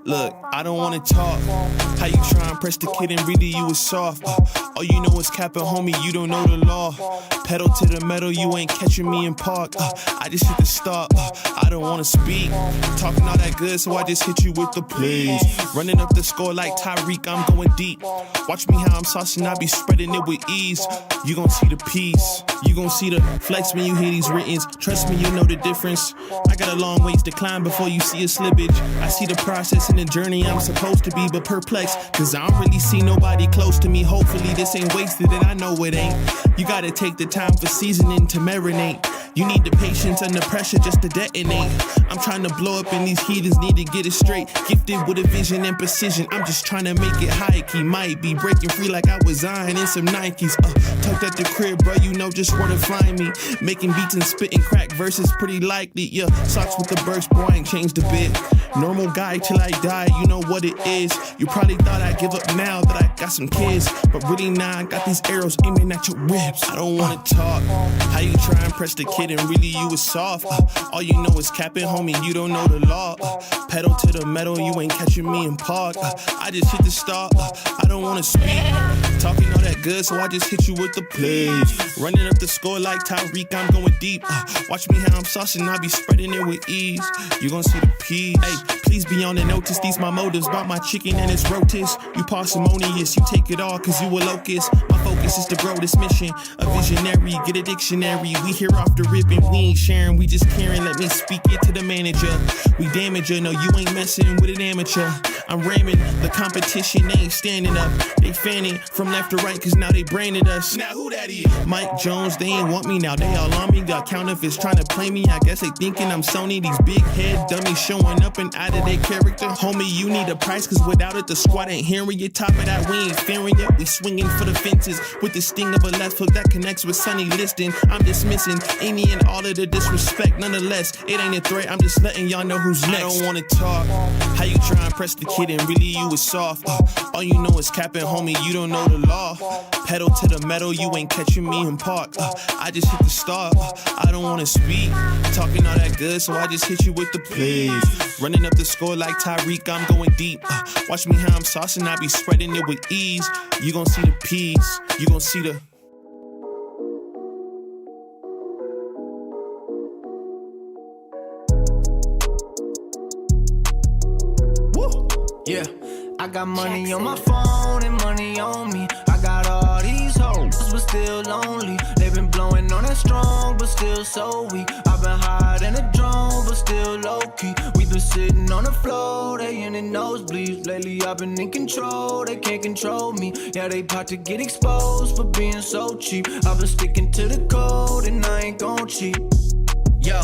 Look, I don't wanna talk. How you try and press the kid and really you was soft. All you know is capping, homie, you don't know the law. Pedal to the metal, you ain't catching me in park. I just hit the stop. I don't wanna speak. Talking all that good, so I just hit you with the plays. Running up the score like Tyreek, I'm going deep. Watch me how I'm saucing, I be spreading it with ease. You gon' see the peace. You gon' see the flex when you hear these writtens. Trust me, you know the difference. I got a long ways to climb before you see a slippage. I see the process and the journey I'm supposed to be, but perplexed, cause I don't really see nobody close to me. Hopefully this ain't wasted and I know it ain't. You gotta take the time for seasoning to marinate. You need the patience and the pressure just to detonate. I'm trying to blow up and these heathens need to get it straight. Gifted with a vision and precision, I'm just trying to make it high key. Might be breaking free like I was Zion in some Nikes. Tucked at the crib, bro, you know just where to find me. Making beats and spitting crack verses pretty likely. Yeah, socks with the burst, boy, I ain't changed a bit. Normal guy till I die, you know what it is. You probably thought I'd give up now that I got some kids, but really now I got these arrows aiming at your ribs. I don't wanna talk. How you try and press the kid and really you was soft. All you know is capping, homie, you don't know the law. Pedal to the metal, you ain't catching me in park. I just hit the stop. I don't wanna speak. Talking all that good, so I just hit you with the plays. Running up the score like Tyreek, I'm going deep. Watch me how I'm saucing, I be spreading it with ease. You gon' see the peas. Hey, please be on the notice, these my motives. Bought my chicken and it's rotis. You parsimonious, you take it all cause you a locust. My focus is to grow this mission. A visionary, get a dictionary. We here off the rip and we ain't sharing, we just caring. Let me speak it to the manager. We damage her, no, you ain't messing with an amateur. I'm ramming, the competition, they ain't standing up. They fanning from left to right cause now they branded us. Now who that is? Mike Jones, they ain't want me now, they all on me. Got counterfeits trying to play me, I guess they thinking I'm Sony. These big head dummies showing up and out of their character. Homie, you need a price cause without it the squad ain't hearing you. Top of that, we ain't fearing you. We swinging for the fences with the sting of a left hook that connects with Sonny Liston. I'm dismissing any and all of the disrespect. Nonetheless, it ain't a threat, I'm just letting y'all know who's next. I don't wanna talk. How you try and press the kid and really you was soft. All you know is capping, homie, you don't know the law. Pedal to the metal, you ain't catching me in park. I just hit the stop. I don't wanna speak. Talking all that good, so I just hit you with the plays. Running up the score like Tyreek, I'm going deep. Watch me how I'm saucing, I be spreading it with ease. You gon' see the peas, you gon' see the... Woo! Yeah, I got money on my phone and money on me. I got all these hoes, but still lonely. They been blowing on that strong, but still so weak. I've been hiding a drone, but still low-key. We been sitting on the floor, they in the nosebleeds. Lately I've been in control, they can't control me. Yeah, they about to get exposed for being so cheap. I've been sticking to the code and I ain't gon' cheat. Yo,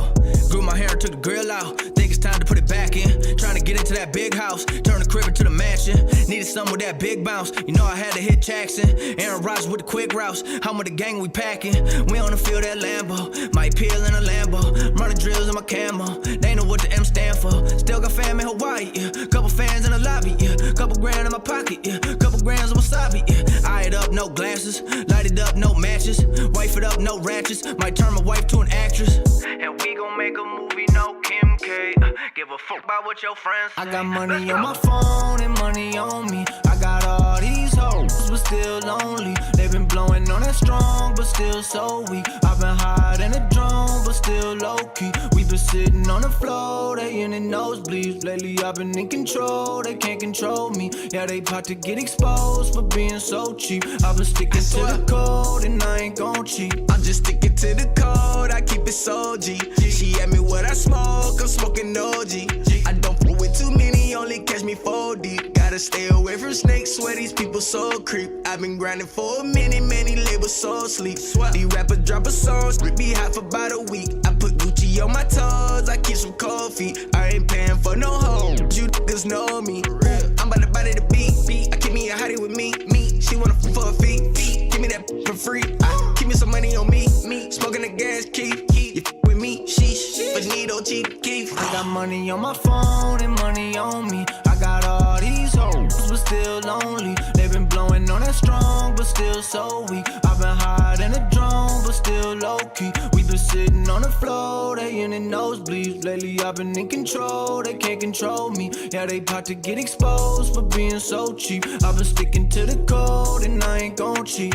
grew my hair and took the grill out. Think it's time to put it back in. Trying to get into that big house, turn the crib into the mansion. Needed something with that big bounce. You know I had to hit Jackson. Aaron Rodgers with the quick routes. I'm with the gang, we packing. We on the field at Lambo. Might peel in a Lambo. Running drills in my camo. They know what the M stand for. Still got fam in Hawaii, yeah. Couple fans in the lobby, yeah. Couple grand in my pocket, yeah. Couple grams of wasabi, yeah. Eye it up, no glasses. Light it up, no matches. Wife it up, no ratchets. Might turn my wife to an actress. And we gon' make a movie, no Kim K. Give a fuck about what your friends say. I got money on my phone and money on me. I got all these hoes, but still lonely. They been blowing on that strong, but still so weak. I've been hiding a drone, but still low-key. We been sitting on the floor, they in the nosebleeds. Lately I've been in control, they can't control me. Yeah, they about to get exposed for being so cheap. I've been sticking to the code and I ain't gon' cheat. I'm just sticking to the code, I keep it so G. She asked me what I smoke, I'm smoking OG. I don't fool with too many, only catch me 4 deep. Gotta stay away from snakes, swear these people so creep. I've been grinding for a minute, many labels so asleep. These rappers drop a song, be hot for about a week. I put Gucci on my toes, I keep some cold feet. I ain't paying for no hoes, you niggas know me. I'm about to body the beat. I keep me a hottie with me. She wanna for a fee. Give me that for free. Keep me some money on me. Smoking the gas, keep. You with me, sheesh. Bonito, cheap, keep. I got money on my phone and money on me. I got all these hoes, but still lonely. They been blowing on that strong, but still so weak. I've been hiding a drone, but still low-key. We been been sitting on the floor, they in the nosebleeds. Lately I've been in control, they can't control me. Yeah, they about to get exposed for being so cheap. I've been sticking to the code and I ain't gon' cheat.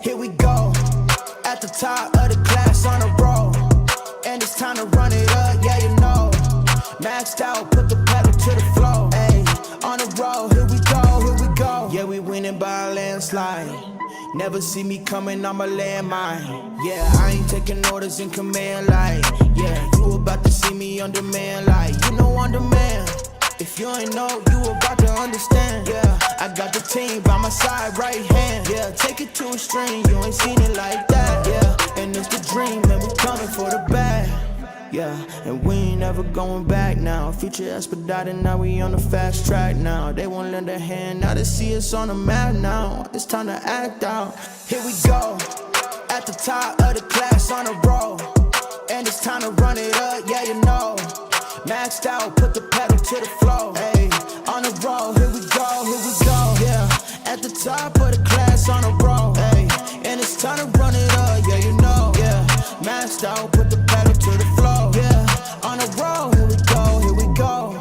Here we go, at the top of the class on a roll, and it's time to run it up, yeah you know. Maxed out, put the pedal to the floor, ayy, on the roll, here we go. Yeah, we winning by a landslide. Never see me coming, I'm a landmine. Yeah, I ain't taking orders in command, like, yeah, you about to see me on demand, like, you know on demand. If you ain't know, you about to understand. Yeah, I got the team by my side, right hand. Yeah, take it to a string, you ain't seen it like that. Yeah, and it's the dream, and we coming for the bag. Yeah, and we ain't ever going back now. Future expedited, now we on the fast track now. They won't lend a hand, now they see us on the map now. It's time to act out. Here we go, at the top of the class on a roll, and it's time to run it up, yeah you know. Maxed out, put the pedal to the floor, ayy, on the roll, here we go, yeah, at the top of the class on a roll, ayy, and it's time to run it up, yeah, you know, yeah, maxed out, put the pedal to the floor, yeah, on the roll, here we go, here we go.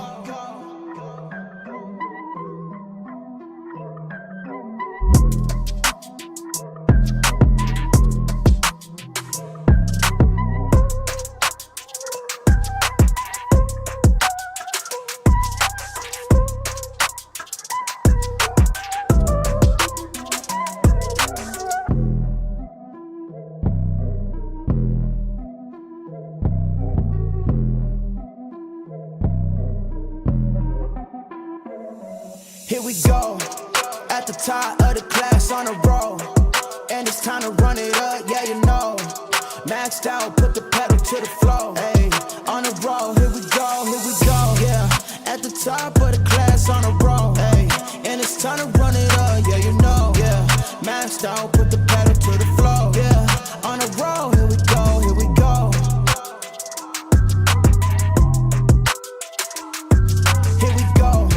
Here we go, at the top of the class on a roll, and it's time to run it up, yeah you know. Maxed out, put the pedal to the floor, ayy, on the roll, here we go, yeah, at the top of the class on a roll, ayy, and it's time to run it up, yeah you know, yeah, maxed out, put the pedal to the floor, yeah, on the roll, here we go, here we go. Here we go.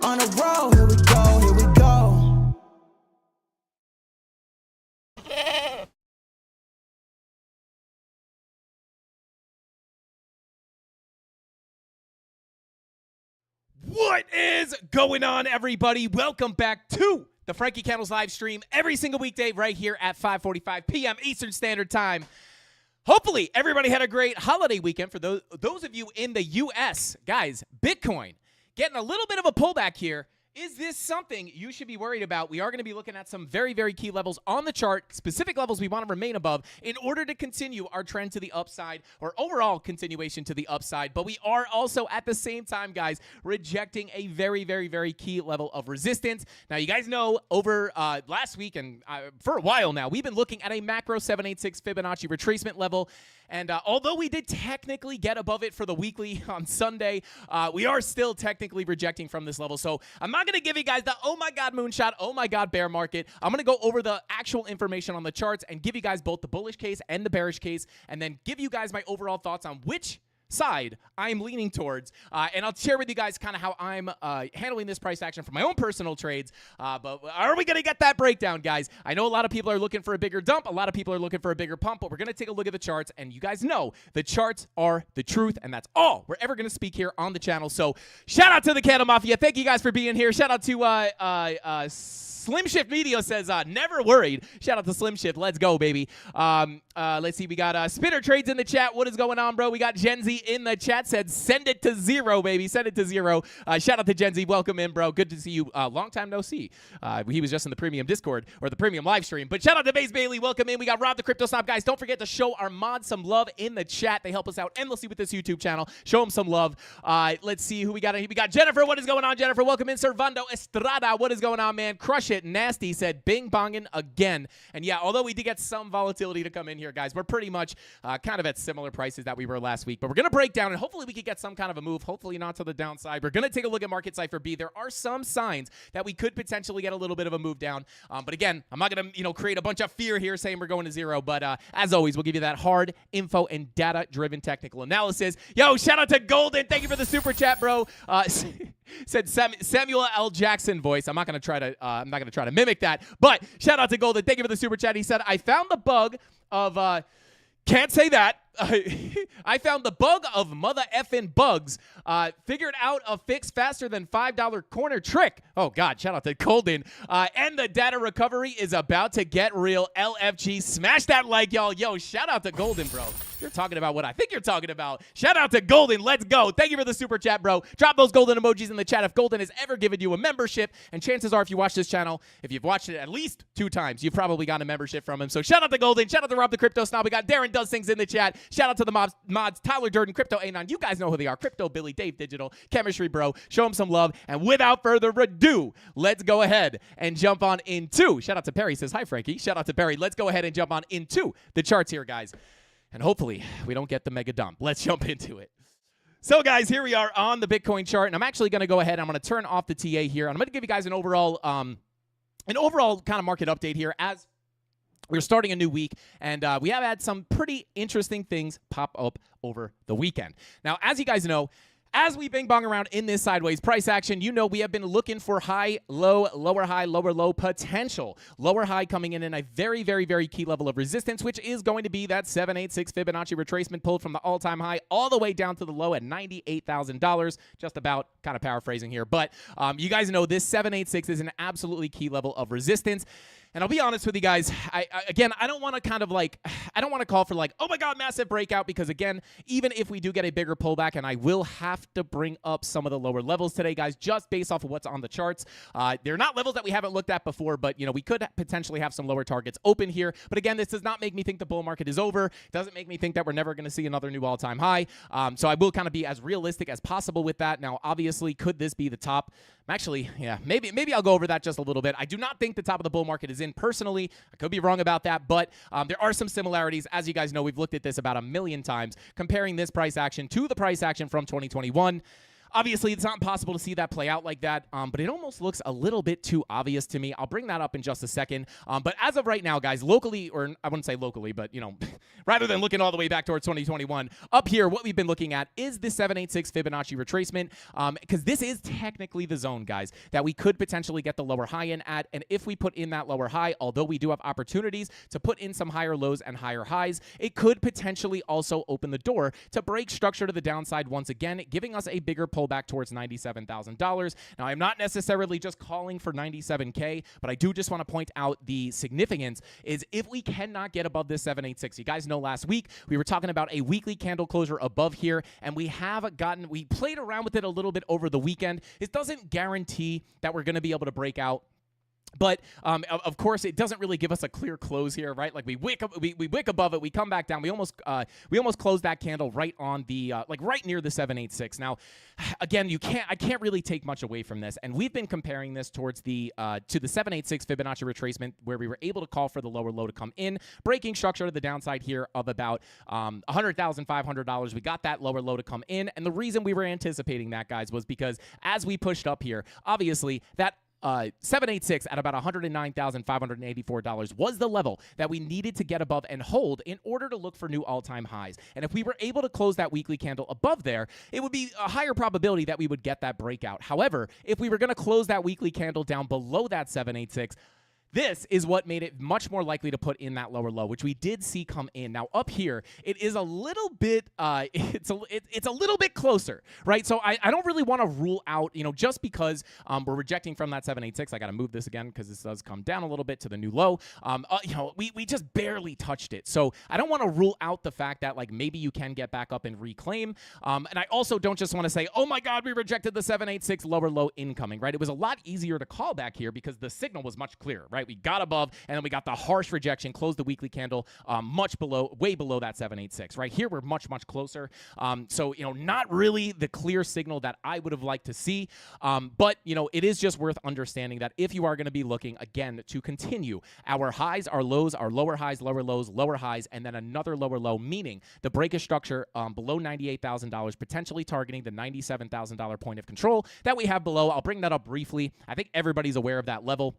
On a roll, here we go, here we go. What is going on, everybody? Welcome back to the Frankie Candles live stream every single weekday right here at 5:45 p.m. Eastern Standard Time. Hopefully, everybody had a great holiday weekend. For those of you in the U.S., guys, Bitcoin getting a little bit of a pullback here. Is this something you should be worried about? We are going to be looking at some very, very key levels on the chart, specific levels we want to remain above in order to continue our trend to the upside, or overall continuation to the upside. But we are also, at the same time, guys, rejecting a very, very, very key level of resistance. Now, you guys know over last week and for a while now, we've been looking at a macro 786 Fibonacci retracement level. And although we did technically get above it for the weekly on Sunday, we are still technically rejecting from this level. So I'm not going to give you guys the, oh my God, moonshot, oh my God, bear market. I'm going to go over the actual information on the charts and give you guys both the bullish case and the bearish case, and then give you guys my overall thoughts on which side I'm leaning towards, and I'll share with you guys kind of how I'm handling this price action for my own personal trades. But are we going to get that breakdown, guys? I know a lot of people are looking for a bigger dump. A lot of people are looking for a bigger pump, but we're going to take a look at the charts, and you guys know the charts are the truth, and that's all we're ever going to speak here on the channel. So shout out to the CandleMafia. Thank you guys for being here. Shout out to Slim Shift Media says, never worried. Shout out to Slim Shift. Let's go, baby. Let's see. We got Spitter Trades in the chat. What is going on, bro? We got Gen Z in the chat said, send it to zero, baby. Send it to zero. Shout out to Gen Z. Welcome in, bro. Good to see you. Long time no see. He was just in the premium Discord or the premium live stream. But shout out to Base Bailey. Welcome in. We got Rob the Crypto Snob. Guys, don't forget to show our mods some love in the chat. They help us out endlessly with this YouTube channel. Show them some love. Let's see who we got. We got Jennifer. What is going on, Jennifer? Welcome in. Servando Estrada. What is going on, man? Crush it. Nasty said bing bonging again. And yeah, although we did get some volatility to come in here, guys, we're pretty much kind of at similar prices that we were last week. But we're going to break down, and hopefully we could get some kind of a move. Hopefully not to the downside. We're going to take a look at Market Cypher B. There are some signs that we could potentially get a little bit of a move down. But again, I'm not going to create a bunch of fear here saying we're going to zero. But as always, we'll give you that hard info and data-driven technical analysis. Yo, shout out to Golden. Thank you for the super chat, bro. Said Samuel L. Jackson voice. I'm not gonna try to mimic that. But shout out to Golden. Thank you for the super chat. He said, I found the bug of can't say that. I found the bug of mother effing bugs. Figured out a fix faster than $5 corner trick. Oh, God. Shout out to Golden. And the data recovery is about to get real. LFG. Smash that like, y'all. Yo, shout out to Golden, bro. You're talking about what I think you're talking about. Shout out to Golden. Let's go. Thank you for the super chat, bro. Drop those golden emojis in the chat if Golden has ever given you a membership. And chances are, if you watch this channel, if you've watched it at least 2 times, you've probably got a membership from him. So shout out to Golden. Shout out to Rob the Crypto Snob. We got Darren Does Things in the chat. Shout out to the mods, Tyler Durden, Crypto Anon. You guys know who they are. Crypto Billy, Dave Digital, Chemistry Bro. Show them some love. And without further ado, let's go ahead and jump on into. Shout out to Perry. Says, hi, Frankie. Shout out to Perry. Let's go ahead and jump on into the charts here, guys. And hopefully we don't get the mega dump. Let's jump into it. So, guys, here we are on the Bitcoin chart. And I'm actually going to go ahead. I'm going to turn off the TA here. And I'm going to give you guys an overall kind of market update here as we're starting a new week, and we have had some pretty interesting things pop up over the weekend. Now, as you guys know, as we bing bong around in this sideways price action, you know we have been looking for high, low, lower high, lower low potential. Lower high coming in a very, very, very key level of resistance, which is going to be that 786 Fibonacci retracement pulled from the all-time high all the way down to the low at $98,000. Just about, kind of paraphrasing here. But you guys know this 786 is an absolutely key level of resistance. And I'll be honest with you guys, I don't want to call for like, oh my God, massive breakout, because again, even if we do get a bigger pullback, and I will have to bring up some of the lower levels today, guys, just based off of what's on the charts. They're not levels that we haven't looked at before, but we could potentially have some lower targets open here. But again, this does not make me think the bull market is over. It doesn't make me think that we're never going to see another new all-time high. So I will kind of be as realistic as possible with that. Now, obviously, could this be the top? Actually, yeah, maybe I'll go over that just a little bit. I do not think the top of the bull market is in personally. I could be wrong about that, but there are some similarities. As you guys know, we've looked at this about 1,000,000 times, comparing this price action to the price action from 2021. Obviously, it's not possible to see that play out like that, but it almost looks a little bit too obvious to me. I'll bring that up in just a second. But as of right now, guys, locally, or I wouldn't say locally, but, rather than looking all the way back towards 2021, up here, what we've been looking at is the 786 Fibonacci retracement, because this is technically the zone, guys, that we could potentially get the lower high in at. And if we put in that lower high, although we do have opportunities to put in some higher lows and higher highs, it could potentially also open the door to break structure to the downside once again, giving us a bigger pullback towards $97,000. Now, I'm not necessarily just calling for 97K, but I do just want to point out the significance is if we cannot get above this 786. You guys know last week we were talking about a weekly candle closure above here, and we played around with it a little bit over the weekend. It doesn't guarantee that we're going to be able to break out. But, of course, it doesn't really give us a clear close here, right? Like, we wick above it, we come back down. We almost closed that candle right on the, right near the 786. Now, again, I can't really take much away from this. And we've been comparing this towards to the 786 Fibonacci retracement, where we were able to call for the lower low to come in, breaking structure to the downside here of about $100,500. We got that lower low to come in. And the reason we were anticipating that, guys, was because as we pushed up here, obviously, that 786 at about $109,584 was the level that we needed to get above and hold in order to look for new all-time highs. And if we were able to close that weekly candle above there, it would be a higher probability that we would get that breakout. However, if we were going to close that weekly candle down below that 786, this is what made it much more likely to put in that lower low, which we did see come in. Now up here, it is a little bit, it's a little bit closer, right? So I don't really want to rule out, just because we're rejecting from that 786. I got to move this again because this does come down a little bit to the new low. We just barely touched it. So I don't want to rule out the fact that like maybe you can get back up and reclaim. And I also don't just want to say, oh my God, we rejected the 786 lower low incoming, right? It was a lot easier to call back here because the signal was much clearer, right? We got above and then we got the harsh rejection, closed the weekly candle way below that 786, right? Here we're much, much closer. So, not really the clear signal that I would have liked to see. But, it is just worth understanding that if you are going to be looking, again, to continue our highs, our lows, our lower highs, lower lows, lower highs, and then another lower low, meaning the breakage structure below $98,000, potentially targeting the $97,000 point of control that we have below. I'll bring that up briefly. I think everybody's aware of that level.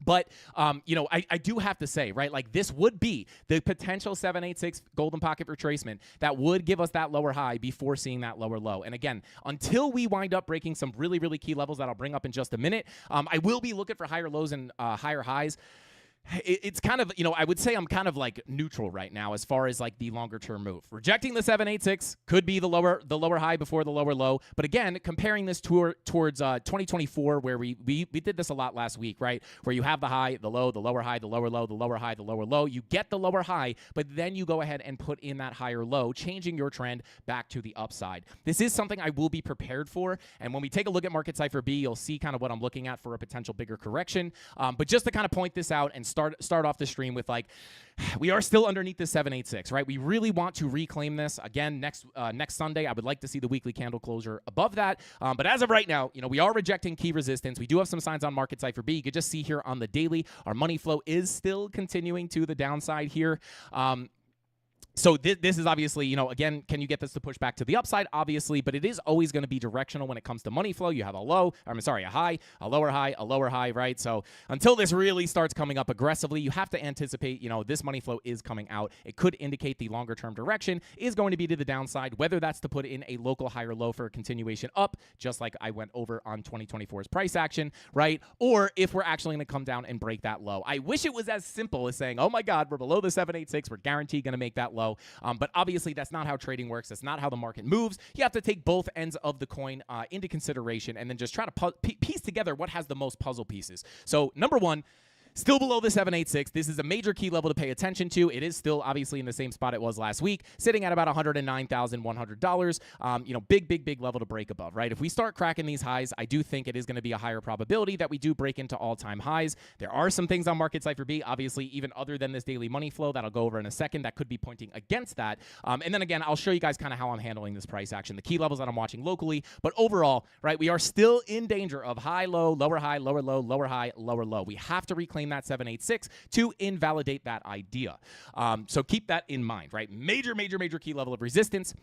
But, I do have to say, right, like this would be the potential 786 golden pocket retracement that would give us that lower high before seeing that lower low. And again, until we wind up breaking some really, really key levels that I'll bring up in just a minute, I will be looking for higher lows and higher highs. It's kind of, I would say I'm kind of like neutral right now as far as like the longer term move. Rejecting the 786 could be the lower high before the lower low. But again, comparing this towards 2024, where we did this a lot last week, right? Where you have the high, the low, the lower high, the lower low, the lower high, the lower low. You get the lower high, but then you go ahead and put in that higher low, changing your trend back to the upside. This is something I will be prepared for. And when we take a look at Market Cypher B, you'll see kind of what I'm looking at for a potential bigger correction. But just to kind of point this out and start off the stream with like, we are still underneath the 786, right? We really want to reclaim this again next Sunday. I would like to see the weekly candle closure above that. But as of right now, we are rejecting key resistance. We do have some signs on Market Cypher B. You could just see here on the daily, our money flow is still continuing to the downside here. So this is obviously, again, can you get this to push back to the upside? Obviously, but it is always going to be directional when it comes to money flow. You have a high, a lower high, right? So until this really starts coming up aggressively, you have to anticipate, this money flow is coming out. It could indicate the longer term direction is going to be to the downside, whether that's to put in a local higher low for a continuation up, just like I went over on 2024's price action, right? Or if we're actually going to come down and break that low. I wish it was as simple as saying, oh my God, we're below the 786. We're guaranteed going to make that low. But obviously, that's not how trading works. That's not how the market moves. You have to take both ends of the coin into consideration and then just try to piece together what has the most puzzle pieces. So, number one, still below the 786. This is a major key level to pay attention to. It is still obviously in the same spot it was last week, sitting at about $109,100. Big level to break above, right? If we start cracking these highs, I do think it is going to be a higher probability that we do break into all-time highs. There are some things on Market Cypher B, obviously, even other than this daily money flow that I'll go over in a second that could be pointing against that. And then again, I'll show you guys kind of how I'm handling this price action, the key levels that I'm watching locally. But overall, right, we are still in danger of high, low, lower high, lower low, lower high, lower low. We have to reclaim that 786 to invalidate that idea. So keep that in mind, right? Major key level of resistance.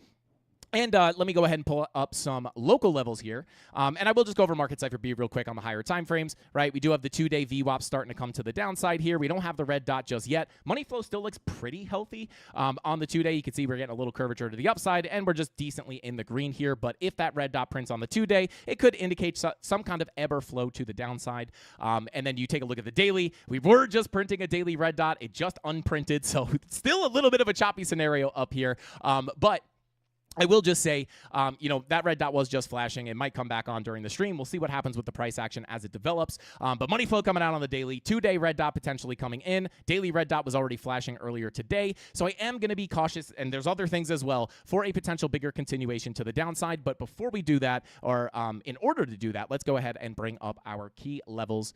And let me go ahead and pull up some local levels here. And I will just go over Market Cypher B real quick on the higher time frames, right? We do have the 2-day VWAP starting to come to the downside here. We don't have the red dot just yet. Money flow still looks pretty healthy. On the 2-day, you can see we're getting a little curvature to the upside, and we're just decently in the green here. But if that red dot prints on the 2-day, it could indicate some kind of ebb or flow to the downside. And then you take a look at the daily. We were just printing a daily red dot. It just unprinted, so still a little bit of a choppy scenario up here. But I will just say, that red dot was just flashing. It might come back on during the stream. We'll see what happens with the price action as it develops. But money flow coming out on the daily. 2-day red dot potentially coming in. Daily red dot was already flashing earlier today. So I am going to be cautious, and there's other things as well, for a potential bigger continuation to the downside. But before we do that, or in order to do that, let's go ahead and bring up our key levels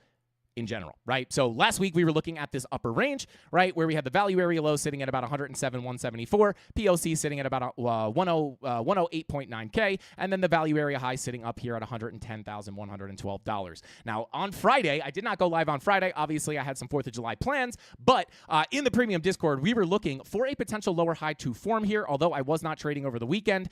in general, right? So last week we were looking at this upper range, right, where we had the value area low sitting at about 107,174, POC sitting at about 108.9K, and then the value area high sitting up here at $110,112. Now, on Friday, I did not go live on Friday. Obviously, I had some 4th of July plans, but in the premium Discord, we were looking for a potential lower high to form here, although I was not trading over the weekend.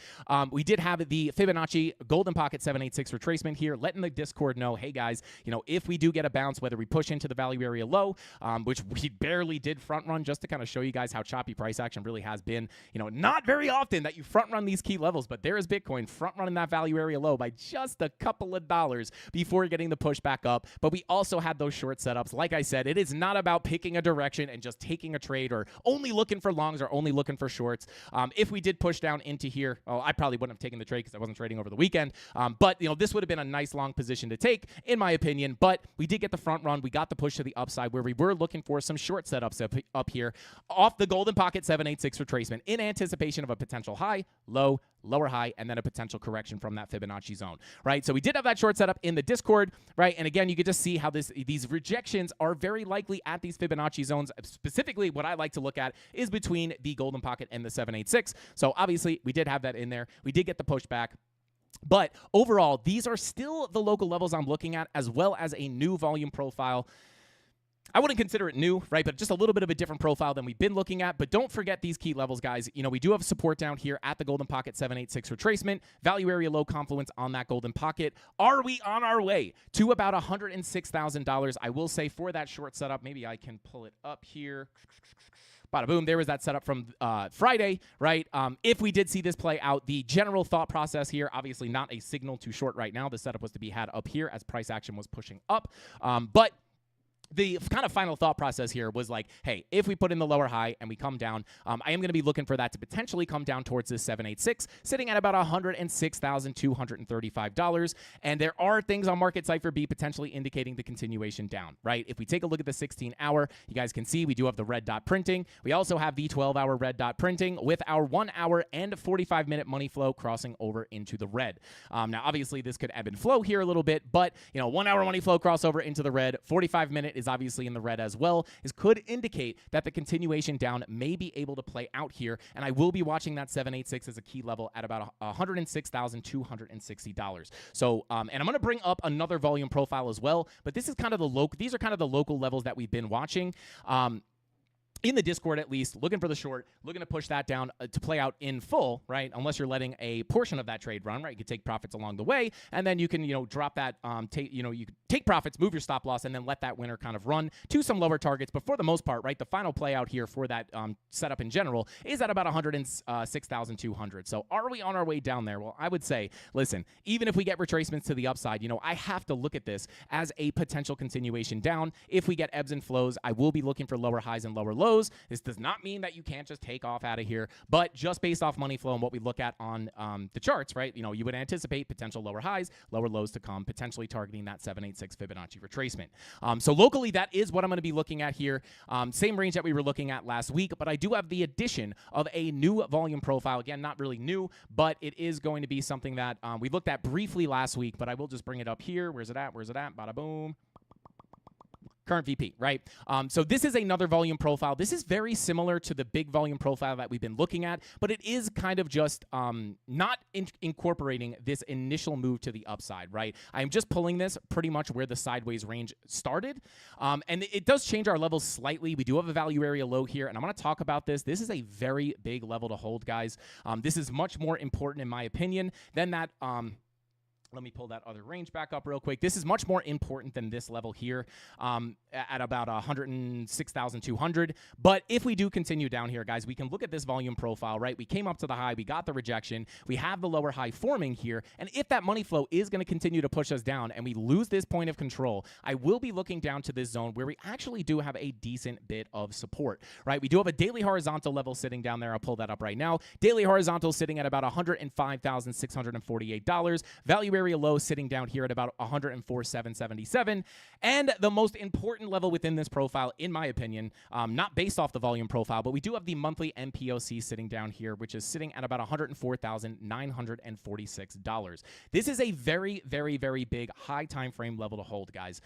We did have the Fibonacci Golden Pocket 786 retracement here, letting the Discord know, hey guys, if we do get a bounce, whether we push into the value area low, which we barely did front run, just to kind of show you guys how choppy price action really has been. Not very often that you front run these key levels, but there is Bitcoin front running that value area low by just a couple of dollars before getting the push back up. But we also had those short setups. Like I said, it is not about picking a direction and just taking a trade or only looking for longs or only looking for shorts. If we did push down into here, I probably wouldn't have taken the trade because I wasn't trading over the weekend. But this would have been a nice long position to take, in my opinion. But we did get the front run. We got the push to the upside where we were looking for some short setups up here off the golden pocket 786 retracement in anticipation of a potential high, low, lower high, and then a potential correction from that Fibonacci zone, right? So we did have that short setup in the Discord, right? And again, you could just see how these rejections are very likely at these Fibonacci zones. Specifically, what I like to look at is between the golden pocket and the 786. So obviously, we did have that in there. We did get the pushback. But overall, these are still the local levels I'm looking at, as well as a new volume profile. I wouldn't consider it new, right? But just a little bit of a different profile than we've been looking at. But don't forget these key levels, guys. We do have support down here at the golden pocket 786 retracement, value area low confluence on that golden pocket. Are we on our way to about $106,000? I will say for that short setup, maybe I can pull it up here. Bada boom, there was that setup from Friday, right? If we did see this play out, the general thought process here, obviously not a signal to short right now. The setup was to be had up here as price action was pushing up. But the kind of final thought process here was like, hey, if we put in the lower high and we come down, I am going to be looking for that to potentially come down towards this 786, sitting at about $106,235. And there are things on Market Cypher B potentially indicating the continuation down, right? If we take a look at the 16-hour, you guys can see we do have the red dot printing. We also have the 12-hour red dot printing with our 1 hour and 45-minute money flow crossing over into the red. Now, obviously, this could ebb and flow here a little bit, but 1 hour money flow crossover into the red, 45-minute is obviously in the red as well, could indicate that the continuation down may be able to play out here, and I will be watching that 786 as a key level at about $106,260. So, and I'm going to bring up another volume profile as well, but this is kind of these are kind of the local levels that we've been watching. In the Discord, at least, looking for the short, looking to push that down to play out in full, right? Unless you're letting a portion of that trade run, right? You can take profits along the way, and then you can, drop that, you take profits, move your stop loss, and then let that winner kind of run to some lower targets. But for the most part, right, the final play out here for that setup in general is at about 106,200. So are we on our way down there? Well, I would say, listen, even if we get retracements to the upside, I have to look at this as a potential continuation down. If we get ebbs and flows, I will be looking for lower highs and lower lows. This does not mean that you can't just take off out of here, but just based off money flow and what we look at on the charts, right? You would anticipate potential lower highs, lower lows to come, potentially targeting that 786 Fibonacci retracement. So locally, that is what I'm going to be looking at here. Same range that we were looking at last week, but I do have the addition of a new volume profile. Again, not really new, but it is going to be something that we looked at briefly last week, but I will just bring it up here. Where's it at? Bada boom. Current VP, right? So this is another volume profile. This is very similar to the big volume profile that we've been looking at, but it is kind of just not incorporating this initial move to the upside, right? I'm just pulling this pretty much where the sideways range started, and it does change our levels slightly. We do have a value area low here, and I'm going to talk about this. This is a very big level to hold, guys. This is much more important, in my opinion, than that. Let me pull that other range back up real quick. This is much more important than this level here at about 106,200. But if we do continue down here, guys, we can look at this volume profile, right? We came up to the high. We got the rejection. We have the lower high forming here. And if that money flow is going to continue to push us down and we lose this point of control, I will be looking down to this zone where we actually do have a decent bit of support, right? We do have a daily horizontal level sitting down there. I'll pull that up right now. Daily horizontal sitting at about $105,648. Value area low sitting down here at about 104,777. And the most important level within this profile, in my opinion, not based off the volume profile, but we do have the monthly MPOC sitting down here, which is sitting at about $104,946. This is a very, very, very big high time frame level to hold, guys.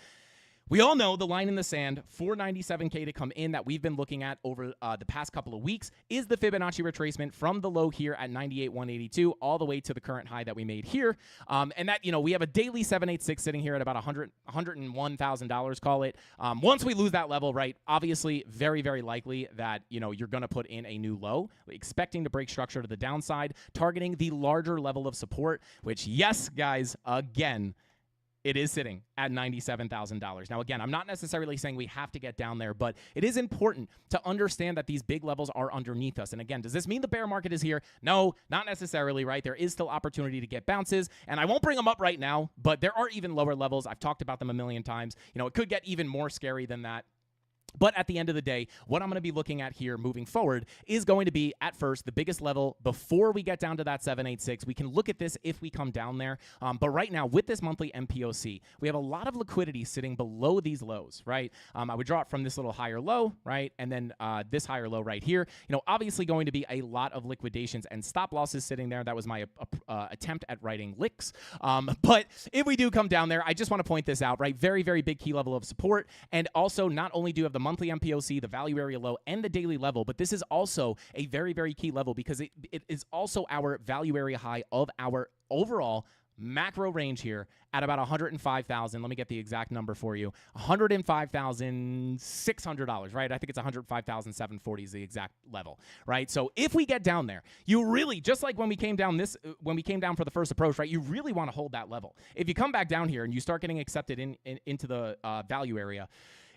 We all know the line in the sand, 497K to come in that we've been looking at over the past couple of weeks is the Fibonacci retracement from the low here at 98,182 all the way to the current high that we made here. And that, we have a daily 786 sitting here at about $101,000, call it. Once we lose that level, right, obviously very, very likely that, you're going to put in a new low, expecting to break structure to the downside, targeting the larger level of support, which, yes, guys, again, it is sitting at $97,000. Now, again, I'm not necessarily saying we have to get down there, but it is important to understand that these big levels are underneath us. And again, does this mean the bear market is here? No, not necessarily, right? There is still opportunity to get bounces, and I won't bring them up right now, but there are even lower levels. I've talked about them a million times. You know, it could get even more scary than that. But at the end of the day, what I'm going to be looking at here moving forward is going to be, at first, the biggest level before we get down to that 786. We can look at this if we come down there. But right now, with this monthly MPOC, we have a lot of liquidity sitting below these lows, right? I would draw it from this little higher low, right? And then this higher low right here. You know, obviously going to be a lot of liquidations and stop losses sitting there. That was my attempt at writing licks. But if we do come down there, I just want to point this out, right? Very, very big key level of support. And also, not only do you have the monthly MPOC, the value area low, and the daily level, but this is also a very, very key level because it is also our value area high of our overall macro range here at about $105,000. Let me get the exact number for you. $105,600, right? I think it's $105,740 is the exact level, right? So if we get down there, you really, just like when we came down for the first approach, right? You really want to hold that level. If you come back down here and you start getting accepted into the value area,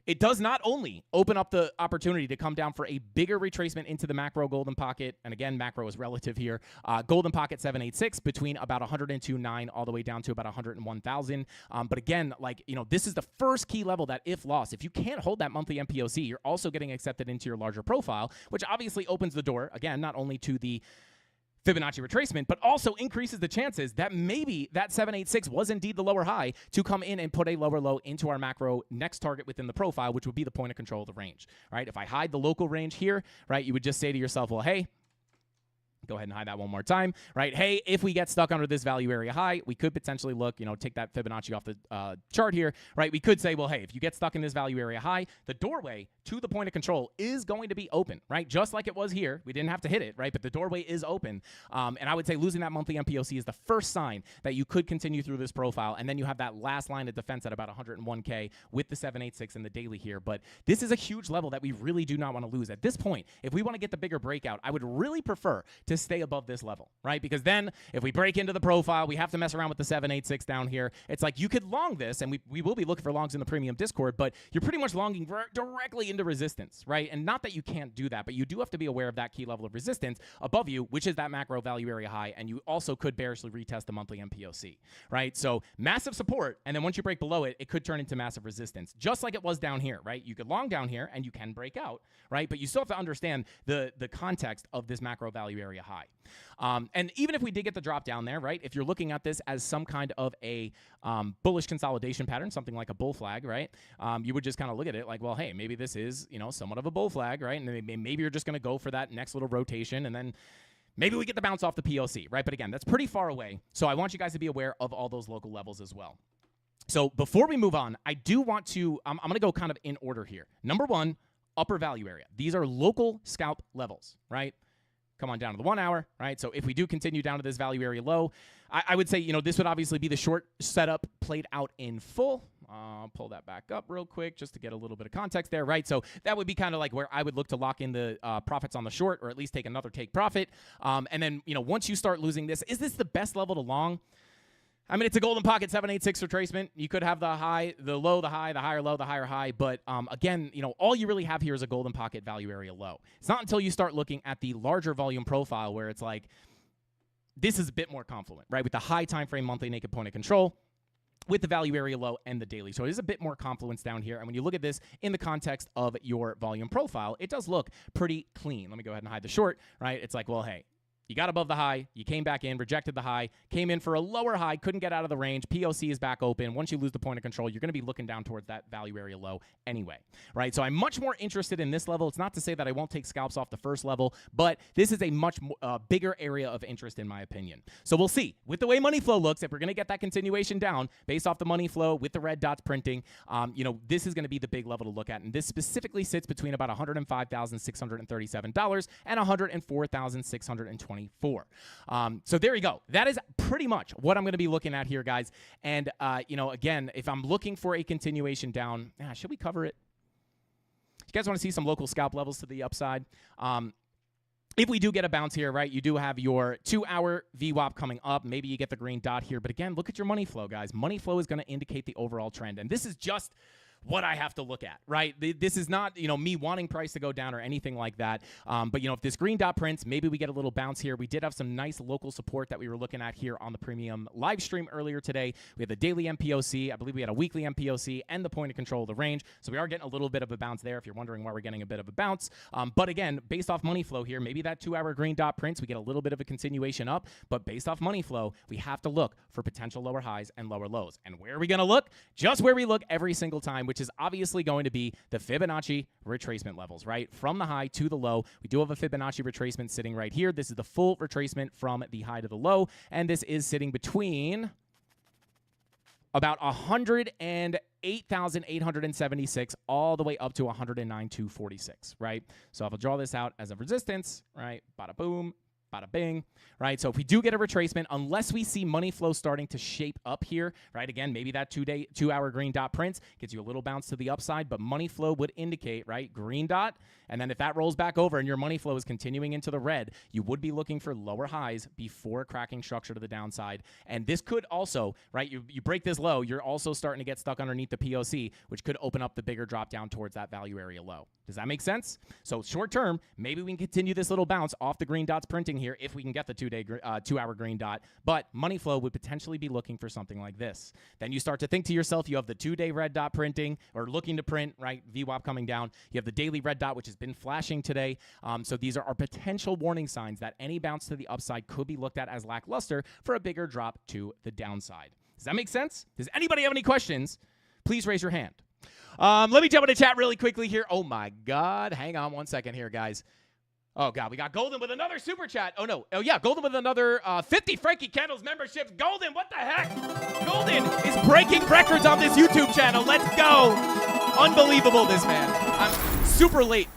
it does not only open up the opportunity to come down for a bigger retracement into the macro golden pocket, and again, macro is relative here, golden pocket 786 between about 102.9 all the way down to about 101,000. But again, like, you know, this is the first key level that if lost, if you can't hold that monthly MPOC, you're also getting accepted into your larger profile, which obviously opens the door, again, not only to the Fibonacci retracement, but also increases the chances that maybe that 786 was indeed the lower high to come in and put a lower low into our macro next target within the profile, which would be the point of control of the range, right? If I hide the local range here, right, you would just say to yourself, well, hey, go ahead and hide that one more time, right? Hey, if we get stuck under this value area high, we could potentially look, you know, take that Fibonacci off the chart here, right? We could say, well, hey, if you get stuck in this value area high, the doorway to the point of control is going to be open, right? Just like it was here. We didn't have to hit it, right? But the doorway is open. And I would say losing that monthly MPOC is the first sign that you could continue through this profile. And then you have that last line of defense at about 101K with the 786 and the daily here. But this is a huge level that we really do not want to lose. At this point, if we want to get the bigger breakout, I would really prefer to stay above this level, right? Because then if we break into the profile, we have to mess around with the 786 down here. It's like you could long this, and we will be looking for longs in the premium Discord, but you're pretty much longing directly into resistance, right? And not that you can't do that, but you do have to be aware of that key level of resistance above you, which is that macro value area high, and you also could bearishly retest the monthly MPOC, right? So massive support, and then once you break below it, it could turn into massive resistance, just like it was down here, right? You could long down here, and you can break out, right? But you still have to understand the context of this macro value area high. And even if we did get the drop down there, right, if you're looking at this as some kind of a bullish consolidation pattern, something like a bull flag, right, you would just kind of look at it like, well, hey, maybe this is, you know, somewhat of a bull flag, right, and maybe you're just going to go for that next little rotation, and then maybe we get the bounce off the POC, right? But again, that's pretty far away, so I want you guys to be aware of all those local levels as well. So before we move on, I do want to, I'm going to go kind of in order here. Number one, upper value area. These are local scalp levels, right? Come on down to the 1 hour, right? So if we do continue down to this value area low, I would say, you know, this would obviously be the short setup played out in full. I'll pull that back up real quick just to get a little bit of context there, right? So that would be kind of like where I would look to lock in the profits on the short, or at least take another take profit. And then, you know, once you start losing this, is this the best level to long? I mean, it's a golden pocket 786 retracement. You could have the high, the low, the high, the higher low, the higher high. But again, you know, all you really have here is a golden pocket value area low. It's not until you start looking at the larger volume profile where it's like, this is a bit more confluent, right? With the high time frame monthly naked point of control, with the value area low and the daily. So it is a bit more confluence down here. And when you look at this in the context of your volume profile, it does look pretty clean. Let me go ahead and hide the short, right? It's like, well, hey, you got above the high, you came back in, rejected the high, came in for a lower high, couldn't get out of the range, POC is back open. Once you lose the point of control, you're going to be looking down towards that value area low anyway, right? So I'm much more interested in this level. It's not to say that I won't take scalps off the first level, but this is a much bigger area of interest in my opinion. So we'll see. With the way money flow looks, if we're going to get that continuation down based off the money flow with the red dots printing, you know, this is going to be the big level to look at. And this specifically sits between about $105,637 and $104,624. So there you go. That is pretty much what I'm going to be looking at here, guys. And, you know, again, if I'm looking for a continuation down, should we cover it? You guys want to see some local scalp levels to the upside? if we do get a bounce here, right, you do have your 2-hour VWAP coming up. Maybe you get the green dot here. But again, look at your money flow, guys. Money flow is going to indicate the overall trend. And this is just what I have to look at, right? This is not, me wanting price to go down or anything like that. But, if this green dot prints, maybe we get a little bounce here. We did have some nice local support that we were looking at here on the premium live stream earlier today. We had the daily MPOC. I believe we had a weekly MPOC and the point of control of the range. So we are getting a little bit of a bounce there if you're wondering why we're getting a bit of a bounce. But again, based off money flow here, maybe that 2-hour green dot prints, we get a little bit of a continuation up. But based off money flow, we have to look for potential lower highs and lower lows. And where are we going to look? Just where we look every single time, which is obviously going to be the Fibonacci retracement levels, right? From the high to the low. We do have a Fibonacci retracement sitting right here. This is the full retracement from the high to the low, and this is sitting between about 108,876 all the way up to 109,246, right? So if I draw this out as a resistance, right? Bada boom. Bada bing, right? So if we do get a retracement, unless we see money flow starting to shape up here, right? Again, maybe that 2-hour green dot prints gets you a little bounce to the upside, but money flow would indicate, right? Green dot. And then if that rolls back over and your money flow is continuing into the red, you would be looking for lower highs before cracking structure to the downside. And this could also, right? You break this low, you're also starting to get stuck underneath the POC, which could open up the bigger drop down towards that value area low. Does that make sense? So short term, maybe we can continue this little bounce off the green dots printing here if we can get the 2-hour green dot. But money flow would potentially be looking for something like this. Then you start to think to yourself, you have the 2-day red dot printing or looking to print, right? VWAP coming down. You have the daily red dot, which has been flashing today. So these are our potential warning signs that any bounce to the upside could be looked at as lackluster for a bigger drop to the downside. Does that make sense? Does anybody have any questions? Please raise your hand. Let me jump into chat really quickly here. Oh, my God. Hang on one second here, guys. Oh, God. We got Golden with another super chat. Oh, no. Oh, yeah. Golden with another 50 Frankie Candles memberships. Golden, what the heck? Golden is breaking records on this YouTube channel. Let's go. Unbelievable, this man. I'm super late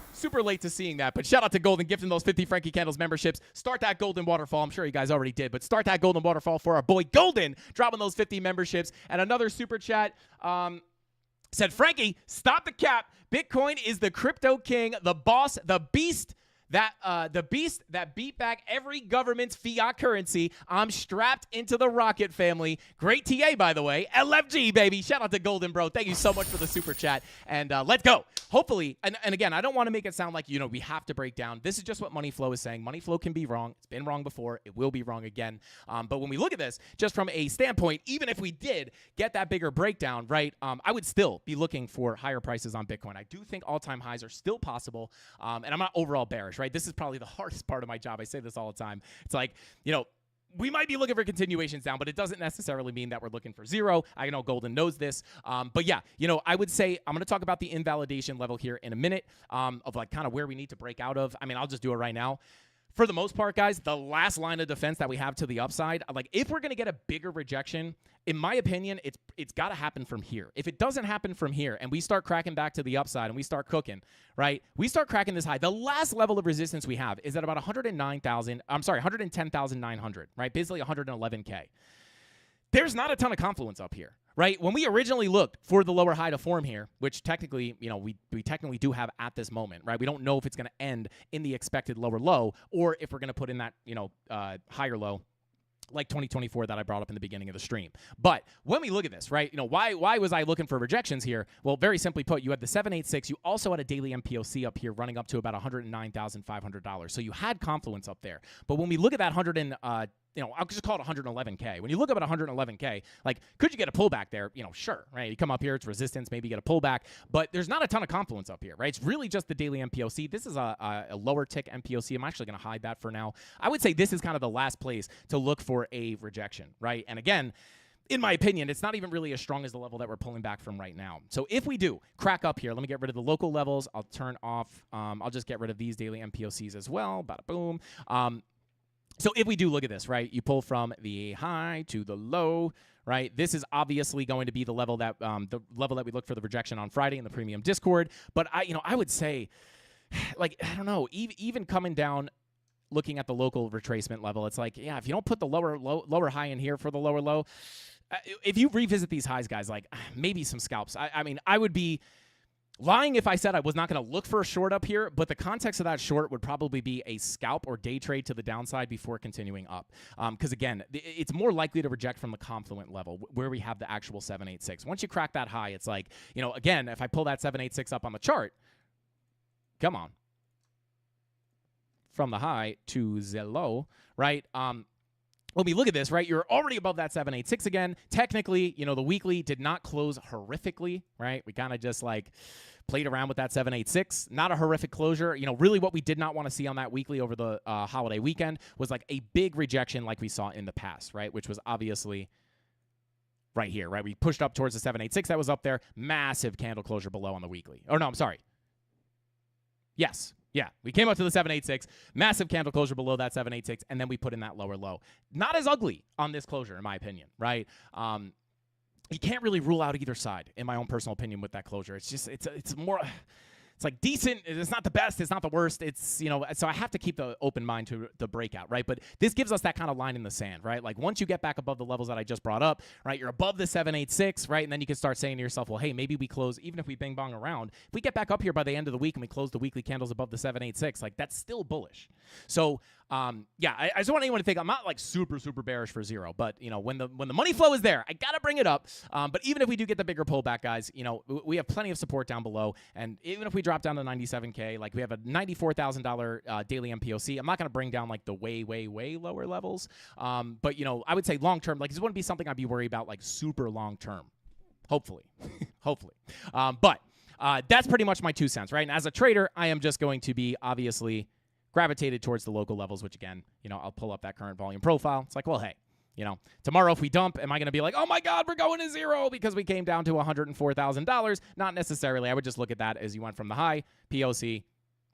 to seeing that. But shout out to Golden gifting those 50 Frankie Candles memberships. Start that Golden Waterfall. I'm sure you guys already did, but start that Golden Waterfall for our boy Golden, dropping those 50 memberships. And another super chat. Said, Frankie, stop the cap. Bitcoin is the crypto king, the boss, the beast that beat back every government's fiat currency. I'm strapped into the rocket, family. Great TA, by the way. LFG, baby. Shout out to Golden, bro. Thank you so much for the super chat. And let's go. Hopefully, and again, I don't want to make it sound like, we have to break down. This is just what money flow is saying. Money flow can be wrong. It's been wrong before. It will be wrong again. But when we look at this, just from a standpoint, even if we did get that bigger breakdown, right, I would still be looking for higher prices on Bitcoin. I do think all-time highs are still possible. And I'm not overall bearish, right? This is probably the hardest part of my job. I say this all the time. It's like, we might be looking for continuations down, but it doesn't necessarily mean that we're looking for zero. I know Golden knows this. But yeah, I would say I'm going to talk about the invalidation level here in a minute of like kind of where we need to break out of. I mean, I'll just do it right now. For the most part, guys, the last line of defense that we have to the upside, like if we're going to get a bigger rejection, in my opinion, it's got to happen from here. If it doesn't happen from here and we start cracking back to the upside and we start cooking, right? We start cracking this high. The last level of resistance we have is at about 110,900, right? Basically 111K. There's not a ton of confluence up here, right? When we originally looked for the lower high to form here, which technically, we technically do have at this moment, right? We don't know if it's going to end in the expected lower low or if we're going to put in that, higher low like 2024 that I brought up in the beginning of the stream. But when we look at this, right, why was I looking for rejections here? Well, very simply put, you had the 786. You also had a daily MPOC up here running up to about $109,500. So you had confluence up there. But when we look at that I'll just call it 111K. When you look up at 111K, like, could you get a pullback there? Sure, right? You come up here, it's resistance, maybe get a pullback, but there's not a ton of confluence up here, right? It's really just the daily MPOC. This is a lower tick MPOC. I'm actually going to hide that for now. I would say this is kind of the last place to look for a rejection, right? And again, in my opinion, it's not even really as strong as the level that we're pulling back from right now. So if we do crack up here, let me get rid of the local levels. I'll turn off, I'll just get rid of these daily MPOCs as well. Bada boom. So if we do look at this, right, you pull from the high to the low, right? This is obviously going to be the level that we look for the rejection on Friday in the premium Discord. But I would say, like, I don't know, even coming down, looking at the local retracement level, it's like, yeah, if you don't put the lower high in here for the lower low, if you revisit these highs, guys, like maybe some scalps. I mean, I would be lying if I said I was not going to look for a short up here, but the context of that short would probably be a scalp or day trade to the downside before continuing up. Because again, it's more likely to reject from the confluent level where we have the actual 786. Once you crack that high, it's like, again, if I pull that 786 up on the chart, come on, from the high to the low, right? When we look at this, right, you're already above that 786 again. Technically, the weekly did not close horrifically, right? We kind of just like played around with that 786. Not a horrific closure. Really what we did not want to see on that weekly over the holiday weekend was like a big rejection like we saw in the past, right? Which was obviously right here, right? We pushed up towards the 786 that was up there. Massive candle closure below on the weekly. Oh, no, I'm sorry. Yes. Yeah, we came up to the 786, massive candle closure below that 786, and then we put in that lower low. Not as ugly on this closure, in my opinion, right? You can't really rule out either side, in my own personal opinion, with that closure. It's just, it's more, it's like decent. It's not the best. It's not the worst. It's, so I have to keep the open mind to the breakout, right? But this gives us that kind of line in the sand, right? Like once you get back above the levels that I just brought up, right, you're above the 786, right? And then you can start saying to yourself, well, hey, maybe we close, even if we bing bong around, if we get back up here by the end of the week and we close the weekly candles above the 786, like that's still bullish. So, yeah, I just want anyone to think I'm not like super bearish for zero, but when the money flow is there, I gotta bring it up. But even if we do get the bigger pullback, guys, we have plenty of support down below, and even if we drop down to 97K, like we have a $94,000 daily MPOC. I'm not gonna bring down like the way lower levels, but I would say long term, like this wouldn't be something I'd be worried about like super long term. Hopefully, hopefully, but that's pretty much my 2 cents, right? And as a trader, I am just going to be obviously gravitated towards the local levels, which again, I'll pull up that current volume profile. It's like, well, hey, tomorrow if we dump, am I going to be like, oh my God, we're going to zero because we came down to $104,000? Not necessarily. I would just look at that as you went from the high, POC,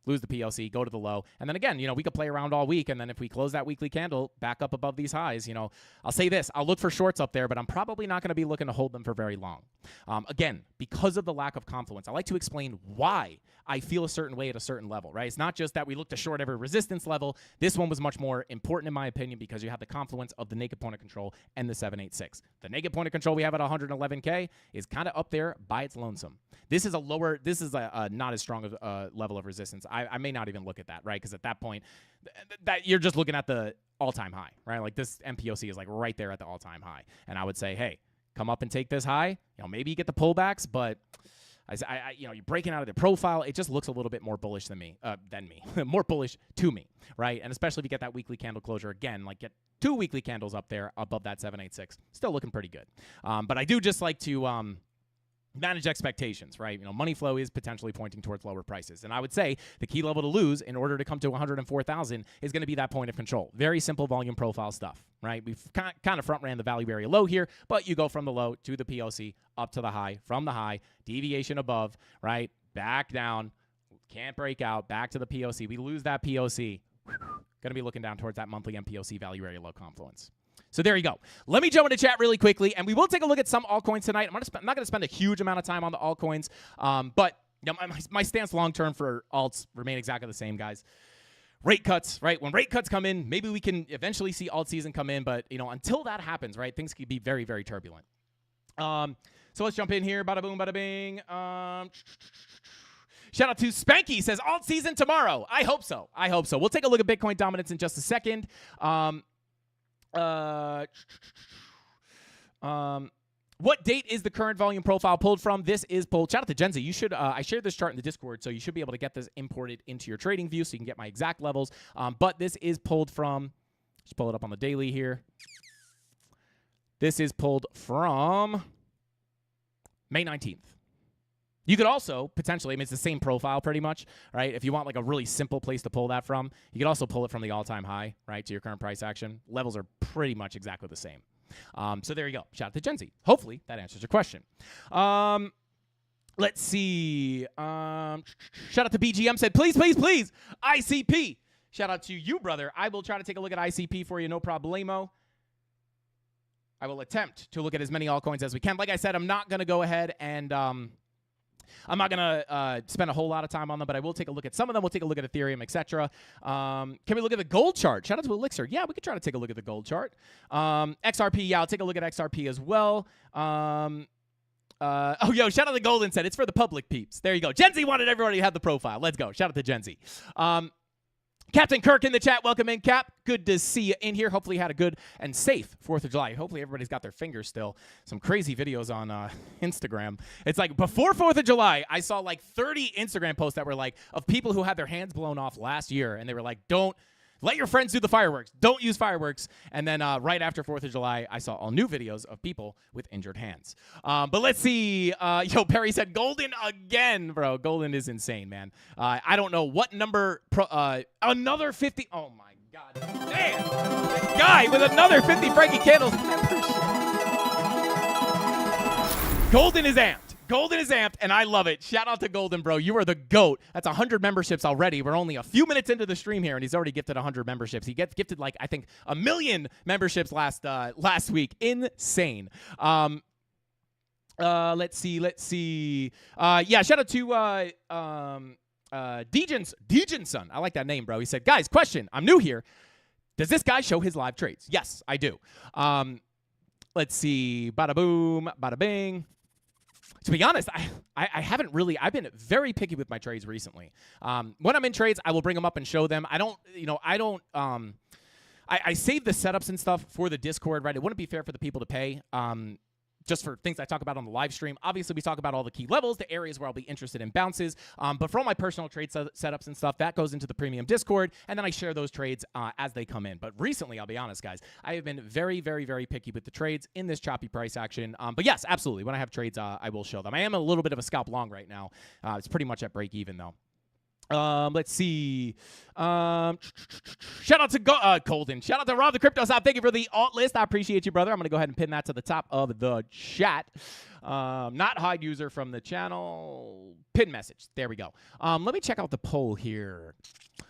lose the POC, go to the low. And then again, we could play around all week. And then if we close that weekly candle back up above these highs, I'll say this, I'll look for shorts up there, but I'm probably not going to be looking to hold them for very long. Again, because of the lack of confluence, I like to explain why I feel a certain way at a certain level, right? It's not just that we look to short every resistance level. This one was much more important in my opinion because you have the confluence of the naked point of control and the 786. The naked point of control we have at 111K is kind of up there by its lonesome. This is a not as strong of a level of resistance. I may not even look at that, right? Because at that point, that you're just looking at the all-time high, right? Like this MPOC is like right there at the all-time high. And I would say, hey, come up and take this high. Maybe you get the pullbacks, but you're breaking out of the profile. It just looks a little bit more bullish than me, more bullish to me, right? And especially if you get that weekly candle closure again, like get 2 weekly candles up there above that 786, still looking pretty good. But I do just like to manage expectations, right? Money flow is potentially pointing towards lower prices. And I would say the key level to lose in order to come to 104,000 is going to be that point of control. Very simple volume profile stuff, right? We've kind of front ran the value area low here, but you go from the low to the POC, up to the high, from the high, deviation above, right? Back down, can't break out, back to the POC. We lose that POC. Going to be looking down towards that monthly MPOC value area low confluence. So there you go. Let me jump into chat really quickly, and we will take a look at some altcoins tonight. I'm not going to spend a huge amount of time on the altcoins, but my stance long-term for alts remain exactly the same, guys. Rate cuts, right? When rate cuts come in, maybe we can eventually see alt season come in, but until that happens, right, things could be very, very turbulent. So let's jump in here. Bada boom, bada bing. Shout out to Spanky, says alt season tomorrow. I hope so. We'll take a look at Bitcoin dominance in just a second. What date is the current volume profile pulled from? This is pulled. Shout out to Genzi. You should. I shared this chart in the Discord, so you should be able to get this imported into your trading view, so you can get my exact levels. But this is pulled from. Just pull it up on the daily here. This is pulled from May 19th. You could also potentially, it's the same profile pretty much, right? If you want like a really simple place to pull that from, you could also pull it from the all-time high, right, to your current price action. Levels are pretty much exactly the same. So there you go. Shout out to Genzi. Hopefully that answers your question. Let's see. Shout out to BGM, said, please, ICP. Shout out to you, brother. I will try to take a look at ICP for you, no problemo. I will attempt to look at as many altcoins as we can. Like I said, I'm not going to go ahead and I'm not going to spend a whole lot of time on them, but I will take a look at some of them. We'll take a look at Ethereum, etc. Can we look at the gold chart? Shout out to Elixir. Yeah, we could try to take a look at the gold chart. XRP, yeah, I'll take a look at XRP as well. Oh, yo, shout out to Golden said it's for the public peeps. There you go. Gen Z wanted everybody to have the profile. Let's go. Shout out to Gen Z. Captain Kirk in the chat. Welcome in, Cap. Good to see you in here. Hopefully you had a good and safe 4th of July. Hopefully everybody's got their fingers still. Some crazy videos on Instagram. It's like before 4th of July, I saw like 30 Instagram posts that were like of people who had their hands blown off last year. And they were like, don't let your friends do the fireworks. Don't use fireworks. And then right after 4th of July, I saw all new videos of people with injured hands. But let's see. Yo, Perry said Golden again, bro. Golden is insane, man. I don't know what number. Another 50. Oh, my God. Damn. The guy with another 50 Frankie Candles membership. Golden is amped. Golden is amped, and I love it. Shout out to Golden, bro. You are the GOAT. That's 100 memberships already. We're only a few minutes into the stream here, and he's already gifted 100 memberships. He gifted, like, I think, 1 million memberships last week. Insane. Let's see. Yeah, shout out to Dejanson. I like that name, bro. He said, guys, question. I'm new here. Does this guy show his live trades? Yes, I do. Let's see. Bada boom, bada bing. To be honest, I haven't really. I've been very picky with my trades recently. When I'm in trades, I will bring them up and show them. I save the setups and stuff for the Discord, right? It wouldn't be fair for the people to pay. Just for things I talk about on the live stream. Obviously, we talk about all the key levels, the areas where I'll be interested in bounces. But for all my personal trade setups and stuff, that goes into the premium Discord, and then I share those trades as they come in. But recently, I'll be honest, guys, I have been very, very, very picky with the trades in this choppy price action. But yes, absolutely. When I have trades, I will show them. I am a little bit of a scalp long right now. It's pretty much at break even, though. Let's see. Shout out to Golden. Shout out to Rob the Crypto Stop. Thank you for the alt list. I appreciate you, brother. I'm going to go ahead and pin that to the top of the chat. Not hide user from the channel. Pin message. There we go. Let me check out the poll here.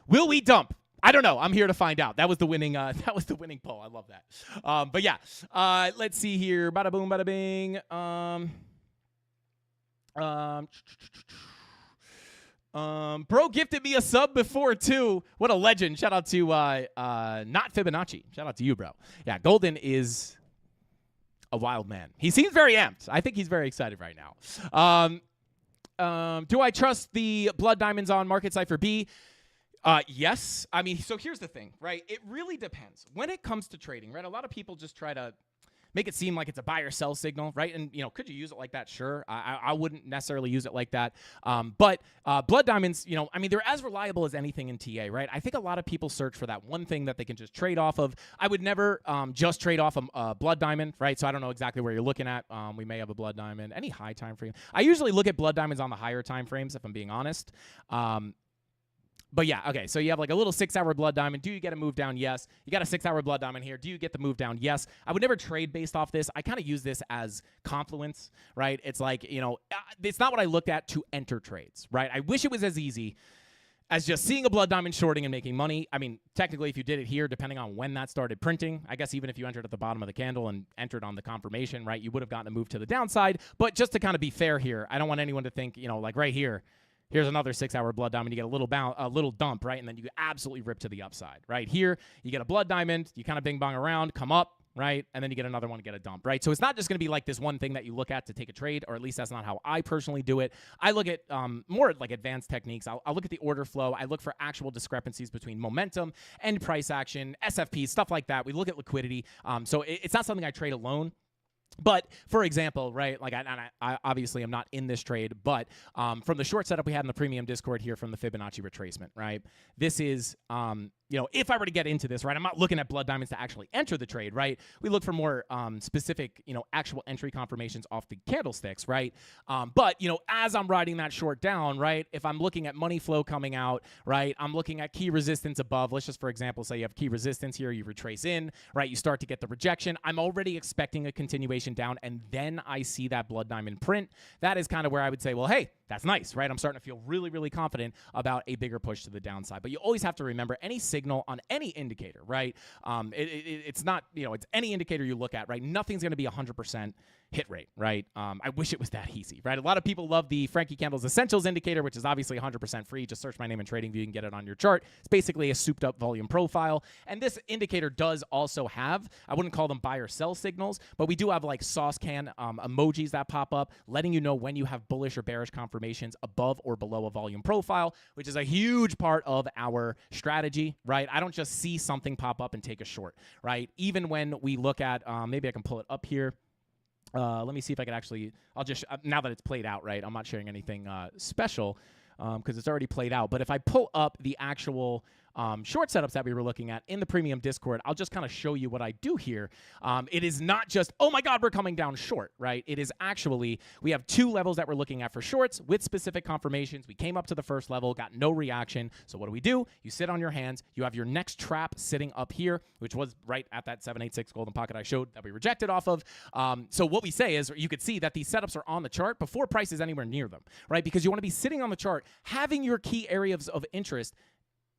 Will we dump? I don't know. I'm here to find out. That was the winning. That was the winning poll. I love that. But yeah. Let's see here. Bada boom, bada bing. Bro gifted me a sub before too. What a legend. Shout out to Not Fibonacci. Shout out to you, bro. Yeah, Golden is a wild man. He seems very amped. I think he's very excited right now. Do I trust the blood diamonds on Market Cypher B? Yes. I mean, so here's the thing, right? It really depends. When it comes to trading, right? A lot of people just try to make it seem like it's a buy or sell signal, right? And, could you use it like that? Sure. I wouldn't necessarily use it like that. But blood diamonds, I mean, they're as reliable as anything in TA, right? I think a lot of people search for that one thing that they can just trade off of. I would never just trade off a blood diamond, right? So I don't know exactly where you're looking at. We may have a blood diamond. Any high time frame? I usually look at blood diamonds on the higher time frames, if I'm being honest. But yeah, okay, so you have like a little 6-hour blood diamond. Do you get a move down? Yes. You got a 6-hour blood diamond here. Do you get the move down? Yes. I would never trade based off this. I kind of use this as confluence, right? It's like, it's not what I looked at to enter trades, right? I wish it was as easy as just seeing a blood diamond shorting and making money. I mean, technically, if you did it here, depending on when that started printing, I guess even if you entered at the bottom of the candle and entered on the confirmation, right, you would have gotten a move to the downside. But just to kind of be fair here, I don't want anyone to think, like right here, here's another 6-hour blood diamond. You get a little dump, right? And then you absolutely rip to the upside, right? Here, you get a blood diamond. You kind of bing bong around, come up, right? And then you get another one, get a dump, right? So it's not just going to be like this one thing that you look at to take a trade, or at least that's not how I personally do it. I look at more like advanced techniques. I'll look at the order flow. I look for actual discrepancies between momentum and price action, SFP, stuff like that. We look at liquidity. So it's not something I trade alone. But for example, right, like I obviously am not in this trade, but from the short setup we had in the premium Discord here from the Fibonacci retracement, right, this is, if I were to get into this, right, I'm not looking at blood diamonds to actually enter the trade, right? We look for more specific, actual entry confirmations off the candlesticks, right? But, as I'm riding that short down, right, if I'm looking at money flow coming out, right, I'm looking at key resistance above. Let's just, for example, say you have key resistance here, you retrace in, right, you start to get the rejection. I'm already expecting a continuation down, and then I see that blood diamond print. That is kind of where I would say, well, hey, that's nice, right? I'm starting to feel really, really confident about a bigger push to the downside. But you always have to remember any signal signal on any indicator, right? It's not, it's any indicator you look at, right? Nothing's going to be 100% hit rate, right? I wish it was that easy, right? A lot of people love the Frankie Candles Essentials indicator, which is obviously 100% free. Just search my name in TradingView, you can get it on your chart. It's basically a souped up volume profile. And this indicator does also have, I wouldn't call them buy or sell signals, but we do have like sauce can emojis that pop up, letting you know when you have bullish or bearish confirmations above or below a volume profile, which is a huge part of our strategy, right? I don't just see something pop up and take a short, right? Even when we look at, maybe I can pull it up here. Let me see if I can actually, I'll just, now that it's played out, right, I'm not sharing anything special because it's already played out. But if I pull up the actual short setups that we were looking at in the premium Discord, I'll just kind of show you what I do here. It is not just, oh my God, we're coming down short, right? It is actually, we have two levels that we're looking at for shorts with specific confirmations. We came up to the first level, got no reaction. So what do? You sit on your hands. You have your next trap sitting up here, which was right at that 786 golden pocket I showed that we rejected off of. So what we say is, you could see that these setups are on the chart before price is anywhere near them, right? Because you want to be sitting on the chart, having your key areas of interest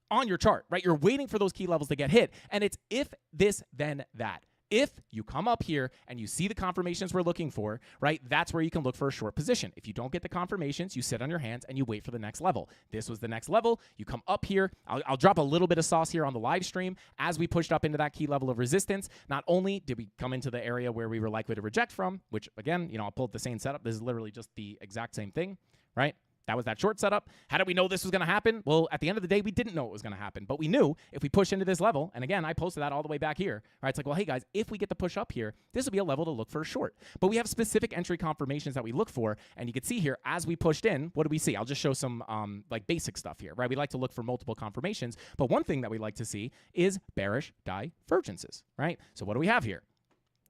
on your chart, right? You're waiting for those key levels to get hit. And it's if this, then that. If you come up here and you see the confirmations we're looking for, right, that's where you can look for a short position. If you don't get the confirmations, you sit on your hands and you wait for the next level. This was the next level. You come up here. I'll drop a little bit of sauce here on the live stream. As we pushed up into that key level of resistance, not only did we come into the area where we were likely to reject from, which again, I'll pull up the same setup. This is literally just the exact same thing, right? That was that short setup. How did we know this was going to happen? Well, at the end of the day, we didn't know it was going to happen, but we knew if we push into this level, and again, I posted that all the way back here, right? It's like, well, hey guys, if we get the push up here, this will be a level to look for a short. But we have specific entry confirmations that we look for, and you can see here, as we pushed in, what do we see? I'll just show some like basic stuff here, right? We like to look for multiple confirmations, but one thing that we like to see is bearish divergences, right? So what do we have here?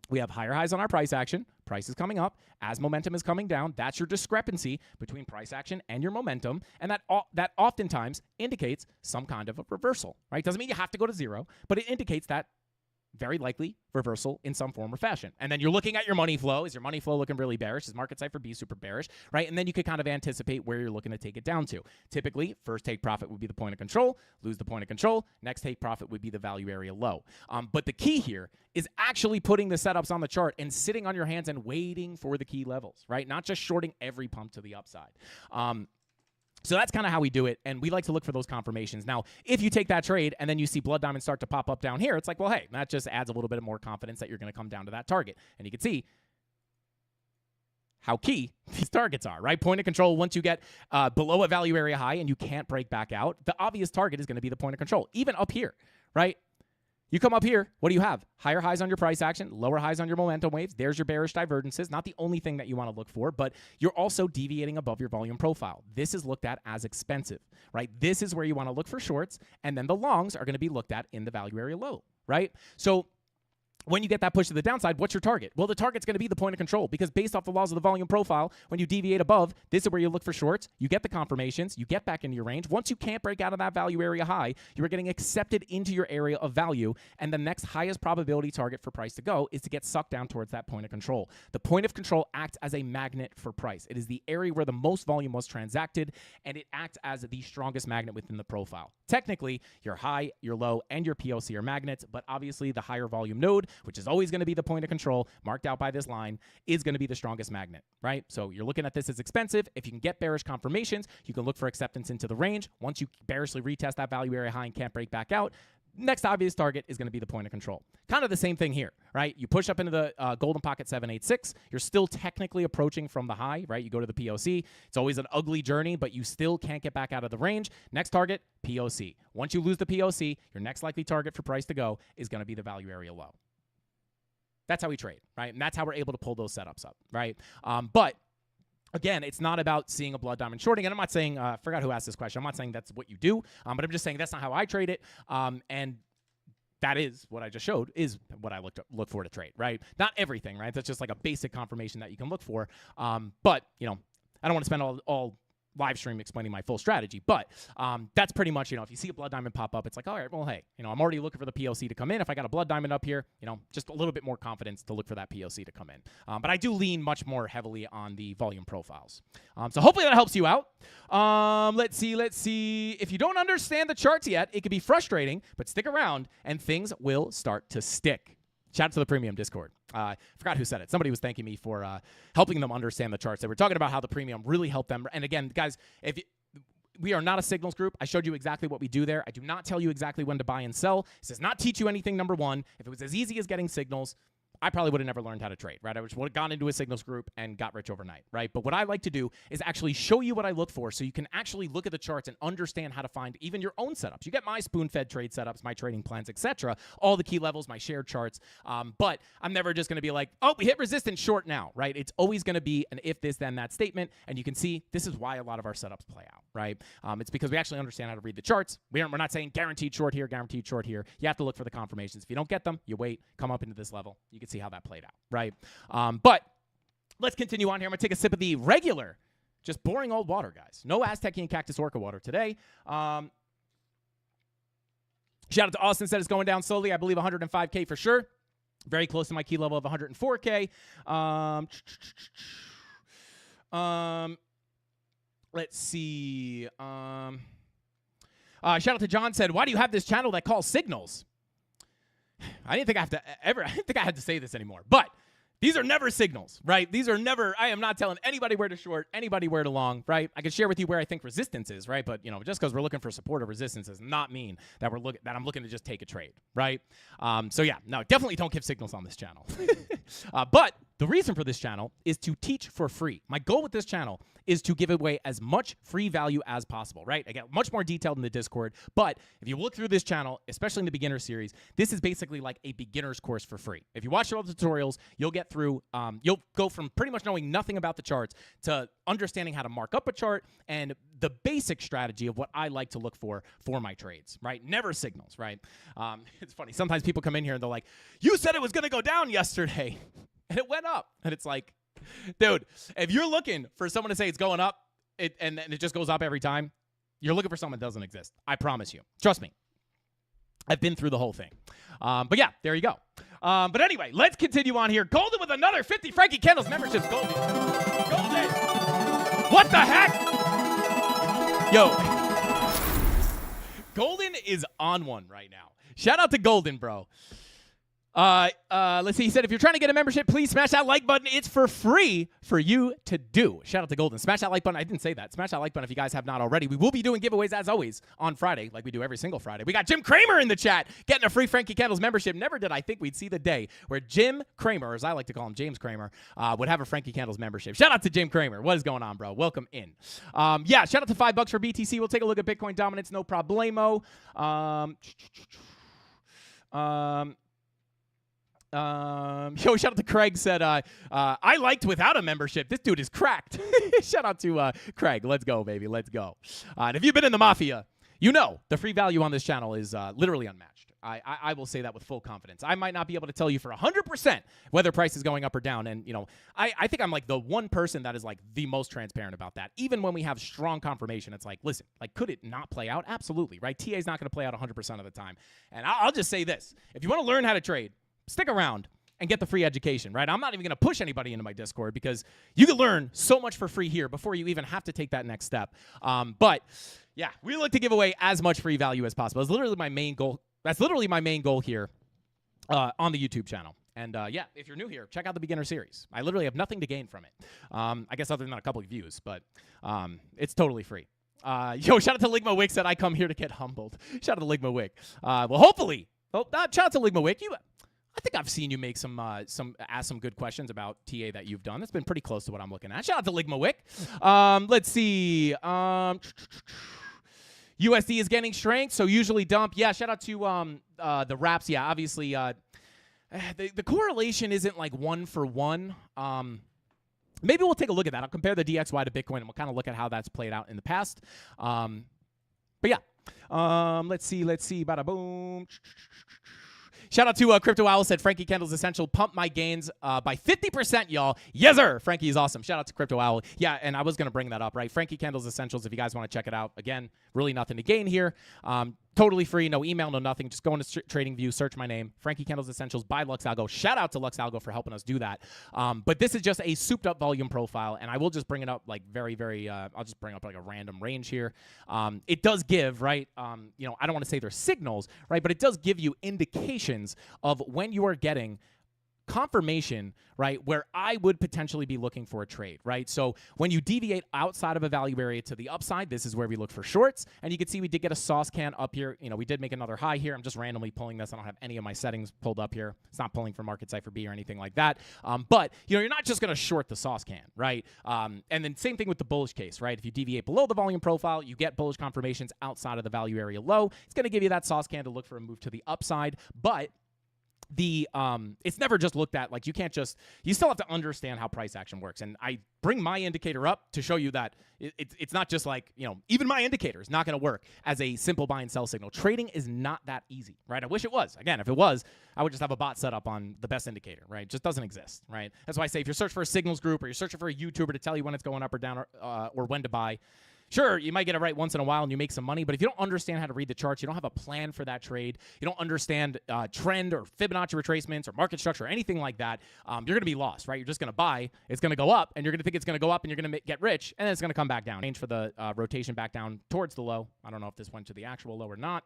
We have higher highs on our price action. Price is coming up. As momentum is coming down, that's your discrepancy between price action and your momentum. And that oftentimes indicates some kind of a reversal, right? Doesn't mean you have to go to zero, but it indicates that very likely reversal in some form or fashion. And then you're looking at your money flow. Is your money flow looking really bearish? Is market cipher B super bearish, right? And then you could kind of anticipate where you're looking to take it down to. Typically, first take profit would be the point of control, lose the point of control. Next take profit would be the value area low. But the key here is actually putting the setups on the chart and sitting on your hands and waiting for the key levels, right? Not just shorting every pump to the upside. So that's kind of how we do it, and we like to look for those confirmations. Now, if you take that trade and then you see blood diamonds start to pop up down here, it's like, well, hey, that just adds a little bit of more confidence that you're going to come down to that target. And you can see how key these targets are, right? Point of control, once you get below a value area high and you can't break back out, the obvious target is going to be the point of control, even up here, right? You come up here, what do you have? Higher highs on your price action, lower highs on your momentum waves. There's your bearish divergences. Not the only thing that you want to look for, but you're also deviating above your volume profile. This is looked at as expensive, right? This is where you want to look for shorts, and then the longs are going to be looked at in the value area low, right? So when you get that push to the downside, what's your target? Well, the target's going to be the point of control, because based off the laws of the volume profile, when you deviate above, this is where you look for shorts. You get the confirmations. You get back into your range. Once you can't break out of that value area high, you are getting accepted into your area of value, and the next highest probability target for price to go is to get sucked down towards that point of control. The point of control acts as a magnet for price. It is the area where the most volume was transacted, and it acts as the strongest magnet within the profile. Technically, your high, your low, and your POC are magnets, but obviously the higher volume node, which is always going to be the point of control, marked out by this line, is going to be the strongest magnet, right? So you're looking at this as expensive. If you can get bearish confirmations, you can look for acceptance into the range. Once you bearishly retest that value area high and can't break back out, next obvious target is going to be the point of control. Kind of the same thing here, right? You push up into the golden pocket 786. You're still technically approaching from the high, right? You go to the POC. It's always an ugly journey, but you still can't get back out of the range. Next target, POC. Once you lose the POC, your next likely target for price to go is going to be the value area low. That's how we trade, right? And that's how we're able to pull those setups up, right? But again, it's not about seeing a blood diamond shorting. And I'm not saying, I forgot who asked this question. I'm not saying that's what you do, but I'm just saying that's not how I trade it. And that is what I just showed is what I look for to trade, right? Not everything, right? That's just like a basic confirmation that you can look for. But, I don't want to spend all live stream explaining my full strategy. But that's pretty much, if you see a blood diamond pop up, it's like, all right, well, hey, I'm already looking for the POC to come in. If I got a blood diamond up here, just a little bit more confidence to look for that POC to come in. But I do lean much more heavily on the volume profiles. So hopefully that helps you out. Let's see. If you don't understand the charts yet, it can be frustrating, but stick around and things will start to stick. Shout out to the premium Discord. I forgot who said it. Somebody was thanking me for helping them understand the charts. They were talking about how the premium really helped them. And again, guys, we are not a signals group. I showed you exactly what we do there. I do not tell you exactly when to buy and sell. This does not teach you anything, number one. If it was as easy as getting signals, I probably would have never learned how to trade, right? I would have gone into a signals group and got rich overnight, right? But what I like to do is actually show you what I look for so you can actually look at the charts and understand how to find even your own setups. You get my spoon-fed trade setups, my trading plans, etc., all the key levels, my shared charts. But I'm never just going to be like, oh, we hit resistance short now, right? It's always going to be an if this, then that statement. And you can see this is why a lot of our setups play out, right? It's because we actually understand how to read the charts. We're not saying guaranteed short here, guaranteed short here. You have to look for the confirmations. If you don't get them, you wait, come up into this level. You can see how that played out. Right. But let's continue on here. I'm going to take a sip of the regular, just boring old water, guys. No Aztecian Cactus Orca water today. Shout out to Austin, said it's going down slowly. I believe 105K for sure. Very close to my key level of 104K. Let's see. Shout out to John, said, why do you have this channel that calls signals? I didn't think I had to say this anymore, but these are never signals, right? I am not telling anybody where to short, anybody where to long, right? I can share with you where I think resistance is, right? But, just because we're looking for support or resistance does not mean that I'm looking to just take a trade, right? So yeah, no, definitely don't give signals on this channel. But the reason for this channel is to teach for free. My goal with this channel is to give away as much free value as possible, right? I get much more detailed in the Discord, but if you look through this channel, especially in the beginner series, this is basically like a beginner's course for free. If you watch all the tutorials, you'll get through, you'll go from pretty much knowing nothing about the charts to understanding how to mark up a chart and the basic strategy of what I like to look for my trades, right? Never signals, right? It's funny. Sometimes people come in here and they're like, you said it was going to go down yesterday. And it went up. And it's like, dude, if you're looking for someone to say it's going up and it just goes up every time, you're looking for someone that doesn't exist. I promise you. Trust me. I've been through the whole thing. But yeah, there you go. But anyway, let's continue on here. Golden with another 50 Frankie Candles memberships. Golden. What the heck? Yo. Golden is on one right now. Shout out to Golden, bro. Let's see. He said, if you're trying to get a membership, please smash that like button. It's for free for you to do. Shout out to Golden. Smash that like button. I didn't say that. Smash that like button if you guys have not already. We will be doing giveaways as always on Friday, like we do every single Friday. We got Jim Kramer in the chat getting a free Frankie Candles membership. Never did I think we'd see the day where Jim Kramer, as I like to call him, James Kramer, would have a Frankie Candles membership. Shout out to Jim Kramer. What is going on, bro? Welcome in. Yeah, shout out to $5 for BTC. We'll take a look at Bitcoin dominance. No problemo. Shout out to Craig, said, I liked without a membership. This dude is cracked. Shout out to Craig. Let's go, baby. Let's go. And if you've been in the Mafia, you know the free value on this channel is literally unmatched. I will say that with full confidence. I might not be able to tell you for 100% whether price is going up or down. And, I think I'm like the one person that is like the most transparent about that. Even when we have strong confirmation, it's like, listen, like, could it not play out? Absolutely, right? TA is not going to play out 100% of the time. And I'll just say this. If you want to learn how to trade, stick around and get the free education, right? I'm not even going to push anybody into my Discord because you can learn so much for free here before you even have to take that next step. But yeah, we look to give away as much free value as possible. It's literally my main goal. That's literally my main goal here on the YouTube channel. And yeah, if you're new here, check out the beginner series. I literally have nothing to gain from it. I guess other than a couple of views, but it's totally free. Shout out to Ligma Wick, said I come here to get humbled. Shout out to Ligma Wick. Well, hopefully, shout out to Ligma Wick. I think I've seen you make ask some good questions about TA that you've done. That's been pretty close to what I'm looking at. Shout out to Ligma Wick. Let's see. USD is getting strength, so usually dump. Yeah, shout out to the wraps. Yeah, obviously the correlation isn't like 1 for 1. Maybe we'll take a look at that. I'll compare the DXY to Bitcoin, and we'll kind of look at how that's played out in the past. But yeah, let's see. Bada boom. Shout out to Crypto Owl said Frankie Kendall's Essential pumped my gains by 50%, y'all. Yes, sir. Frankie is awesome. Shout out to Crypto Owl. Yeah, and I was going to bring that up, right? Frankie Kendall's Essentials, if you guys want to check it out. Again, really nothing to gain here. Totally free, no email, no nothing. Just go into TradingView, search my name, Frankie Kendall's Essentials by Lux Algo. Shout out to Lux Algo for helping us do that. But this is just a souped up volume profile, and I will just bring it up like very, I'll just bring up like a random range here. It does give, right, I don't want to say they're signals, right, but it does give you indications of when you are getting confirmation, right, where I would potentially be looking for a trade, right? So when you deviate outside of a value area to the upside, this is where we look for shorts. And you can see we did get a sauce can up here. We did make another high here. I'm just randomly pulling this. I don't have any of my settings pulled up here. It's not pulling from Market Cipher B or anything like that. But, you're not just going to short the sauce can, right? And then same thing with the bullish case, right? If you deviate below the volume profile, you get bullish confirmations outside of the value area low. It's going to give you that sauce can to look for a move to the upside. But it's never just looked at, like, you still have to understand how price action works. And I bring my indicator up to show you that it's not just like, even my indicator is not going to work as a simple buy and sell signal. Trading is not that easy, right? I wish it was. Again, if it was, I would just have a bot set up on the best indicator, right? It just doesn't exist, right? That's why I say if you're searching for a signals group or you're searching for a YouTuber to tell you when it's going up or down or when to buy, sure, you might get it right once in a while and you make some money, but if you don't understand how to read the charts, you don't have a plan for that trade, you don't understand trend or Fibonacci retracements or market structure or anything like that, you're going to be lost, right? You're just going to buy, it's going to go up, and you're going to think it's going to go up, and you're going to get rich, and then it's going to come back down. Change for the rotation back down towards the low. I don't know if this went to the actual low or not.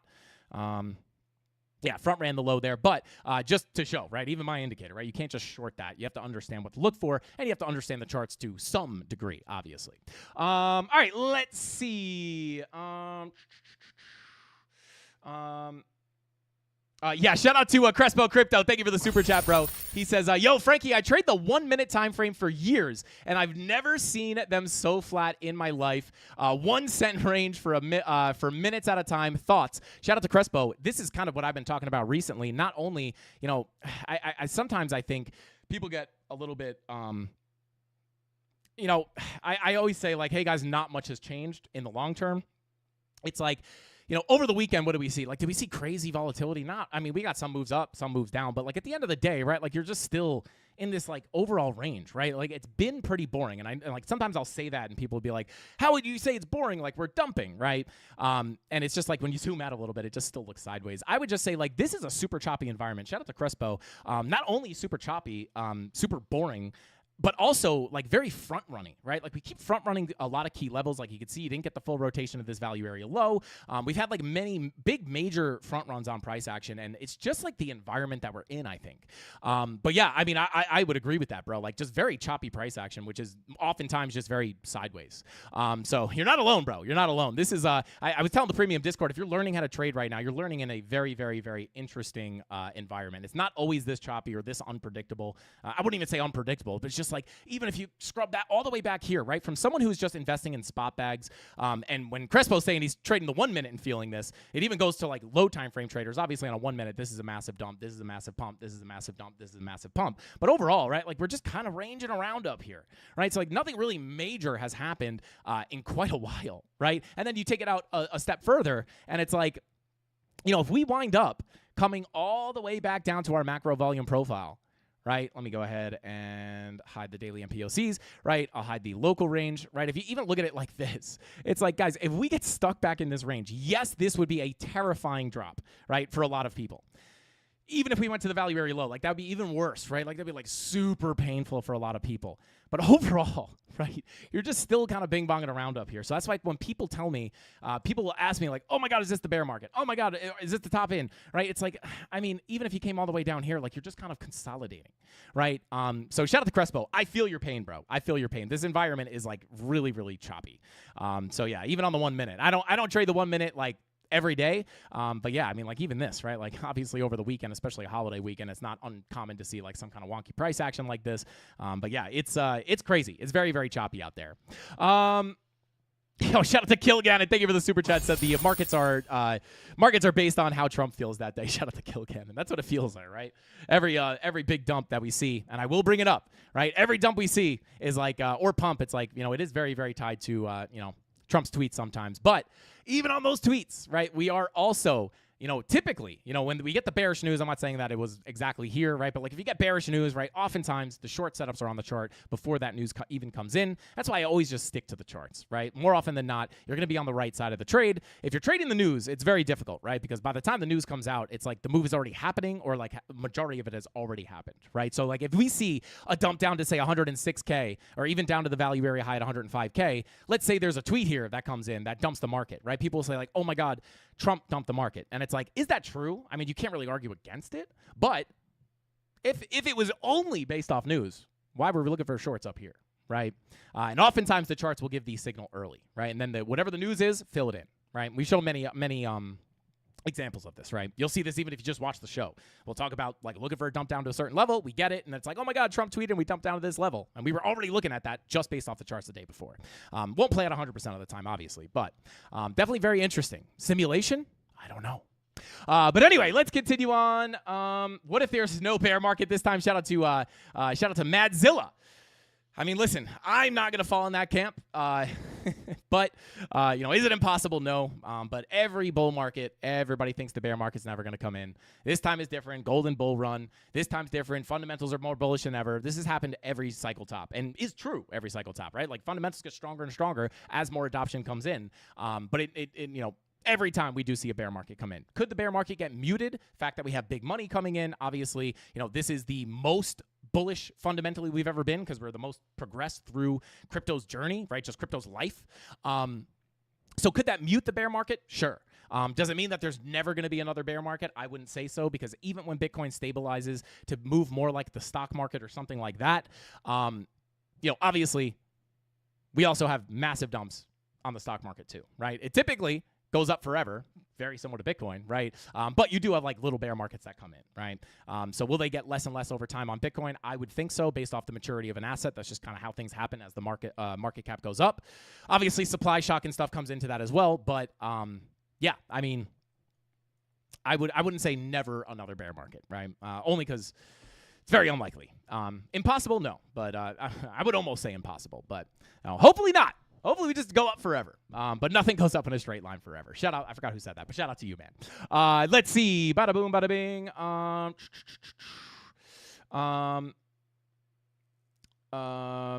Yeah, front ran the low there, but just to show, right, even my indicator, right, you can't just short that. You have to understand what to look for, and you have to understand the charts to some degree, obviously. All right, let's see. Yeah, shout out to Crespo Crypto. Thank you for the super chat, bro. He says, yo, Frankie, I trade the 1 minute time frame for years, and I've never seen them so flat in my life. 1 cent range for minutes at a time. Thoughts? Shout out to Crespo. This is kind of what I've been talking about recently. Not only, I sometimes I think people get a little bit, I always say, like, hey, guys, not much has changed in the long term. It's like, over the weekend, what do we see? Like, did we see crazy volatility? Not. I mean, we got some moves up, some moves down. But, like, at the end of the day, right, like, you're just still in this, like, overall range, right? Like, it's been pretty boring. And like, sometimes I'll say that, and people will be like, how would you say it's boring? Like, we're dumping, right? And it's just like when you zoom out a little bit, it just still looks sideways. I would just say, like, this is a super choppy environment. Shout out to Crespo. Not only super choppy, super boring, but also, like, very front-running, right? Like, we keep front-running a lot of key levels. Like, you can see you didn't get the full rotation of this value area low. We've had, like, many big major front runs on price action, and it's just, like, the environment that we're in, I think. But, yeah, I mean, I would agree with that, bro. Like, just very choppy price action, which is oftentimes just very sideways. So you're not alone, bro. You're not alone. This is, I was telling the premium Discord, if you're learning how to trade right now, you're learning in a very, very, very interesting environment. It's not always this choppy or this unpredictable. I wouldn't even say unpredictable, but it's just like, even if you scrub that all the way back here, right, from someone who's just investing in spot bags, and when Crespo's saying he's trading the 1 minute and feeling this, it even goes to, like, low time frame traders. Obviously, on a 1 minute, this is a massive dump, this is a massive pump, this is a massive dump, this is a massive pump. But overall, right, like, we're just kind of ranging around up here, right? So, like, nothing really major has happened in quite a while, right? And then you take it out a step further, and it's like, if we wind up coming all the way back down to our macro volume profile, right? Let me go ahead and hide the daily MPOCs, right? I'll hide the local range, right? If you even look at it like this, it's like, guys, if we get stuck back in this range, yes, this would be a terrifying drop, right, for a lot of people. Even if we went to the value area low, like, that would be even worse, right? Like, that'd be, like, super painful for a lot of people. But overall, right, you're just still kind of bing-bonging around up here. So that's why when people tell me, people will ask me, like, oh, my God, is this the bear market? Oh, my God, is this the top end, right? It's like, I mean, even if you came all the way down here, like, you're just kind of consolidating, right? So shout out to Crespo. I feel your pain, bro. I feel your pain. This environment is, like, really, really choppy. So, yeah, even on the 1 minute. I don't trade the 1 minute, like, every day. But yeah, I mean, like, even this, right? Like, obviously over the weekend, especially a holiday weekend, it's not uncommon to see, like, some kind of wonky price action like this. But yeah, it's crazy. It's very, very choppy out there. Shout out to Kilgan, and thank you for the super chat. Said the markets are based on how Trump feels that day. Shout out to Kilgan, and that's what it feels like, right? Every big dump that we see, and I will bring it up, right? Every dump we see is like, or pump, it's like, it is very, very tied to Trump's tweets sometimes. But even on those tweets, right, we are also, typically, when we get the bearish news, I'm not saying that it was exactly here, right? But like if you get bearish news, right, oftentimes the short setups are on the chart before that news even comes in. That's why I always just stick to the charts, right? More often than not, you're going to be on the right side of the trade. If you're trading the news, it's very difficult, right? Because by the time the news comes out, it's like the move is already happening, or like majority of it has already happened, right? So like if we see a dump down to say 106K, or even down to the value area high at 105K, let's say there's a tweet here that comes in that dumps the market, right? People will say like, oh my God, Trump dumped the market. And it's like, is that true? I mean, you can't really argue against it. But if it was only based off news, why were we looking for shorts up here, right? And oftentimes the charts will give the signal early, right? And then whatever the news is, fill it in, right? We show many examples of this, right? You'll see this even if you just watch the show. We'll talk about like looking for a dump down to a certain level. We get it, and it's like, oh my God, Trump tweeted and we dumped down to this level. And we were already looking at that just based off the charts the day before. Won't play out 100% of the time, obviously, but definitely very interesting. Simulation? I don't know. But anyway, let's continue on. What if there's no bear market this time? Shout out to Madzilla. I mean, listen, I'm not going to fall in that camp. But, is it impossible? No. But every bull market, everybody thinks the bear market's never going to come in. This time is different. Golden bull run. This time's different. Fundamentals are more bullish than ever. This has happened every cycle top, and is true every cycle top, right? Like fundamentals get stronger and stronger as more adoption comes in. But every time we do see a bear market come in. Could the bear market get muted? Fact that we have big money coming in. Obviously, this is the most bullish fundamentally we've ever been, because we're the most progressed through crypto's journey, right? Just crypto's life. So could that mute the bear market? Sure. Does it mean that there's never going to be another bear market? I wouldn't say so, because even when Bitcoin stabilizes to move more like the stock market or something like that, obviously we also have massive dumps on the stock market too, right? It typically goes up forever, very similar to Bitcoin, right? But you do have like little bear markets that come in, right? So will they get less and less over time on Bitcoin? I would think so, based off the maturity of an asset. That's just kind of how things happen as the market cap goes up. Obviously, supply shock and stuff comes into that as well. But yeah, I mean, I wouldn't say never another bear market, right? Only because it's very unlikely. Impossible, no, but I would almost say impossible, but hopefully not. Hopefully we just go up forever. But nothing goes up in a straight line forever. Shout out, I forgot who said that, but shout out to you, man. Let's see. Bada boom, bada bing.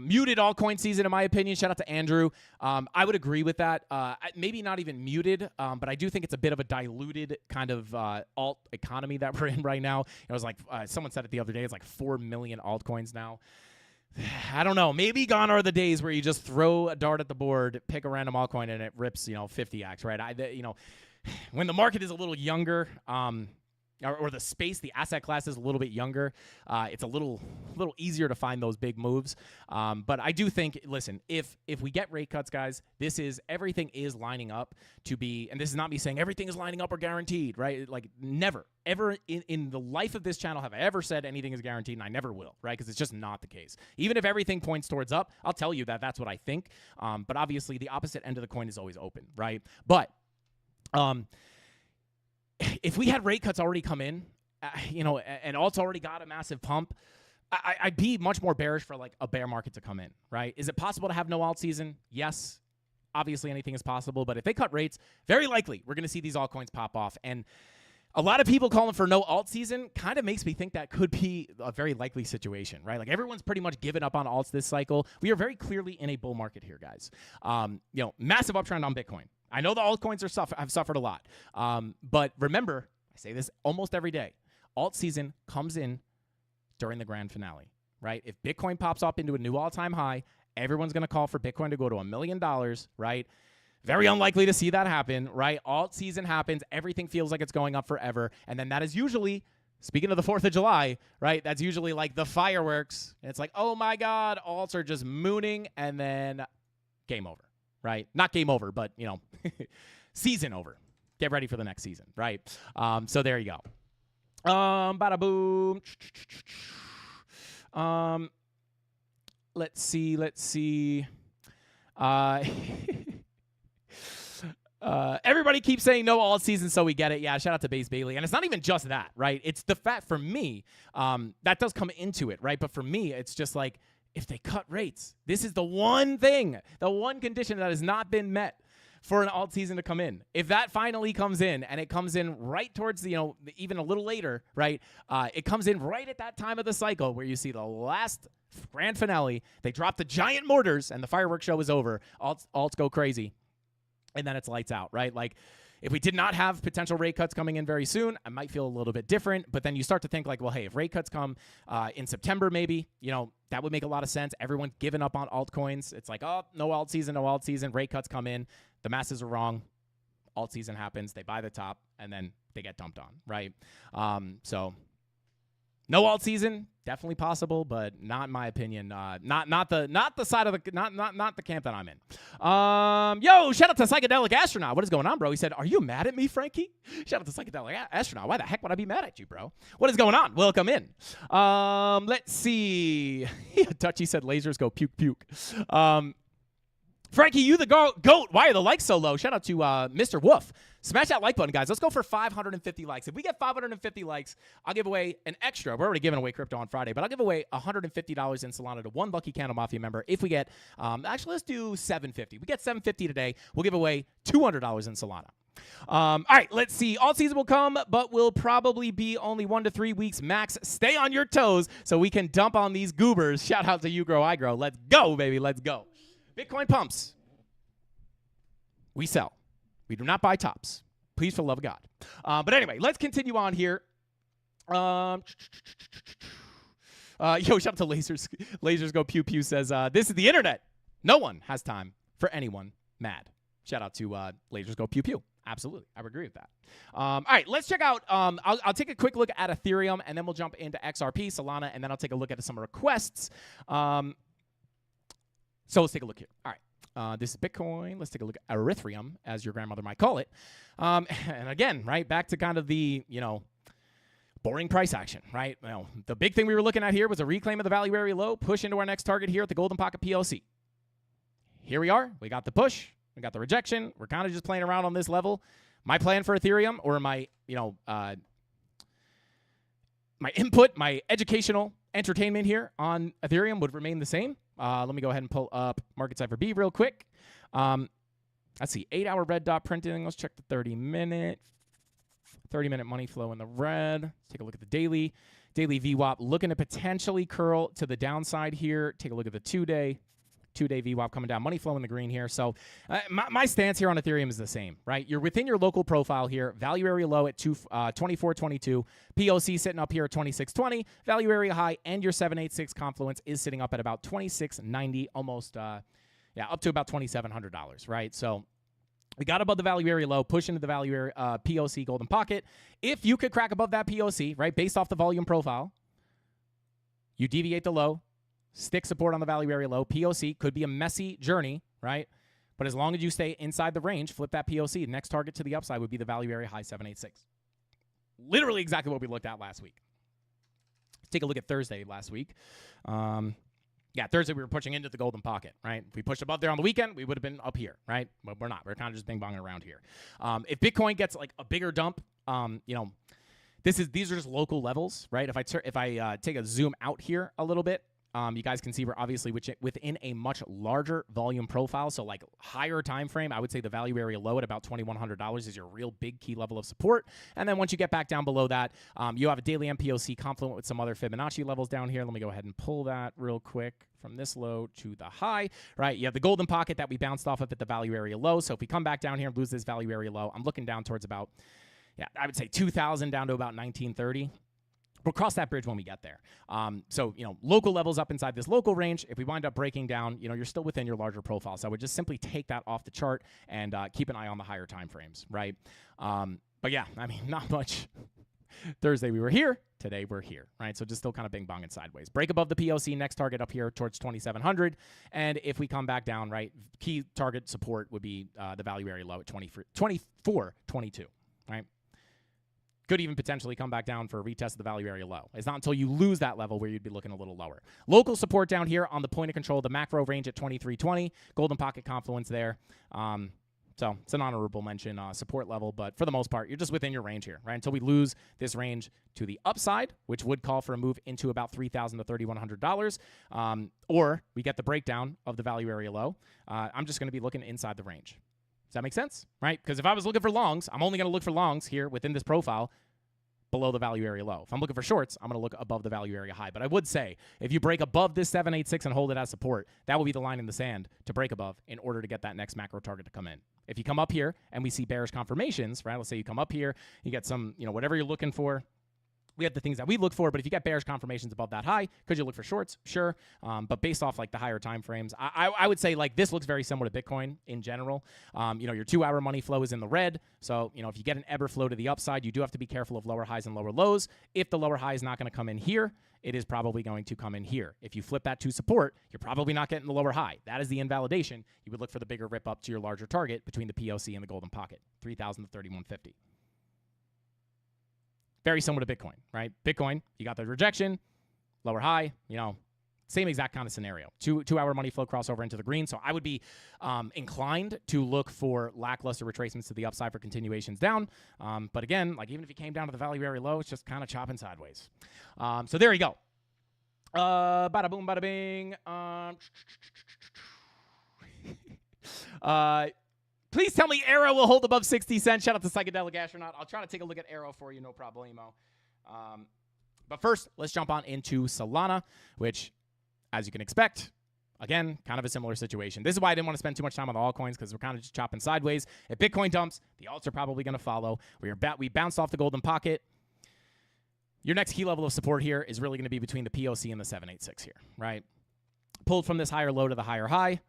Muted altcoin season, in my opinion. Shout out to Andrew. I would agree with that. Maybe not even muted, but I do think it's a bit of a diluted kind of alt economy that we're in right now. It was like someone said it the other day. It's like 4 million altcoins now. I don't know. Maybe gone are the days where you just throw a dart at the board, pick a random altcoin, and it rips, 50x, right? When the market is a little younger, or the space, the asset class is a little bit younger, it's a little easier to find those big moves. But I do think, listen, if we get rate cuts, guys, everything is lining up to be, and this is not me saying everything is lining up or guaranteed, right? Like never, ever in the life of this channel have I ever said anything is guaranteed, and I never will, right? Because it's just not the case. Even if everything points towards up, I'll tell you that that's what I think. But obviously the opposite end of the coin is always open, right? But if we had rate cuts already come in, and alt's already got a massive pump, I'd be much more bearish for like a bear market to come in, right? Is it possible to have no alt season? Yes. Obviously anything is possible, but if they cut rates, very likely we're going to see these altcoins pop off. And a lot of people calling for no alt season kind of makes me think that could be a very likely situation, right? Like everyone's pretty much given up on alts this cycle. We are very clearly in a bull market here, guys. Massive uptrend on Bitcoin. I know the altcoins have suffered a lot. But remember, I say this almost every day, alt season comes in during the grand finale, right? If Bitcoin pops up into a new all-time high, everyone's going to call for Bitcoin to go to $1 million, right? Very unlikely to see that happen, right? Alt season happens. Everything feels like it's going up forever. And then that is usually, speaking of the 4th of July, right? That's usually like the fireworks. And it's like, oh my God, alts are just mooning, and then game over. Right? Not game over, but, season over. Get ready for the next season, right? So there you go. Bada boom. Let's see. Everybody keeps saying no all season, so we get it. Yeah, shout out to Base Bailey. And it's not even just that, right? It's the fact for me, that does come into it, right? But for me, it's just like, if they cut rates, this is the one thing, the one condition that has not been met for an alt season to come in. If that finally comes in and it comes in right towards the, even a little later, right? It comes in right at that time of the cycle where you see the last grand finale. They drop the giant mortars and the fireworks show is over. Alts go crazy. And then it's lights out, right? Like, if we did not have potential rate cuts coming in very soon, I might feel a little bit different. But then you start to think like, well, hey, if rate cuts come in September, maybe, that would make a lot of sense. Everyone's giving up on altcoins. It's like, oh, no alt season. Rate cuts come in. The masses are wrong. Alt season happens. They buy the top, and then they get dumped on, right? So no alt season, definitely possible, but not in my opinion. Not the side of the not the camp that I'm in. Yo, shout out to Psychedelic Astronaut. What is going on, bro? He said, "Are you mad at me, Frankie?" Shout out to Psychedelic Astronaut. Why the heck would I be mad at you, bro? What is going on? Welcome in. Let's see. Touchy said, "Lasers go puke puke." Frankie, you the goat. Why are the likes so low? Shout out to Mr. Wolf. Smash that like button, guys. Let's go for 550 likes. If we get 550 likes, I'll give away an extra. We're already giving away crypto on Friday, but I'll give away $150 in Solana to one lucky CandleMafia member. If we get, actually, let's do 750. We get 750 today. We'll give away $200 in Solana. All right, let's see. All season will come, but will probably be only 1 to 3 weeks max. Stay on your toes so we can dump on these goobers. Shout out to You Grow, I Grow. Let's go, baby. Let's go. Bitcoin pumps. We sell. We do not buy tops. Please, for the love of God. But anyway, let's continue on here. Yo, shout out to Lasers. Lasers Go Pew Pew says, this is the internet. No one has time for anyone mad. Shout out to Lasers Go Pew Pew. Absolutely. I would agree with that. All right, let's check out. I'll take a quick look at Ethereum, and then we'll jump into XRP, Solana, and then I'll take a look at some requests. So let's take a look here. All right. This is Bitcoin. Let's take a look at Ethereum, as your grandmother might call it. And again, right, back to kind of the, boring price action, right? The big thing we were looking at here was a reclaim of the value area low, push into our next target here at the Golden Pocket PLC. Here we are. We got the push. We got the rejection. We're kind of just playing around on this level. My plan for Ethereum, or my input, my educational entertainment here on Ethereum would remain the same. Let me go ahead and pull up Market Cipher B real quick. Let's see, 8-hour red dot printing. Let's check the 30-minute. 30-minute money flow in the red. Let's take a look at the daily. Daily VWAP looking to potentially curl to the downside here. Take a look at the 2-day. 2-day VWAP coming down. Money flow in the green here. So my stance here on Ethereum is the same, right? You're within your local profile here. Value area low at 24.22. POC sitting up here at 26.20. Value area high and your 786 confluence is sitting up at about 26.90, almost, up to about $2,700, right? So we got above the value area low, push into the value area POC golden pocket. If you could crack above that POC, right, based off the volume profile, you deviate the low, stick support on the value area low. POC could be a messy journey, right? But as long as you stay inside the range, flip that POC. Next target to the upside would be the value area high 786. Literally exactly what we looked at last week. Let's take a look at Thursday last week. Thursday we were pushing into the golden pocket, right? If we pushed above there on the weekend, we would have been up here, right? But we're not. We're kind of just bing-bonging around here. If Bitcoin gets like a bigger dump, these are just local levels, right? If I take a zoom out here a little bit, you guys can see we're obviously within a much larger volume profile. So like higher time frame, I would say the value area low at about $2,100 is your real big key level of support. And then once you get back down below that, you have a daily MPOC confluent with some other Fibonacci levels down here. Let me go ahead and pull that real quick from this low to the high, right? You have the golden pocket that we bounced off of at the value area low. So if we come back down here and lose this value area low, I'm looking down towards about, I would say 2,000 down to about 1930. We'll cross that bridge when we get there. So, local levels up inside this local range. If we wind up breaking down, you're still within your larger profile. So I would just simply take that off the chart and keep an eye on the higher time frames, right? But yeah, not much. Thursday we were here. Today we're here, right? So just still kind of bing-bonging sideways. Break above the POC, next target up here towards 2,700. And if we come back down, right, key target support would be the value area low at 24.22, right? Could even potentially come back down for a retest of the value area low. It's not until you lose that level where you'd be looking a little lower. Local support down here on the point of control, the macro range at 23.20. Golden pocket confluence there. So it's an honorable mention support level, but for the most part, you're just within your range here, right? Until we lose this range to the upside, which would call for a move into about $3,000 to $3,100, or we get the breakdown of the value area low. I'm just going to be looking inside the range. Does that make sense? Right? Because if I was looking for longs, I'm only going to look for longs here within this profile below the value area low. If I'm looking for shorts, I'm going to look above the value area high. But I would say if you break above this 786 and hold it as support, that will be the line in the sand to break above in order to get that next macro target to come in. If you come up here and we see bearish confirmations, right? Let's say you come up here, you get some, whatever you're looking for. We have the things that we look for, but if you get bearish confirmations above that high, could you look for shorts? Sure. But based off like the higher time frames, I would say like this looks very similar to Bitcoin in general. Your 2-hour money flow is in the red. So, if you get an ever flow to the upside, you do have to be careful of lower highs and lower lows. If the lower high is not going to come in here, it is probably going to come in here. If you flip that to support, you're probably not getting the lower high. That is the invalidation. You would look for the bigger rip up to your larger target between the POC and the golden pocket, 3,000 to 3,150. Very similar to Bitcoin, right? Bitcoin, you got the rejection, lower high, same exact kind of scenario. 2-hour money flow crossover into the green. So I would be inclined to look for lackluster retracements to the upside for continuations down. But again, like even if you came down to the value area low, it's just kind of chopping sideways. So there you go. Bada boom, bada bing. Please tell me Arrow will hold above 60 cents. Shout out to Psychedelic Astronaut. I'll try to take a look at Arrow for you, no problemo. But first, let's jump on into Solana, which, as you can expect, again, kind of a similar situation. This is why I didn't want to spend too much time on the altcoins because we're kind of just chopping sideways. If Bitcoin dumps, the alts are probably going to follow. We bounced off the golden pocket. Your next key level of support here is really going to be between the POC and the 786 here, right? Pulled from this higher low to the higher high.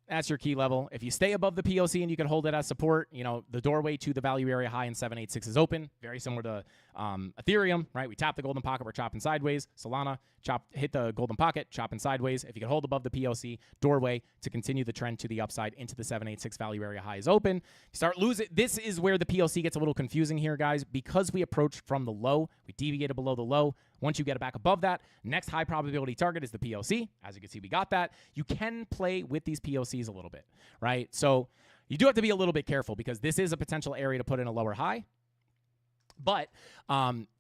That's your key level. If you stay above the POC and you can hold it as support, the doorway to the value area high in 786 is open. Very similar to Ethereum, right? We tap the golden pocket, we're chopping sideways. Solana, hit the golden pocket, chopping sideways. If you can hold above the POC, doorway to continue the trend to the upside into the 786 value area high is open. Start losing. This is where the POC gets a little confusing here, guys, because we approached from the low. We deviated below the low. Once you get it back above that, next high probability target is the POC. As you can see, we got that. You can play with these POCs a little bit, right? So you do have to be a little bit careful because this is a potential area to put in a lower high. But,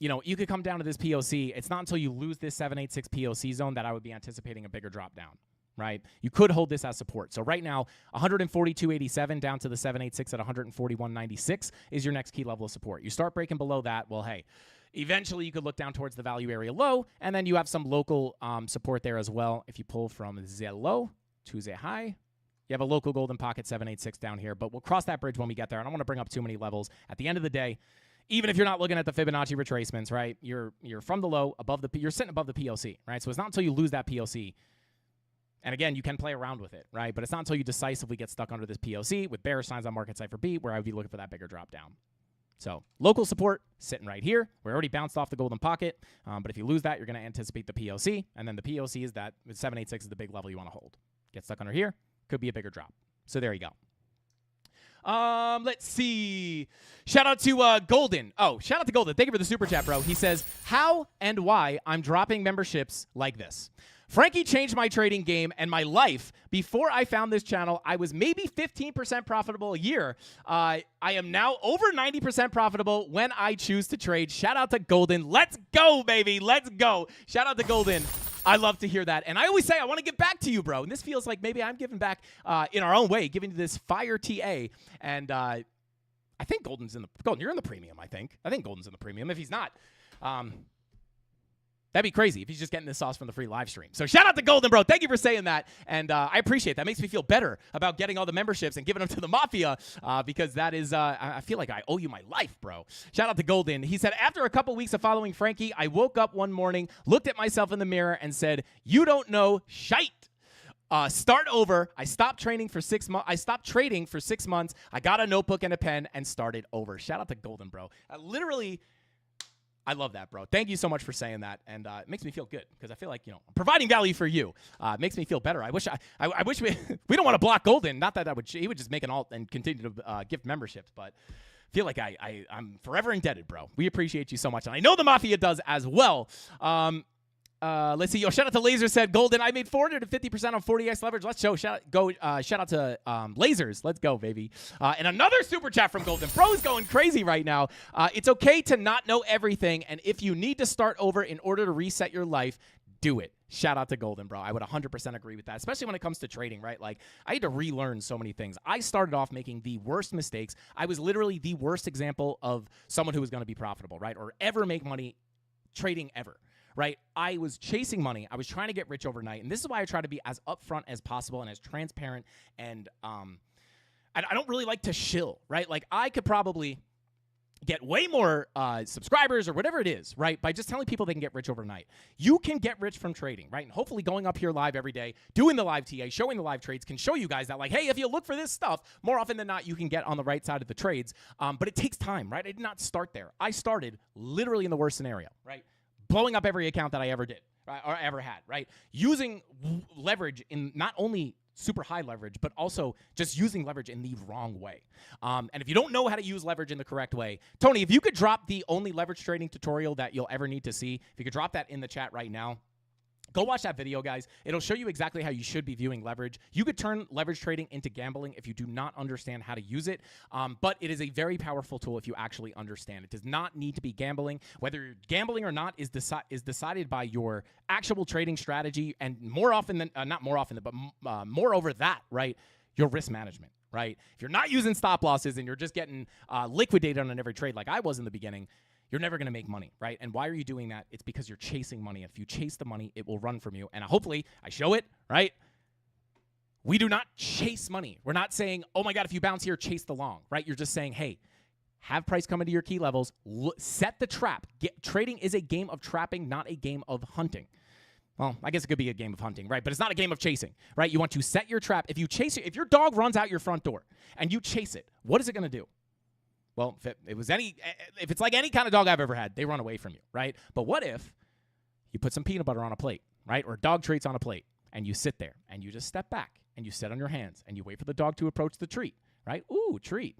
you could come down to this POC. It's not until you lose this 786 POC zone that I would be anticipating a bigger drop down, right? You could hold this as support. So right now, 142.87 down to the 786 at 141.96 is your next key level of support. You start breaking below that, well, hey, eventually you could look down towards the value area low, and then you have some local support there as well. If you pull from the low to the high, you have a local golden pocket 786 down here, but we'll cross that bridge when we get there. I don't want to bring up too many levels. At the end of the day, even if you're not looking at the Fibonacci retracements, right, you're from the low above you're sitting above the POC, right? So it's not until you lose that POC. And again, you can play around with it, right? But it's not until you decisively get stuck under this POC with bearish signs on market cipher B where I would be looking for that bigger drop down. So local support sitting right here. We're already bounced off the golden pocket. But if you lose that, you're going to anticipate the POC. And then the POC is that 786 is the big level you want to hold. Get stuck under here. Could be a bigger drop. So there you go. Let's see. Shout out to Golden. Oh, shout out to Golden. Thank you for the super chat, bro. He says, how and why I'm dropping memberships like this. Frankie changed my trading game and my life. Before I found this channel, I was maybe 15% profitable a year. I am now over 90% profitable when I choose to trade. Shout out to Golden. Let's go, baby. Let's go. Shout out to Golden. I love to hear that. And I always say I want to give back to you, bro. And this feels like maybe I'm giving back in our own way, giving you this fire TA. And I think Golden, you're in the premium, I think. I think Golden's in the premium. If he's not, that'd be crazy if he's just getting this sauce from the free live stream. So shout out to Golden, bro. Thank you for saying that. And I appreciate that. Makes me feel better about getting all the memberships and giving them to the Mafia because that is, I feel like I owe you my life, bro. Shout out to Golden. He said, after a couple weeks of following Frankie, I woke up one morning, looked at myself in the mirror and said, you don't know shite. Start over. I stopped trading for 6 months. I got a notebook and a pen and started over. Shout out to Golden, bro. I love that, bro. Thank you so much for saying that, and it makes me feel good because I feel like I'm providing value for you. It makes me feel better. I wish we don't want to block Golden. Not that he would just make an alt and continue to gift memberships, but I feel like I'm forever indebted, bro. We appreciate you so much, and I know the Mafia does as well. Let's see. Shout out to Laser said, Golden, I made 450% on 40x leverage. Let's shout out to Lasers. Let's go, baby. And another super chat from Golden. Bro is going crazy right now. It's okay to not know everything. And if you need to start over in order to reset your life, do it. Shout out to Golden, bro. I would 100% agree with that, especially when it comes to trading, right? Like, I had to relearn so many things. I started off making the worst mistakes. I was literally the worst example of someone who was going to be profitable, right? Or ever make money trading ever, right? I was chasing money. I was trying to get rich overnight. And this is why I try to be as upfront as possible and as transparent. And I don't really like to shill, right? Like, I could probably get way more subscribers or whatever it is, right? By just telling people they can get rich overnight. You can get rich from trading, right? And hopefully going up here live every day, doing the live TA, showing the live trades can show you guys that, like, hey, if you look for this stuff, more often than not, you can get on the right side of the trades. But it takes time, right? I did not start there. I started literally in the worst scenario, right? Blowing up every account that I ever did, right? Or ever had, right? Using leverage in not only super high leverage, but also just using leverage in the wrong way. And if you don't know how to use leverage in the correct way, Tony, if you could drop the only leverage trading tutorial that you'll ever need to see, if you could drop that in the chat right now, go watch that video, guys. It'll show you exactly how you should be viewing leverage. You could turn leverage trading into gambling if you do not understand how to use it, but it is a very powerful tool if you actually understand. It does not need to be gambling. Whether you're gambling or not is decided by your actual trading strategy, and more often than not more often, but moreover that, right, your risk management, right? If you're not using stop losses and you're just getting liquidated on every trade like I was in the beginning, you're never going to make money, right? And why are you doing that? It's because you're chasing money. If you chase the money, it will run from you. And hopefully, I show it, right? We do not chase money. We're not saying, oh my God, if you bounce here, chase the long, right? You're just saying, hey, have price come into your key levels, set the trap. Trading is a game of trapping, not a game of hunting. Well, I guess it could be a game of hunting, right? But it's not a game of chasing, right? You want to set your trap. If you chase it, if your dog runs out your front door and you chase it, what is it going to do? Well, if it's like any kind of dog I've ever had, they run away from you, right? But what if you put some peanut butter on a plate, right? Or dog treats on a plate, and you sit there, and you just step back, and you sit on your hands, and you wait for the dog to approach the treat, right? Ooh, treat.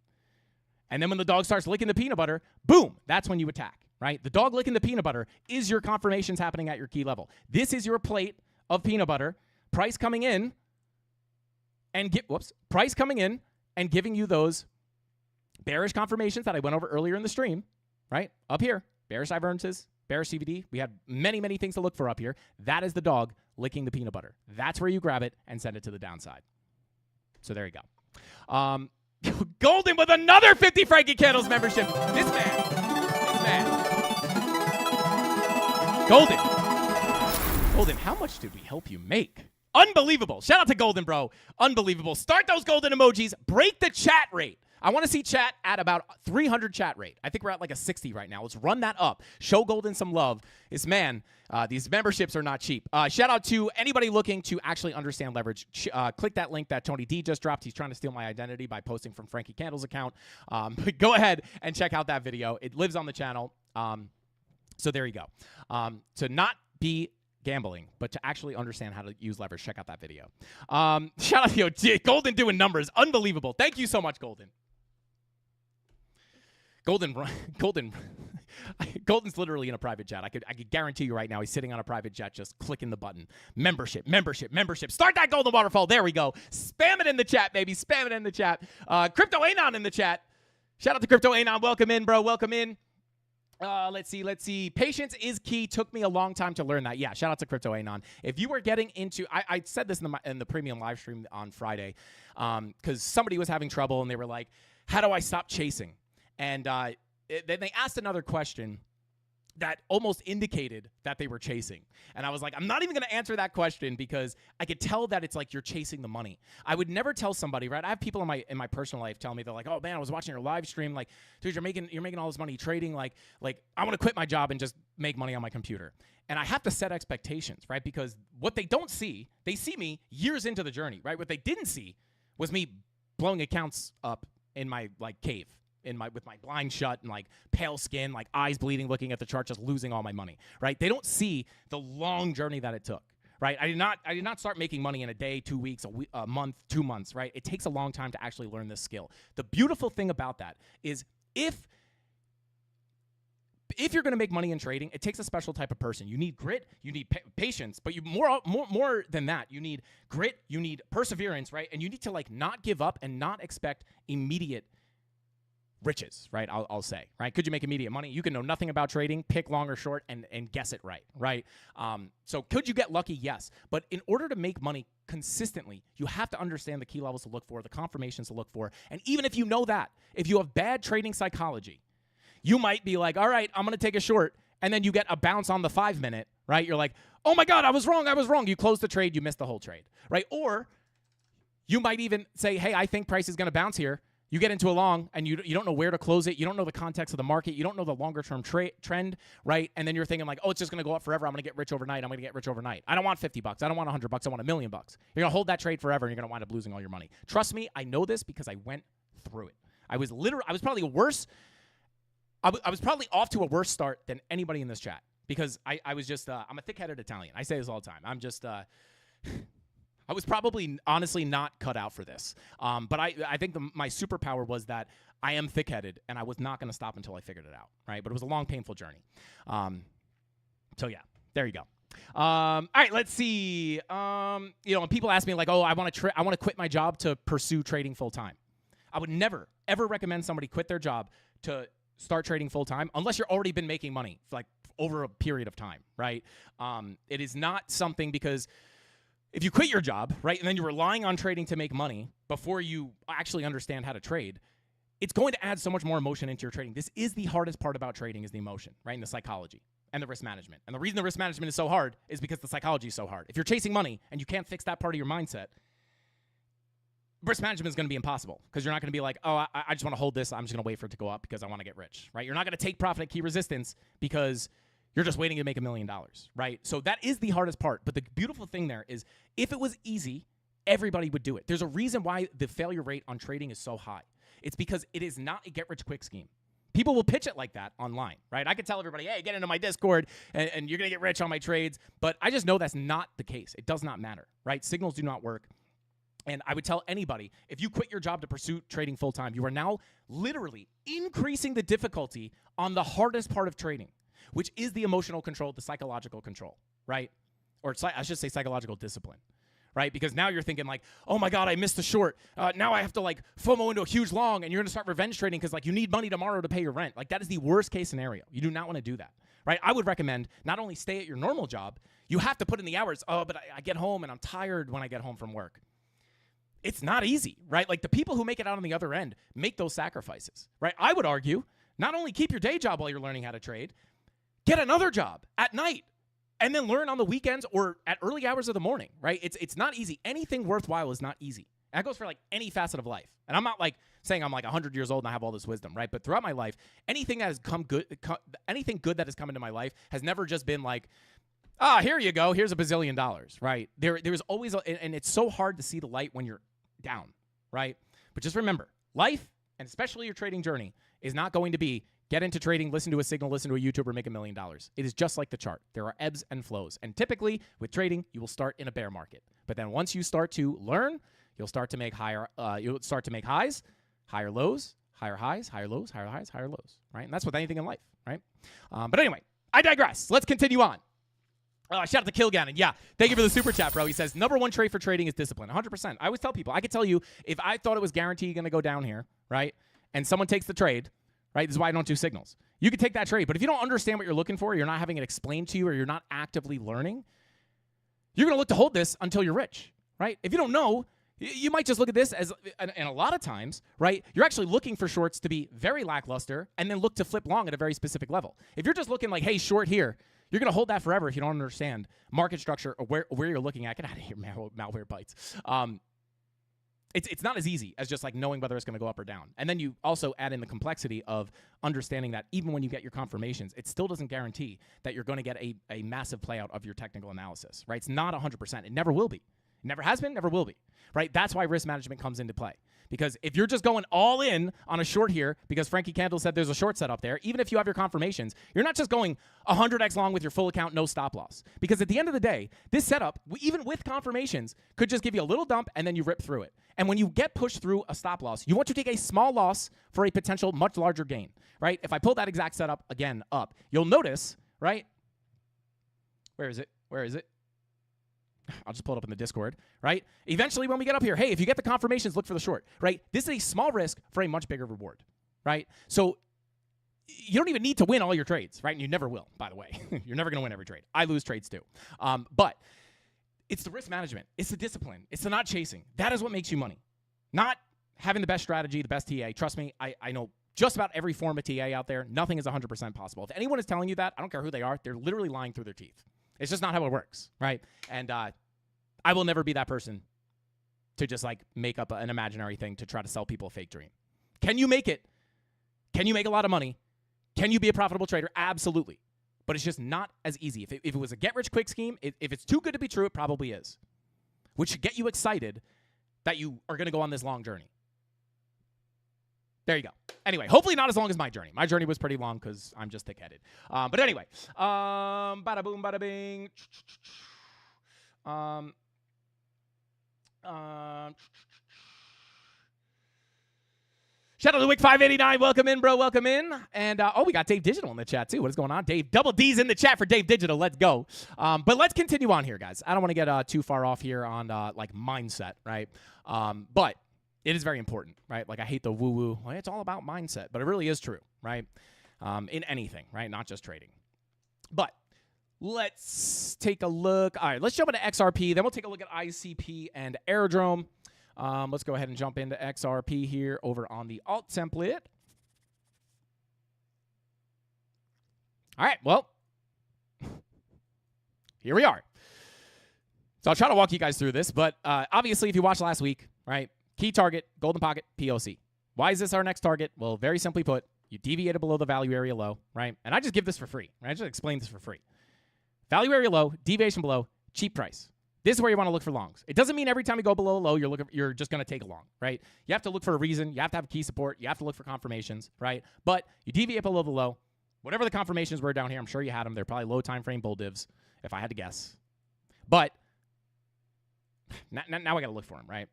And then when the dog starts licking the peanut butter, boom, that's when you attack, right? The dog licking the peanut butter is your confirmations happening at your key level. This is your plate of peanut butter, price coming in, and giving you those bearish confirmations that I went over earlier in the stream, right? Up here, bearish divergences, bearish CVD. We had many, many things to look for up here. That is the dog licking the peanut butter. That's where you grab it and send it to the downside. So there you go. Golden with another 50 Frankie Candles membership. This man. Golden, how much did we help you make? Unbelievable. Shout out to Golden, bro. Unbelievable. Start those golden emojis. Break the chat rate. I want to see chat at about 300 chat rate. I think we're at like a 60 right now. Let's run that up. Show Golden some love. These memberships are not cheap. Shout out to anybody looking to actually understand leverage. Click that link that Tony D just dropped. He's trying to steal my identity by posting from Frankie Candle's account. But go ahead and check out that video. It lives on the channel. So there you go. To not be gambling, but to actually understand how to use leverage, check out that video. Shout out to Golden doing numbers. Unbelievable. Thank you so much, Golden. Golden's literally in a private jet. I could guarantee you right now he's sitting on a private jet just clicking the button. Membership. Start that golden waterfall. There we go. Spam it in the chat, baby. Spam it in the chat. Crypto Anon in the chat. Shout out to Crypto Anon. Welcome in, bro. Welcome in. Let's see. Patience is key. Took me a long time to learn that. Yeah, shout out to Crypto Anon. If you were getting into, I said this in the premium live stream on Friday, because somebody was having trouble and they were like, how do I stop chasing? And then they asked another question that almost indicated that they were chasing. And I was like, I'm not even going to answer that question because I could tell that it's like you're chasing the money. I would never tell somebody, right? I have people in my personal life tell me, they're like, oh man, I was watching your live stream. Like, dude, you're making all this money trading. Like I want to quit my job and just make money on my computer. And I have to set expectations, right? Because what they don't see, they see me years into the journey, right? What they didn't see was me blowing accounts up in my like cave. With my blind shut and like pale skin, like eyes bleeding, looking at the chart, just losing all my money, right? They don't see the long journey that it took, right? I did not start making money in a day, 2 weeks, a month, 2 months, right? It takes a long time to actually learn this skill. The beautiful thing about that is if you're going to make money in trading, it takes a special type of person. You need grit, you need patience, but you more than that, you need grit, you need perseverance, right? And you need to like not give up and not expect immediate riches, right? I'll say, right? Could you make immediate money? You can know nothing about trading, pick long or short, and guess it right? So could you get lucky? Yes. But in order to make money consistently, you have to understand the key levels to look for, the confirmations to look for. And even if you know that, if you have bad trading psychology, you might be like, all right, I'm going to take a short, and then you get a bounce on the 5 minute, right? You're like, oh my God, I was wrong. You close the trade, you miss the whole trade, right? Or you might even say, hey, I think price is going to bounce here. You get into a long, and you don't know where to close it. You don't know the context of the market. You don't know the longer-term trend, right? And then you're thinking like, oh, it's just going to go up forever. I'm going to get rich overnight. I don't want $50. I don't want $100. I want $1 million. You're going to hold that trade forever, and you're going to wind up losing all your money. Trust me, I know this because I went through it. I was probably worse. I was probably off to a worse start than anybody in this chat because I was just, I'm a thick-headed Italian. I say this all the time. I'm just, I was probably honestly not cut out for this. But I think my superpower was that I am thick-headed, and I was not going to stop until I figured it out, right? But it was a long, painful journey. So, yeah, there you go. All right, let's see. When people ask me, like, oh, I want to quit my job to pursue trading full-time. I would never, ever recommend somebody quit their job to start trading full-time unless you've already been making money for, like, over a period of time, right? It is not something because if you quit your job, right, and then you're relying on trading to make money before you actually understand how to trade, it's going to add so much more emotion into your trading. This is the hardest part about trading is the emotion, right, and the psychology and the risk management. And the reason the risk management is so hard is because the psychology is so hard. If you're chasing money and you can't fix that part of your mindset, risk management is going to be impossible because you're not going to be like, oh, I just want to hold this. I'm just going to wait for it to go up because I want to get rich, right? You're not going to take profit at key resistance because you're just waiting to make $1 million, right? So that is the hardest part. But the beautiful thing there is if it was easy, everybody would do it. There's a reason why the failure rate on trading is so high. It's because it is not a get-rich-quick scheme. People will pitch it like that online, right? I could tell everybody, hey, get into my Discord, and you're going to get rich on my trades. But I just know that's not the case. It does not matter, right? Signals do not work. And I would tell anybody, if you quit your job to pursue trading full-time, you are now literally increasing the difficulty on the hardest part of trading, which is the emotional control, the psychological control, right? Or I should say psychological discipline, right? Because now you're thinking like, oh my God, I missed the short. Now I have to like FOMO into a huge long, and you're going to start revenge trading because like you need money tomorrow to pay your rent. Like that is the worst case scenario. You do not want to do that, right? I would recommend not only stay at your normal job, you have to put in the hours. Oh, but I get home and I'm tired when I get home from work. It's not easy, right? Like the people who make it out on the other end make those sacrifices, right? I would argue not only keep your day job while you're learning how to trade, get another job at night and then learn on the weekends or at early hours of the morning, right? It's not easy. Anything worthwhile is not easy. That goes for like any facet of life. And I'm not like saying I'm like 100 years old and I have all this wisdom, right? But throughout my life, anything that has anything good that has come into my life has never just been like, here you go. Here's $1 bazillion, right? There's always, and it's so hard to see the light when you're down, right? But just remember, life, and especially your trading journey, is not going to be get into trading, listen to a signal, listen to a YouTuber, make $1 million. It is just like the chart. There are ebbs and flows. And typically, with trading, you will start in a bear market. But then once you start to learn, you'll start to make highs, higher lows, higher highs, higher lows, higher highs, higher lows, right? And that's with anything in life, right? But anyway, I digress. Let's continue on. Shout out to Kilgannon. Yeah, thank you for the super chat, bro. He says, number one trait for trading is discipline. 100%. I always tell people, I could tell you if I thought it was guaranteed going to go down here, right, and someone takes the trade, right, this is why I don't do signals. You could take that trade, but if you don't understand what you're looking for, you're not having it explained to you, or you're not actively learning, you're going to look to hold this until you're rich, right? If you don't know, you might just look at this as, and a lot of times, right, you're actually looking for shorts to be very lackluster and then look to flip long at a very specific level. If you're just looking like, hey, short here, you're going to hold that forever if you don't understand market structure or where you're looking at. Get out of here, malware bites. It's not as easy as just like knowing whether it's going to go up or down. And then you also add in the complexity of understanding that even when you get your confirmations, it still doesn't guarantee that you're going to get a massive playout of your technical analysis, right? It's not 100%. It never will be. It never has been, never will be, right? That's why risk management comes into play. Because if you're just going all in on a short here, because Frankie Candle said there's a short set up there, even if you have your confirmations, you're not just going 100x long with your full account, no stop loss. Because at the end of the day, this setup, even with confirmations, could just give you a little dump and then you rip through it. And when you get pushed through a stop loss, you want to take a small loss for a potential much larger gain, right? If I pull that exact setup again up, you'll notice, right? Where is it? I'll just pull it up in the Discord, right? Eventually, when we get up here, hey, if you get the confirmations, look for the short, right? This is a small risk for a much bigger reward, right? So you don't even need to win all your trades, right? And you never will, by the way. You're never going to win every trade. I lose trades too. But it's the risk management. It's the discipline. It's the not chasing. That is what makes you money. Not having the best strategy, the best TA. Trust me, I know just about every form of TA out there. Nothing is 100% possible. If anyone is telling you that, I don't care who they are, they're literally lying through their teeth. It's just not how it works, right? And I will never be that person to just like make up an imaginary thing to try to sell people a fake dream. Can you make it? Can you make a lot of money? Can you be a profitable trader? Absolutely. But it's just not as easy. If it was a get-rich-quick scheme, if it's too good to be true, it probably is. Which should get you excited that you are going to go on this long journey. There you go. Anyway, hopefully not as long as my journey. My journey was pretty long because I'm just thick-headed. But anyway, bada boom, bada bing. Shout out to Wick589. Welcome in, bro. Welcome in. And, we got Dave Digital in the chat, too. What is going on? Dave, double D's in the chat for Dave Digital. Let's go. But let's continue on here, guys. I don't want to get too far off here on, like, mindset, right? But it is very important, right? Like, I hate the woo-woo. Well, it's all about mindset. But it really is true, right? In anything, right? Not just trading. But let's take a look. All right, let's jump into XRP. Then we'll take a look at ICP and Aerodrome. Let's go ahead and jump into XRP here over on the alt template. All right, well, here we are. So I'll try to walk you guys through this, but obviously if you watched last week, right, key target, golden pocket, POC. Why is this our next target? Well, very simply put, you deviated below the value area low, right? And I just give this for free, right? I just explain this for free. Value area low, deviation below, cheap price. This is where you want to look for longs. It doesn't mean every time you go below a low, you're just going to take a long, right? You have to look for a reason. You have to have key support. You have to look for confirmations, right? But you deviate below the low. Whatever the confirmations were down here, I'm sure you had them. They're probably low time frame bull divs, if I had to guess. But now I got to look for them, right?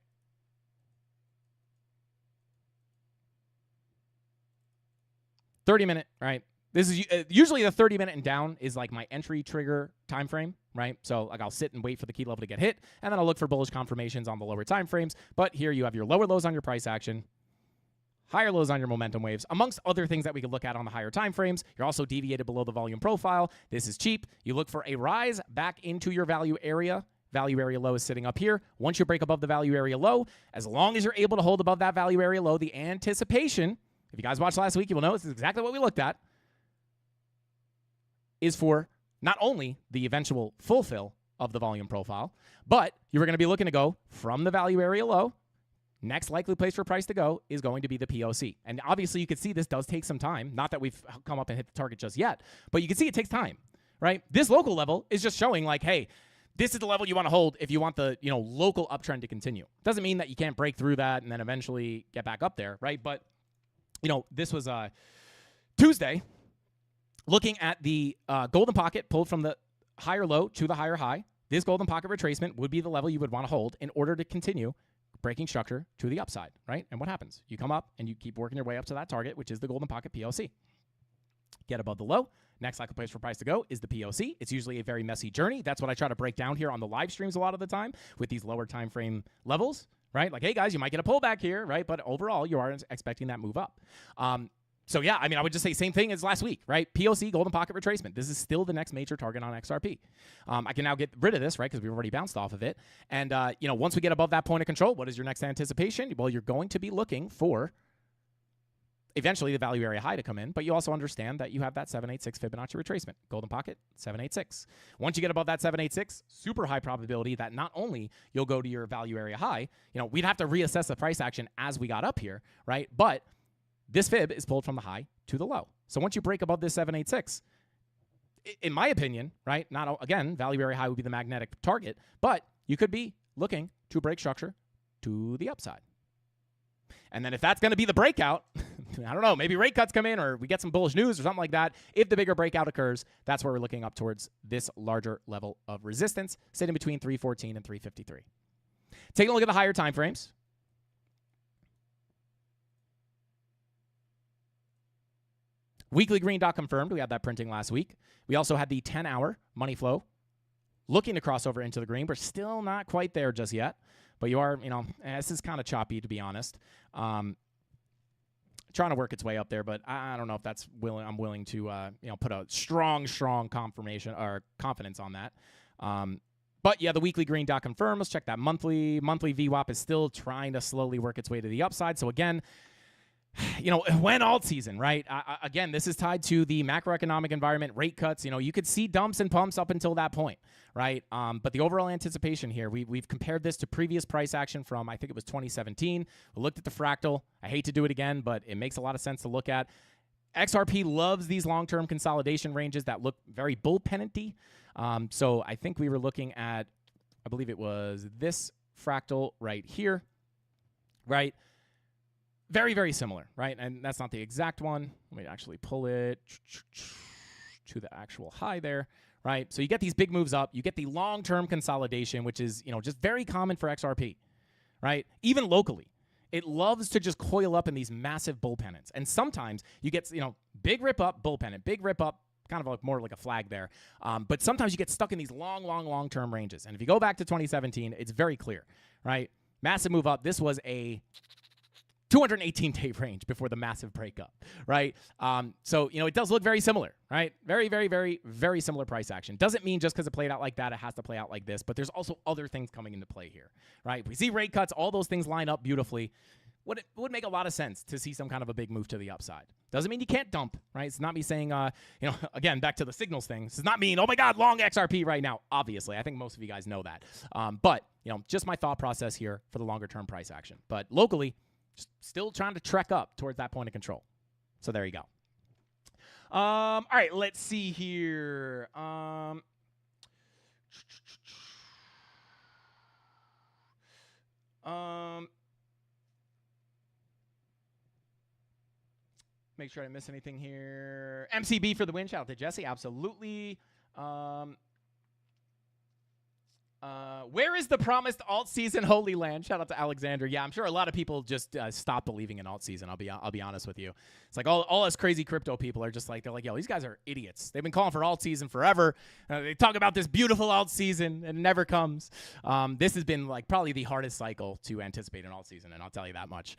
$30-minute, right? This is usually the 30-minute and down is like my entry trigger time frame, right? So like I'll sit and wait for the key level to get hit, and then I'll look for bullish confirmations on the lower time frames. But here you have your lower lows on your price action, higher lows on your momentum waves, amongst other things that we could look at on the higher time frames. You're also deviated below the volume profile. This is cheap. You look for a rise back into your value area. Value area low is sitting up here. Once you break above the value area low, as long as you're able to hold above that value area low, the anticipation, if you guys watched last week, you will know this is exactly what we looked at, is for not only the eventual fulfill of the volume profile, but you're going to be looking to go from the value area low. Next likely place for price to go is going to be the POC. And obviously you can see this does take some time. Not that we've come up and hit the target just yet, but you can see it takes time, right? This local level is just showing like, hey, this is the level you want to hold if you want the, local uptrend to continue. Doesn't mean that you can't break through that and then eventually get back up there, right? But, this was Tuesday. Looking at the golden pocket pulled from the higher low to the higher high, this golden pocket retracement would be the level you would want to hold in order to continue breaking structure to the upside, right? And what happens? You come up and you keep working your way up to that target, which is the golden pocket POC. Get above the low. Next likely place for price to go is the POC. It's usually a very messy journey. That's what I try to break down here on the live streams a lot of the time with these lower time frame levels, right? Like, hey, guys, you might get a pullback here, right? But overall, you are expecting that move up. So, yeah, I would just say same thing as last week, right? POC, golden pocket retracement. This is still the next major target on XRP. I can now get rid of this, right, because we've already bounced off of it. And, once we get above that point of control, what is your next anticipation? Well, you're going to be looking for eventually the value area high to come in, but you also understand that you have that 786 Fibonacci retracement. Golden pocket, 786. Once you get above that 786, super high probability that not only you'll go to your value area high, we'd have to reassess the price action as we got up here, right? But this fib is pulled from the high to the low. So once you break above this 786, in my opinion, right, not again, value area high would be the magnetic target, but you could be looking to break structure to the upside. And then if that's going to be the breakout, I don't know, maybe rate cuts come in or we get some bullish news or something like that. If the bigger breakout occurs, that's where we're looking up towards this larger level of resistance, sitting between 314 and 353. Taking a look at the higher time frames. Weekly green dot confirmed. We had that printing last week. We also had the 10-hour money flow looking to cross over into the green. We're still not quite there just yet. But you are, this is kind of choppy, to be honest. trying to work its way up there, but I don't know if that's I'm willing to put a strong confirmation or confidence on that. But yeah, the weekly green dot confirm. Let's check that monthly. Monthly VWAP is still trying to slowly work its way to the upside. So again, when alt season, right? Again, this is tied to the macroeconomic environment, rate cuts. You could see dumps and pumps up until that point, right? But the overall anticipation here, we've compared this to previous price action from, I think it was 2017. We looked at the fractal. I hate to do it again, but it makes a lot of sense to look at. XRP loves these long-term consolidation ranges that look very bull pennant-y. So I think we were looking at, I believe it was this fractal right here, right? Very, very similar, right? And that's not the exact one. Let me actually pull it to the actual high there, right? So you get these big moves up. You get the long-term consolidation, which is, just very common for XRP, right? Even locally. It loves to just coil up in these massive bull pennants. And sometimes you get, big rip up, bull pennant, big rip up, kind of more like a flag there. But sometimes you get stuck in these long-term ranges. And if you go back to 2017, it's very clear, right? Massive move up. This was a 218-day range before the massive breakup, right? So, it does look very similar, right? Very, very, very, very similar price action. Doesn't mean just because it played out like that, it has to play out like this, but there's also other things coming into play here, right? We see rate cuts, all those things line up beautifully. It would make a lot of sense to see some kind of a big move to the upside. Doesn't mean you can't dump, right? It's not me saying, again, back to the signals thing. This does not mean, oh my God, long XRP right now. Obviously, I think most of you guys know that. But, just my thought process here for the longer term price action. But locally, just still trying to trek up towards that point of control. So there you go. All right, let's see here. Make sure I didn't miss anything here. MCB for the win. Shout out to Jesse. Absolutely. Where is the promised alt season, Holy Land? Shout out to Alexander. Yeah, I'm sure a lot of people just stop believing in alt season. I'll be honest with you. It's like all us crazy crypto people are just like, they're like, yo, these guys are idiots. They've been calling for alt season forever. They talk about this beautiful alt season and it never comes. This has been like probably the hardest cycle to anticipate an alt season, and I'll tell you that much.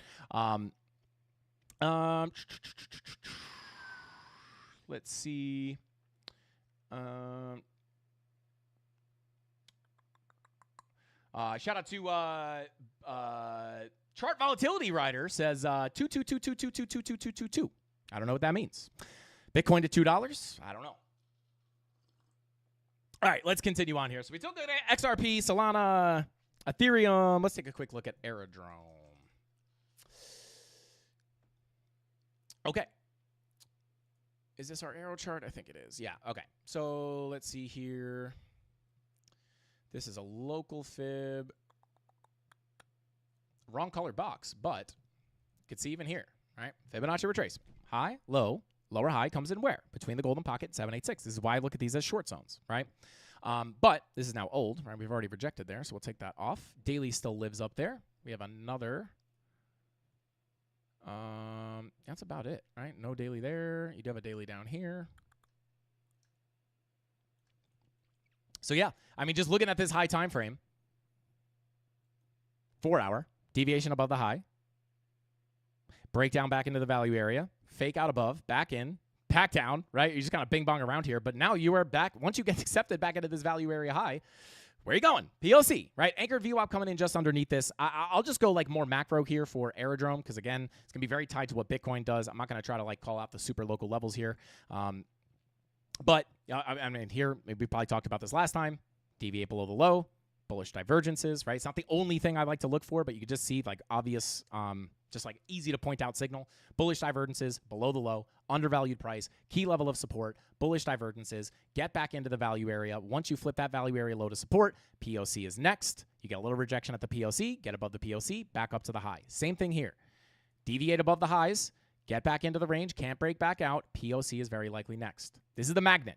Let's see. Shout out to Chart Volatility Rider says 22222222222. I don't know what that means. Bitcoin to $2? I don't know. All right, let's continue on here. So we took XRP, Solana, Ethereum. Let's take a quick look at Aerodrome. Okay. Is this our arrow chart? I think it is. Yeah, okay. So let's see here. This is a local fib. Wrong colored box, but you can see even here, right? Fibonacci retracement. High, low, lower high comes in where? Between the golden pocket and 786. This is why I look at these as short zones, right? But this is now old, right? We've already rejected there, so we'll take that off. Daily still lives up there. We have another. That's about it, right? No daily there. You do have a daily down here. So yeah, I mean, just looking at this high time frame, 4 hour, deviation above the high, breakdown back into the value area, fake out above, back in, back down, right? You just kind of bing bong around here, but now you are back. Once you get accepted back into this value area high, where are you going? PLC, right? Anchored VWAP coming in just underneath this. I'll just go like more macro here for Aerodrome because, again, it's going to be very tied to what Bitcoin does. I'm not going to try to like call out the super local levels here. But I mean, here, we probably talked about this last time. Deviate below the low, bullish divergences, right? It's not the only thing I like to look for, but you can just see like obvious, just like easy to point out signal. Bullish divergences below the low, undervalued price, key level of support, bullish divergences, get back into the value area. Once you flip that value area low to support, POC is next. You get a little rejection at the POC, get above the POC, back up to the high. Same thing here. Deviate above the highs, get back into the range, can't break back out. POC is very likely next. This is the magnet.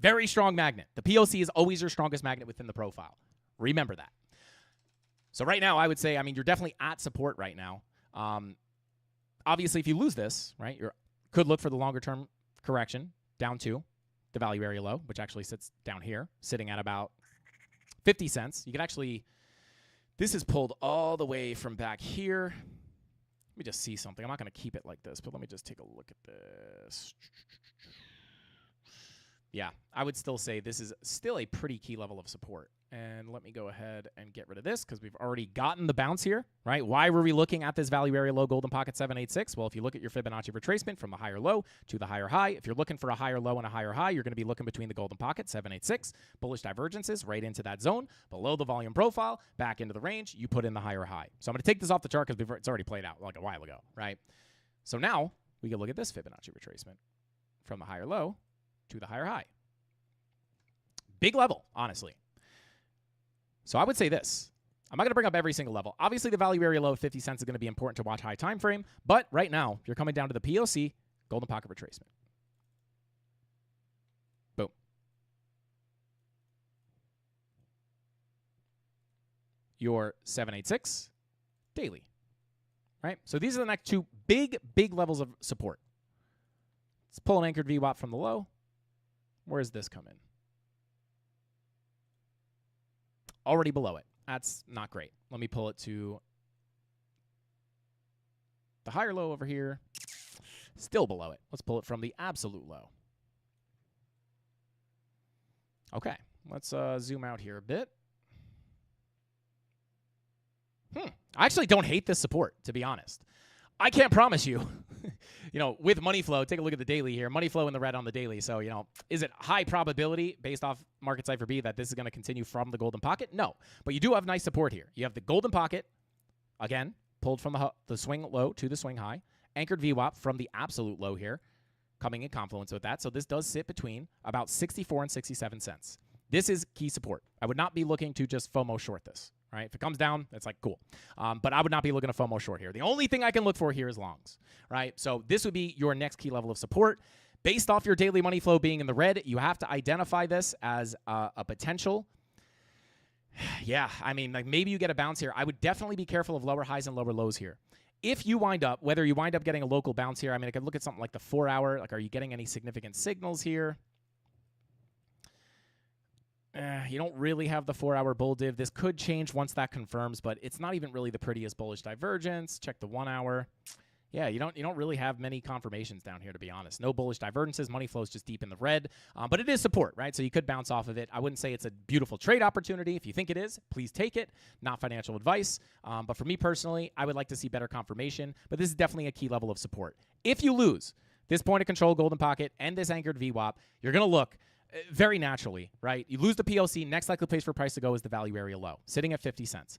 Very strong magnet. The POC is always your strongest magnet within the profile. Remember that. So right now, I would say, I mean, you're definitely at support right now. Obviously, if you lose this, right, you could look for the longer-term correction down to the value area low, which actually sits down here, sitting at about 50 cents. You could actually, this is pulled all the way from back here, Let me just see something. I'm not going to keep it like this, but let me just take a look at this. Yeah, I would still say this is still a pretty key level of support. And let me go ahead and get rid of this because we've already gotten the bounce here, right? Why were we looking at this value area low golden pocket 786? Well, if you look at your Fibonacci retracement from the higher low to the higher high, if you're looking for a higher low and a higher high, you're going to be looking between the golden pocket 786, bullish divergences right into that zone, below the volume profile, back into the range, you put in the higher high. So I'm going to take this off the chart because it's already played out like a while ago, right? So now we can look at this Fibonacci retracement from the higher low to the higher high. Big level, honestly. So I would say this. I'm not going to bring up every single level. Obviously, the value area low of 50 cents is going to be important to watch high time frame. But right now, you're coming down to the POC, golden pocket retracement. Boom. Your 786 daily. Right? So these are the next two big levels of support. Let's pull an anchored VWAP from the low. Where does this come in? Already below it. That's not great. Let me pull it to the higher low over here. Still below it. Let's pull it from the absolute low. Okay. Let's zoom out here a bit. I actually don't hate this support, to be honest. I can't promise you, with money flow, take a look at the daily here. Money flow in the red on the daily. So, is it high probability based off market cipher B that this is going to continue from the golden pocket? No. But you do have nice support here. You have the golden pocket, again, pulled from the swing low to the swing high. Anchored VWAP from the absolute low here, coming in confluence with that. So this does sit between about 64 and 67 cents. This is key support. I would not be looking to just FOMO short this. Right? If it comes down, it's like, cool. But I would not be looking to FOMO short here. The only thing I can look for here is longs, right? So this would be your next key level of support. Based off your daily money flow being in the red, you have to identify this as a potential. Yeah, I mean, like maybe you get a bounce here. I would definitely be careful of lower highs and lower lows here. If you wind up, whether you wind up getting a local bounce here, I mean, I could look at something like the 4 hour. Like, are you getting any significant signals here? You don't really have the 4 hour bull div. This could change once that confirms, but it's not even really the prettiest bullish divergence. Check the 1 hour. Yeah, you don't really have many confirmations down here, to be honest. No bullish divergences. Money flows just deep in the red, but it is support, right? So you could bounce off of it. I wouldn't say it's a beautiful trade opportunity. If you think it is, please take it. Not financial advice, but for me personally, I would like to see better confirmation. But this is definitely a key level of support. If you lose this point of control, golden pocket, and this anchored VWAP, you're gonna look very naturally, right? You lose the POC, next likely place for price to go is the value area low, sitting at 50 cents.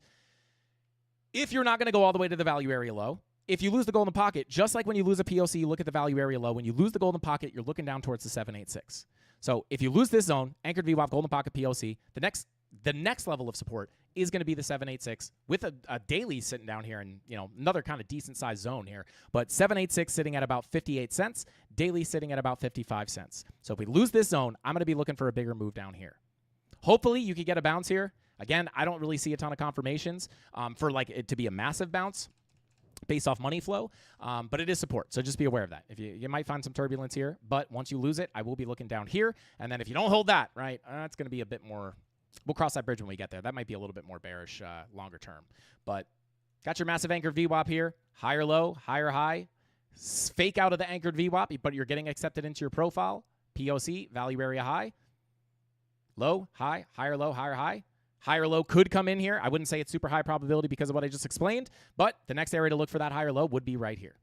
If you're not going to go all the way to the value area low, if you lose the golden pocket, just like when you lose a POC, you look at the value area low. When you lose the golden pocket, you're looking down towards the 786. So if you lose this zone, anchored VWAP, golden pocket, POC, the next level of support is going to be the 786 with a daily sitting down here and, another kind of decent sized zone here. But 786 sitting at about 58 cents, daily sitting at about 55 cents. So if we lose this zone, I'm going to be looking for a bigger move down here. Hopefully you could get a bounce here. Again, I don't really see a ton of confirmations for like it to be a massive bounce based off money flow, but it is support. So just be aware of that. If you might find some turbulence here, but once you lose it, I will be looking down here. And then if you don't hold that, right, it's going to be a bit more. We'll cross that bridge when we get there. That might be a little bit more bearish longer term. But got your massive anchored VWAP here. Higher low, higher high. Fake out of the anchored VWAP, but you're getting accepted into your profile. POC, value area high. Low, high, higher low, higher high. Higher low could come in here. I wouldn't say it's super high probability because of what I just explained, but the next area to look for that higher low would be right here.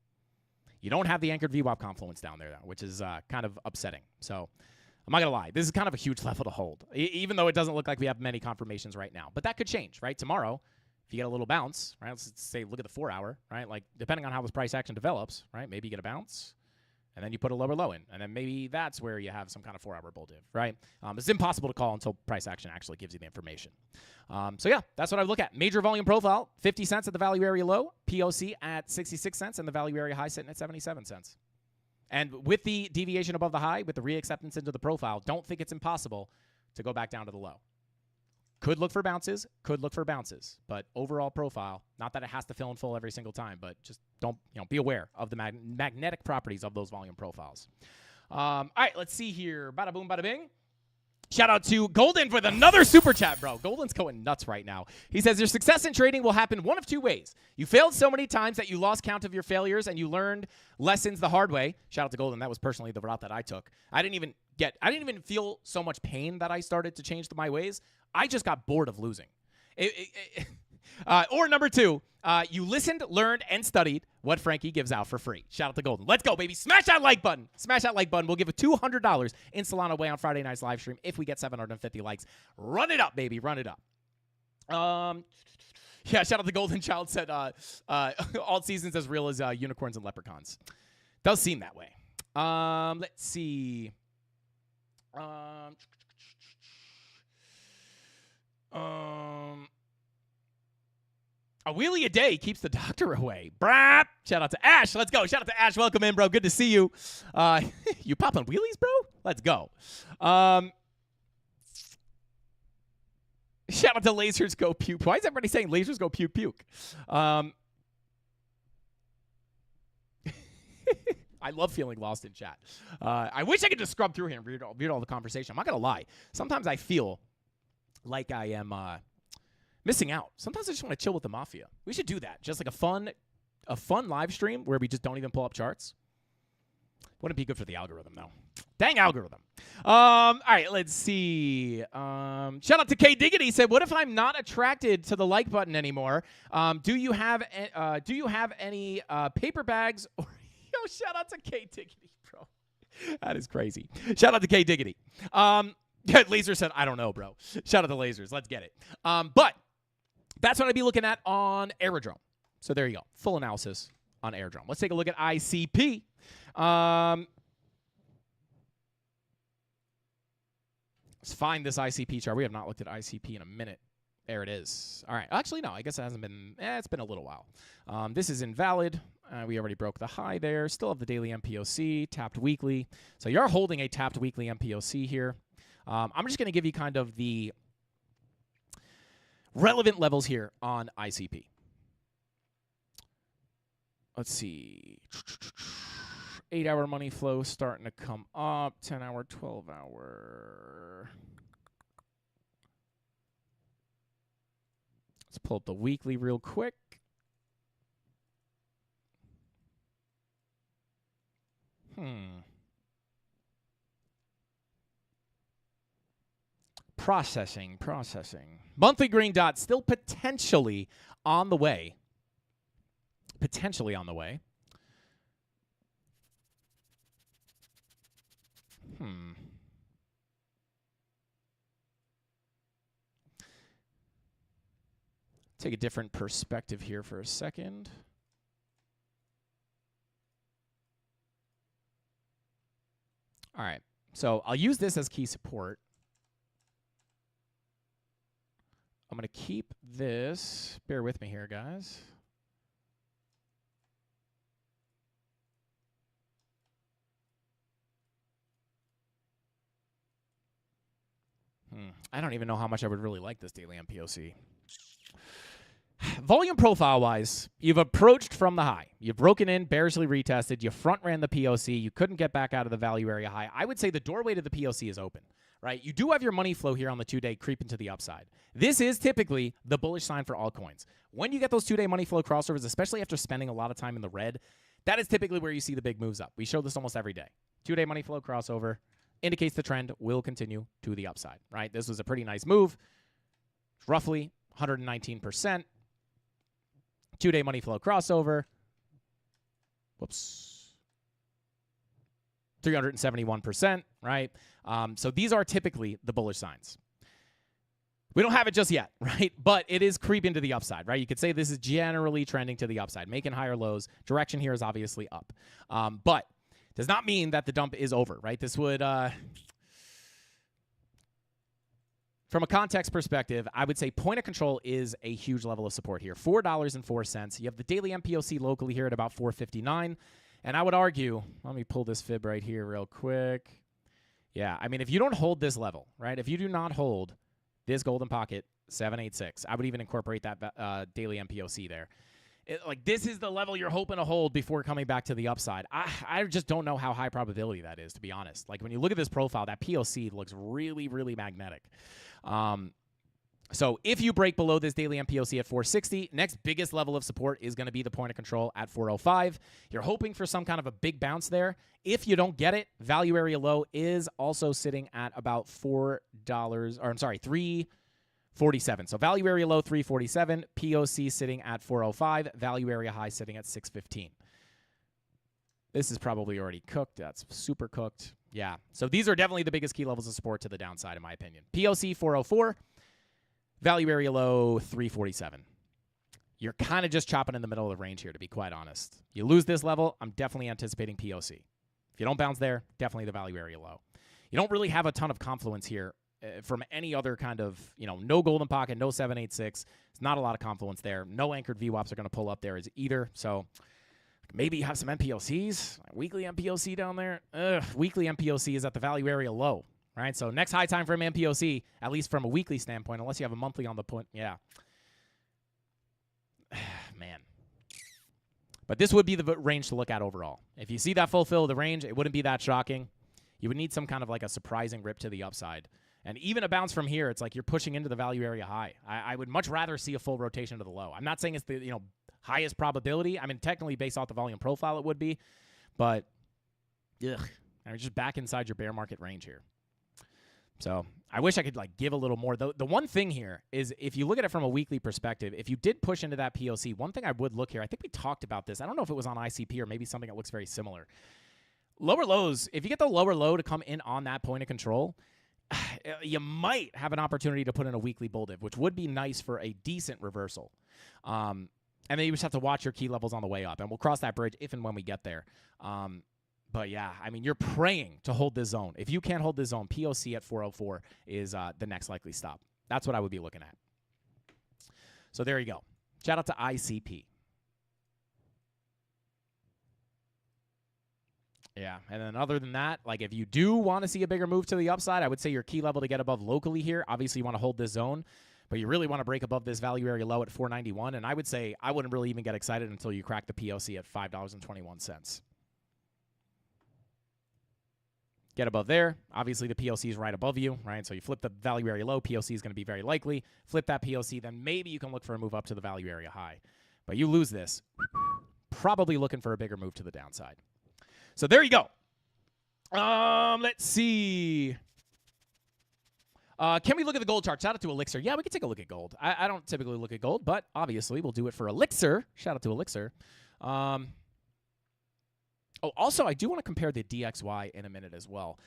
You don't have the anchored VWAP confluence down there, though, which is kind of upsetting. So I'm not going to lie. This is kind of a huge level to hold, even though it doesn't look like we have many confirmations right now. But that could change, right? Tomorrow, if you get a little bounce, right? Let's say look at the 4 hour, right? Like depending on how this price action develops, right? Maybe you get a bounce, and then you put a lower low in, and then maybe that's where you have some kind of 4 hour bull div, right? It's impossible to call until price action actually gives you the information. So yeah, that's what I look at. Major volume profile, 50 cents at the value area low, POC at 66 cents, and the value area high sitting at 77 cents. And with the deviation above the high, with the reacceptance into the profile, don't think it's impossible to go back down to the low. Could look for bounces, but overall profile, not that it has to fill in full every single time, but just don't, be aware of the magnetic properties of those volume profiles. All right, let's see here. Bada boom, bada bing. Shout out to Golden with another super chat, bro. Golden's going nuts right now. He says, your success in trading will happen one of two ways. You failed so many times that you lost count of your failures and you learned lessons the hard way. Shout out to Golden. That was personally the route that I took. I didn't even feel so much pain that I started to change my ways. I just got bored of losing. Or number two, you listened, learned, and studied what Frankie gives out for free. Shout out to Golden. Let's go, baby. Smash that like button. Smash that like button. We'll give a $200 in Solana way on Friday night's live stream if we get 750 likes. Run it up, baby. Run it up. Yeah, shout out to Golden Child said all seasons as real as unicorns and leprechauns. Does seem that way. Let's see. A wheelie a day keeps the doctor away. Brap. Shout out to Ash. Let's go. Shout out to Ash. Welcome in, bro. Good to see you. You popping wheelies, bro? Let's go. Shout out to Lasers Go Puke. Why is everybody saying Lasers Go Puke Puke? I love feeling lost in chat. I wish I could just scrub through here and read all the conversation. I'm not going to lie. Sometimes I feel like I am missing out. Sometimes I just want to chill with the Mafia. We should do that. Just like a fun live stream where we just don't even pull up charts. Wouldn't be good for the algorithm, though. Dang algorithm. All right, let's see. Shout out to K Diggity. He said, "What if I'm not attracted to the like button anymore? Do you have any paper bags?" Or yo, shout out to K Diggity, bro. That is crazy. Shout out to K Diggity. Yeah, Laser said, "I don't know, bro." Shout out to Lasers. Let's get it. But that's what I'd be looking at on Aerodrome. So there you go. Full analysis on Aerodrome. Let's take a look at ICP. Let's find this ICP chart. We have not looked at ICP in a minute. There it is. All right. Actually, no. I guess it hasn't been. It's been a little while. This is invalid. We already broke the high there. Still have the daily MPOC, tapped weekly. So you're holding a tapped weekly MPOC here. I'm just going to give you kind of the relevant levels here on ICP. Let's see. 8-hour money flow starting to come up. 10-hour, 12-hour. Let's pull up the weekly real quick. Processing. Monthly green dot still potentially on the way. Take a different perspective here for a second. All right. So I'll use this as key support. I'm going to keep this. Bear with me here, guys. I don't even know how much I would really like this daily MPOC. Volume profile-wise, you've approached from the high. You've broken in, bearishly retested. You front-ran the POC. You couldn't get back out of the value area high. I would say the doorway to the POC is open, right? You do have your money flow here on the 2-day creeping to the upside. This is typically the bullish sign for altcoins. When you get those 2-day money flow crossovers, especially after spending a lot of time in the red, that is typically where you see the big moves up. We show this almost every day. 2-day money flow crossover indicates the trend will continue to the upside, right? This was a pretty nice move, roughly 119%. 2-day money flow crossover. Whoops. 371%, right? So these are typically the bullish signs. We don't have it just yet, right? But it is creeping to the upside, right? You could say this is generally trending to the upside, making higher lows. Direction here is obviously up. But does not mean that the dump is over, right? This would, from a context perspective, I would say point of control is a huge level of support here. $4.04. You have the daily MPOC locally here at about $4.59. And I would argue, let me pull this fib right here real quick. Yeah, I mean, if you don't hold this level, right? If you do not hold this golden pocket, 786, I would even incorporate that daily MPOC there. Like, this is the level you're hoping to hold before coming back to the upside. I just don't know how high probability that is, to be honest. Like, when you look at this profile, that POC looks really, really magnetic. So if you break below this daily MPOC at 460, next biggest level of support is going to be the point of control at 405. You're hoping for some kind of a big bounce there. If you don't get it, value area low is also sitting at about $3.47. So value area low 347, POC sitting at 405, value area high sitting at 615. This is probably already cooked. That's super cooked. Yeah. So these are definitely the biggest key levels of support to the downside, in my opinion. POC 404, value area low 347. You're kind of just chopping in the middle of the range here, to be quite honest. You lose this level, I'm definitely anticipating POC. If you don't bounce there, definitely the value area low. You don't really have a ton of confluence here from any other kind of, no golden pocket, no 786. It's not a lot of confluence there. No anchored VWAPs are going to pull up there either. So maybe you have some MPOCs, weekly MPOC down there. Weekly MPOC is at the value area low, right? So next high time frame MPOC, at least from a weekly standpoint, unless you have a monthly on the point, yeah. Man. But this would be the range to look at overall. If you see that fulfill the range, it wouldn't be that shocking. You would need some kind of like a surprising rip to the upside. And even a bounce from here, it's like you're pushing into the value area high. I would much rather see a full rotation to the low. I'm not saying it's the highest probability. I mean, technically based off the volume profile it would be. But, I'm just back inside your bear market range here. So I wish I could give a little more. The one thing here is if you look at it from a weekly perspective, if you did push into that POC, one thing I would look here, I think we talked about this. I don't know if it was on ICP or maybe something that looks very similar. Lower lows, if you get the lower low to come in on that point of control, you might have an opportunity to put in a weekly bull div, which would be nice for a decent reversal. And then you just have to watch your key levels on the way up. And we'll cross that bridge if and when we get there. But yeah, I mean, you're praying to hold this zone. If you can't hold this zone, POC at 404 is the next likely stop. That's what I would be looking at. So there you go. Shout out to ICP. Yeah, and then other than that, if you do want to see a bigger move to the upside, I would say your key level to get above locally here. Obviously, you want to hold this zone, but you really want to break above this value area low at 491. And I would say I wouldn't really even get excited until you crack the POC at $5.21. Get above there. Obviously, the POC is right above you, right? So you flip the value area low, POC is going to be very likely. Flip that POC, then maybe you can look for a move up to the value area high. But you lose this, probably looking for a bigger move to the downside. So there you go. Let's see. Can we look at the gold chart? Shout out to Elixir. Yeah, we can take a look at gold. I don't typically look at gold, but obviously we'll do it for Elixir. Shout out to Elixir. Also, I do want to compare the DXY in a minute as well.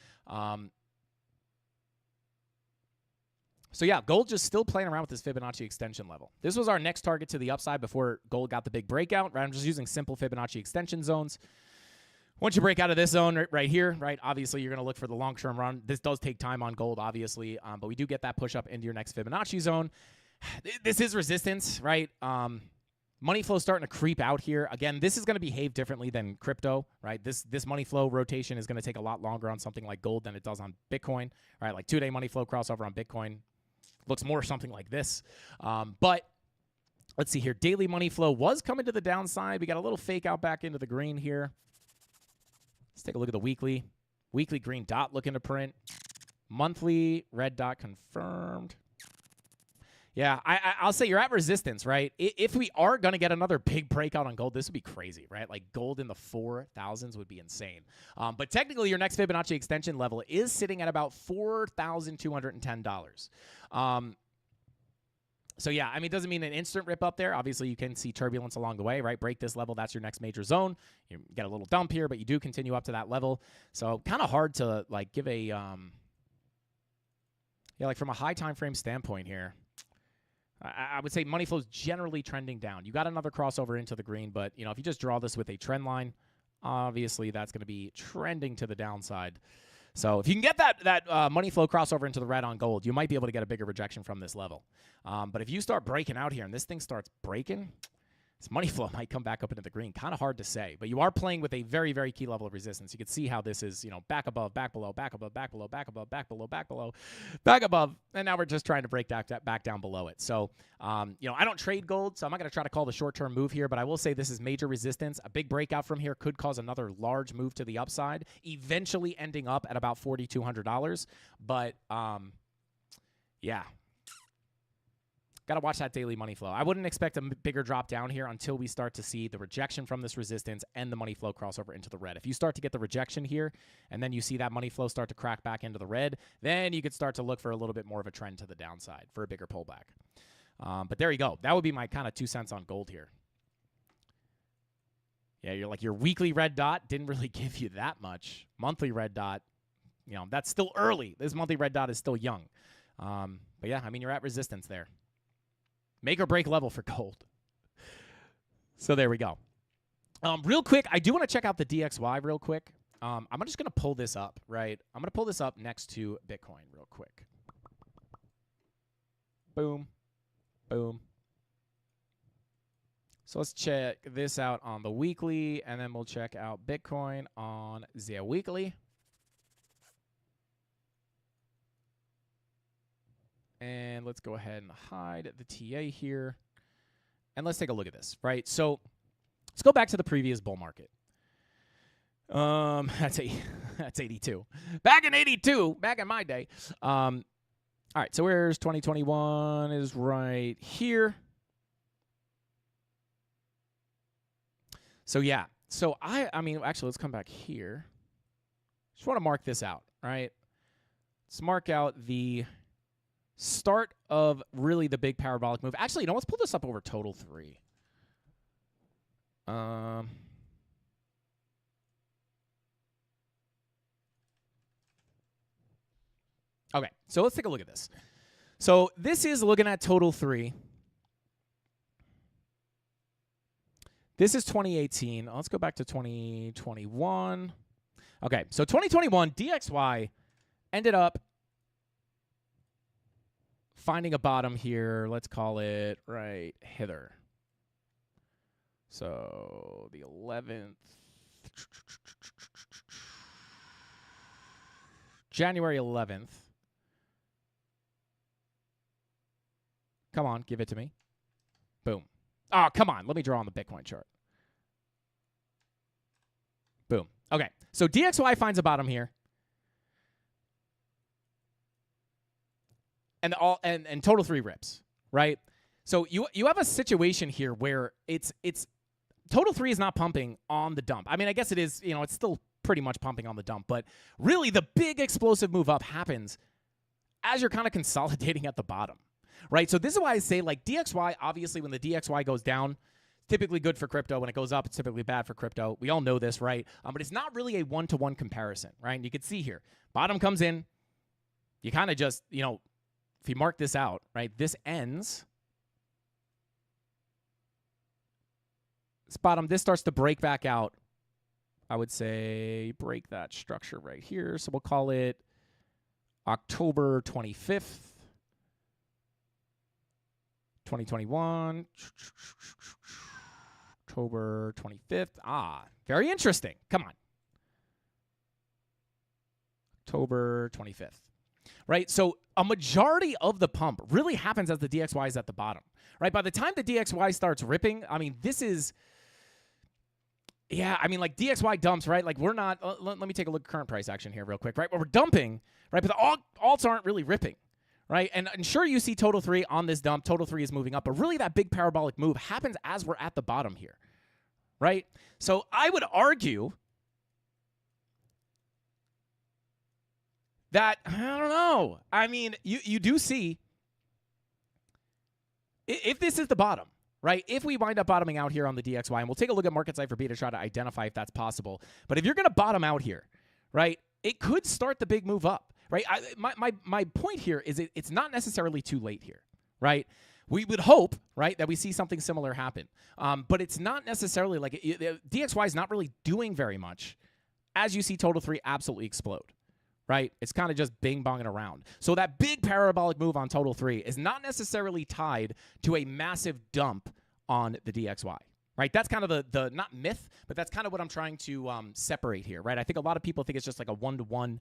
So yeah, gold just still playing around with this Fibonacci extension level. This was our next target to the upside before gold got the big breakout. Right? I'm just using simple Fibonacci extension zones. Once you break out of this zone right here, right, obviously you're going to look for the long-term run. This does take time on gold, obviously, but we do get that push up into your next Fibonacci zone. This is resistance, right? Money flow starting to creep out here. Again, this is going to behave differently than crypto, right? This money flow rotation is going to take a lot longer on something like gold than it does on Bitcoin, right? Like 2-day money flow crossover on Bitcoin looks more something like this. But let's see here. Daily money flow was coming to the downside. We got a little fake out back into the green here. Let's take a look at the weekly. Weekly green dot looking to print. Monthly red dot confirmed. Yeah, I'll say you're at resistance, right? If we are going to get another big breakout on gold, this would be crazy, right? Like gold in the 4,000s would be insane. But technically, your next Fibonacci extension level is sitting at about $4,210. So yeah, I mean, it doesn't mean an instant rip up there. Obviously, you can see turbulence along the way, right? Break this level, that's your next major zone. You get a little dump here, but you do continue up to that level. So kind of hard to give a, from a high time frame standpoint here. I would say money flow is generally trending down. You got another crossover into the green, but if you just draw this with a trend line, obviously that's going to be trending to the downside. So if you can get that money flow crossover into the red on gold, you might be able to get a bigger rejection from this level. But if you start breaking out here and this thing starts breaking, This money flow might come back up into the green. Kind of hard to say, but you are playing with a very, very key level of resistance. You can see how this is, back above, back below, back above, back below, back above, back below, back below, back above, and now we're just trying to break that back down below it. So, I don't trade gold, so I'm not going to try to call the short-term move here, but I will say this is major resistance. A big breakout from here could cause another large move to the upside, eventually ending up at about $4,200. But, yeah. Got to watch that daily money flow. I wouldn't expect a bigger drop down here until we start to see the rejection from this resistance and the money flow crossover into the red. If you start to get the rejection here and then you see that money flow start to crack back into the red, then you could start to look for a little bit more of a trend to the downside for a bigger pullback. But there you go. That would be my kind of 2 cents on gold here. Yeah, your weekly red dot didn't really give you that much. Monthly red dot, that's still early. This monthly red dot is still young. But yeah, you're at resistance there. Make or break level for gold. So there we go. Real quick, I do want to check out the DXY real quick. I'm just going to pull this up, right? I'm going to pull this up next to Bitcoin real quick. Boom. Boom. So let's check this out on the weekly, and then we'll check out Bitcoin on the weekly. And let's go ahead and hide the TA here. And let's take a look at this, right? So let's go back to the previous bull market. That's 82. Back in 82, back in my day. All right, so where's 2021 is right here. So yeah. So actually let's come back here. Just want to mark this out, right? Let's mark out the start of really the big parabolic move. Actually, let's pull this up over total 3. Okay, so let's take a look at this. So this is looking at total 3. This is 2018. Let's go back to 2021. Okay, so 2021, DXY ended up finding a bottom here. Let's call it right hither. So the 11th. January 11th. Come on, give it to me. Boom. Oh, come on. Let me draw on the Bitcoin chart. Boom. Okay. So DXY finds a bottom here. And total 3 rips, right? So you have a situation here where it's total 3 is not pumping on the dump. I guess it is, it's still pretty much pumping on the dump, but really the big explosive move up happens as you're kind of consolidating at the bottom, right? So this is why I say DXY, obviously when the DXY goes down, typically good for crypto. When it goes up, it's typically bad for crypto. We all know this, right? But it's not really a one-to-one comparison, right? And you can see here, bottom comes in, you kind of just, if you mark this out, right, this ends. This bottom, this starts to break back out. I would say break that structure right here. So we'll call it October 25th, 2021. October 25th. Very interesting. Come on. October 25th. Right? So a majority of the pump really happens as the DXY is at the bottom. Right? By the time the DXY starts ripping, this is... Yeah, DXY dumps, right? We're not... let me take a look at current price action here real quick, right? We're dumping, right? But the alts aren't really ripping, right? And sure, you see total 3 on this dump. Total 3 is moving up. But really, that big parabolic move happens as we're at the bottom here, right? So I would argue that, I don't know. You do see, if this is the bottom, right? If we wind up bottoming out here on the DXY, and we'll take a look at market site for B to try to identify if that's possible. But if you're going to bottom out here, right, it could start the big move up, right? My point here is it's not necessarily too late here, right? We would hope, right, that we see something similar happen. But it's not necessarily DXY is not really doing very much as you see total 3 absolutely explode. Right? It's kind of just bing-bonging around. So that big parabolic move on total 3 is not necessarily tied to a massive dump on the DXY. right? That's kind of the not myth, but that's kind of what I'm trying to separate here, right? I think a lot of people think it's just like a one-to-one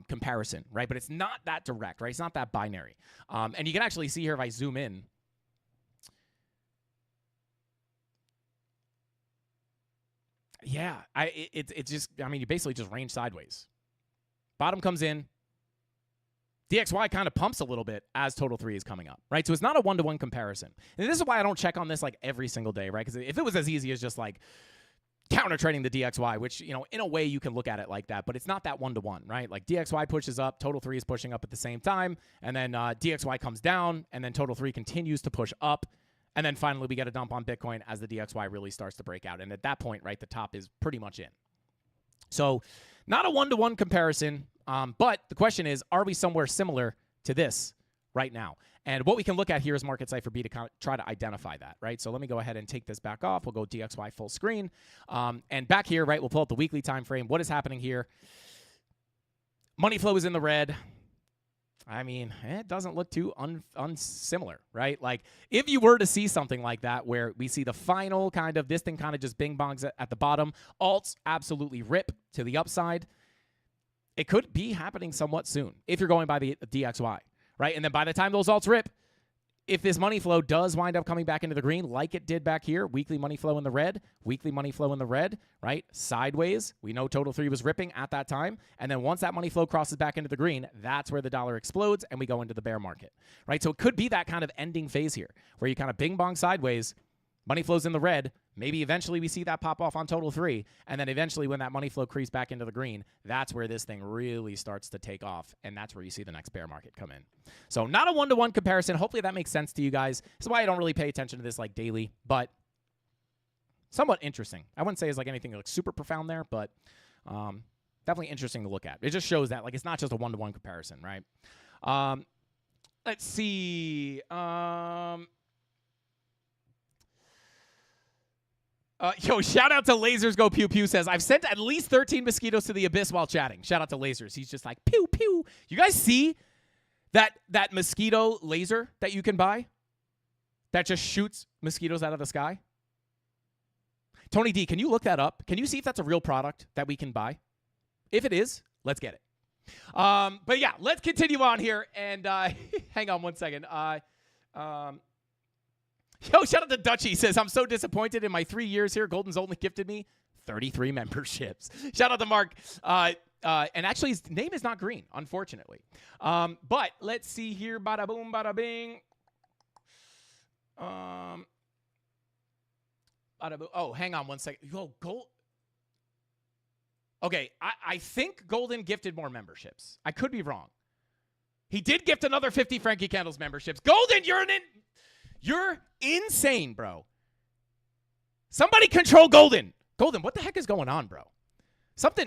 comparison, right? But it's not that direct, right? It's not that binary. And you can actually see here if I zoom in. Yeah, it's just, I mean, you basically just range sideways. Bottom comes in. DXY kind of pumps a little bit as total 3 is coming up, right? So it's not a one-to-one comparison. And this is why I don't check on this like every single day, right? Because if it was as easy as just like counter trading the DXY, which, you know, in a way you can look at it like that, but it's not that one-to-one, right? Like DXY pushes up, total 3 is pushing up at the same time, and then DXY comes down, and then total 3 continues to push up, and then finally we get a dump on Bitcoin as the DXY really starts to break out. And at that point, right, the top is pretty much in. So not a one-to-one comparison. But the question is, are we somewhere similar to this right now? And what we can look at here is Market Cipher B to try to identify that, right? So let me go ahead and take this back off. We'll go DXY full screen. And back here, right, we'll pull up the weekly time frame. What is happening here? Money flow is in the red. I mean, it doesn't look too unsimilar, right? Like, if you were to see something like that where we see the final kind of, this thing kind of just bing-bongs at the bottom, alts absolutely rip to the upside, it could be happening somewhat soon if you're going by the DXY, right? And then by the time those alts rip, if this money flow does wind up coming back into the green like it did back here, weekly money flow in the red, weekly money flow in the red, right? Sideways, we know total 3 was ripping at that time. And then once that money flow crosses back into the green, that's where the dollar explodes and we go into the bear market, right? So it could be that kind of ending phase here where you kind of bing bong sideways, money flows in the red. Maybe eventually we see that pop off on total 3. And then eventually when that money flow creeps back into the green, that's where this thing really starts to take off. And that's where you see the next bear market come in. So not a one-to-one comparison. Hopefully that makes sense to you guys. This is why I don't really pay attention to this like daily, but somewhat interesting. I wouldn't say it's like anything like super profound there, but definitely interesting to look at. It just shows that like it's not just a one-to-one comparison, right? Let's see. Yo, shout out to Lasers Go Pew Pew says, I've sent at least 13 mosquitoes to the abyss while chatting. Shout out to Lasers. He's just like, pew, pew. You guys see that mosquito laser that you can buy that just shoots mosquitoes out of the sky? Tony D, can you look that up? Can you see if that's a real product that we can buy? If it is, let's get it. But yeah, let's continue on here. And hang on one second. Yo, shout out to Dutchy. Says, I'm so disappointed in my 3 years here. Golden's only gifted me 33 memberships. Shout out to Mark. And actually, his name is not green, unfortunately. But let's see here. Bada boom, bada bing. Bada boom. Oh, hang on one second. Yo, Gold. Okay, I think Golden gifted more memberships. I could be wrong. He did gift another 50 Frankie Candles memberships. Golden, you're insane, bro. Somebody control Golden. Golden, what the heck is going on, bro? What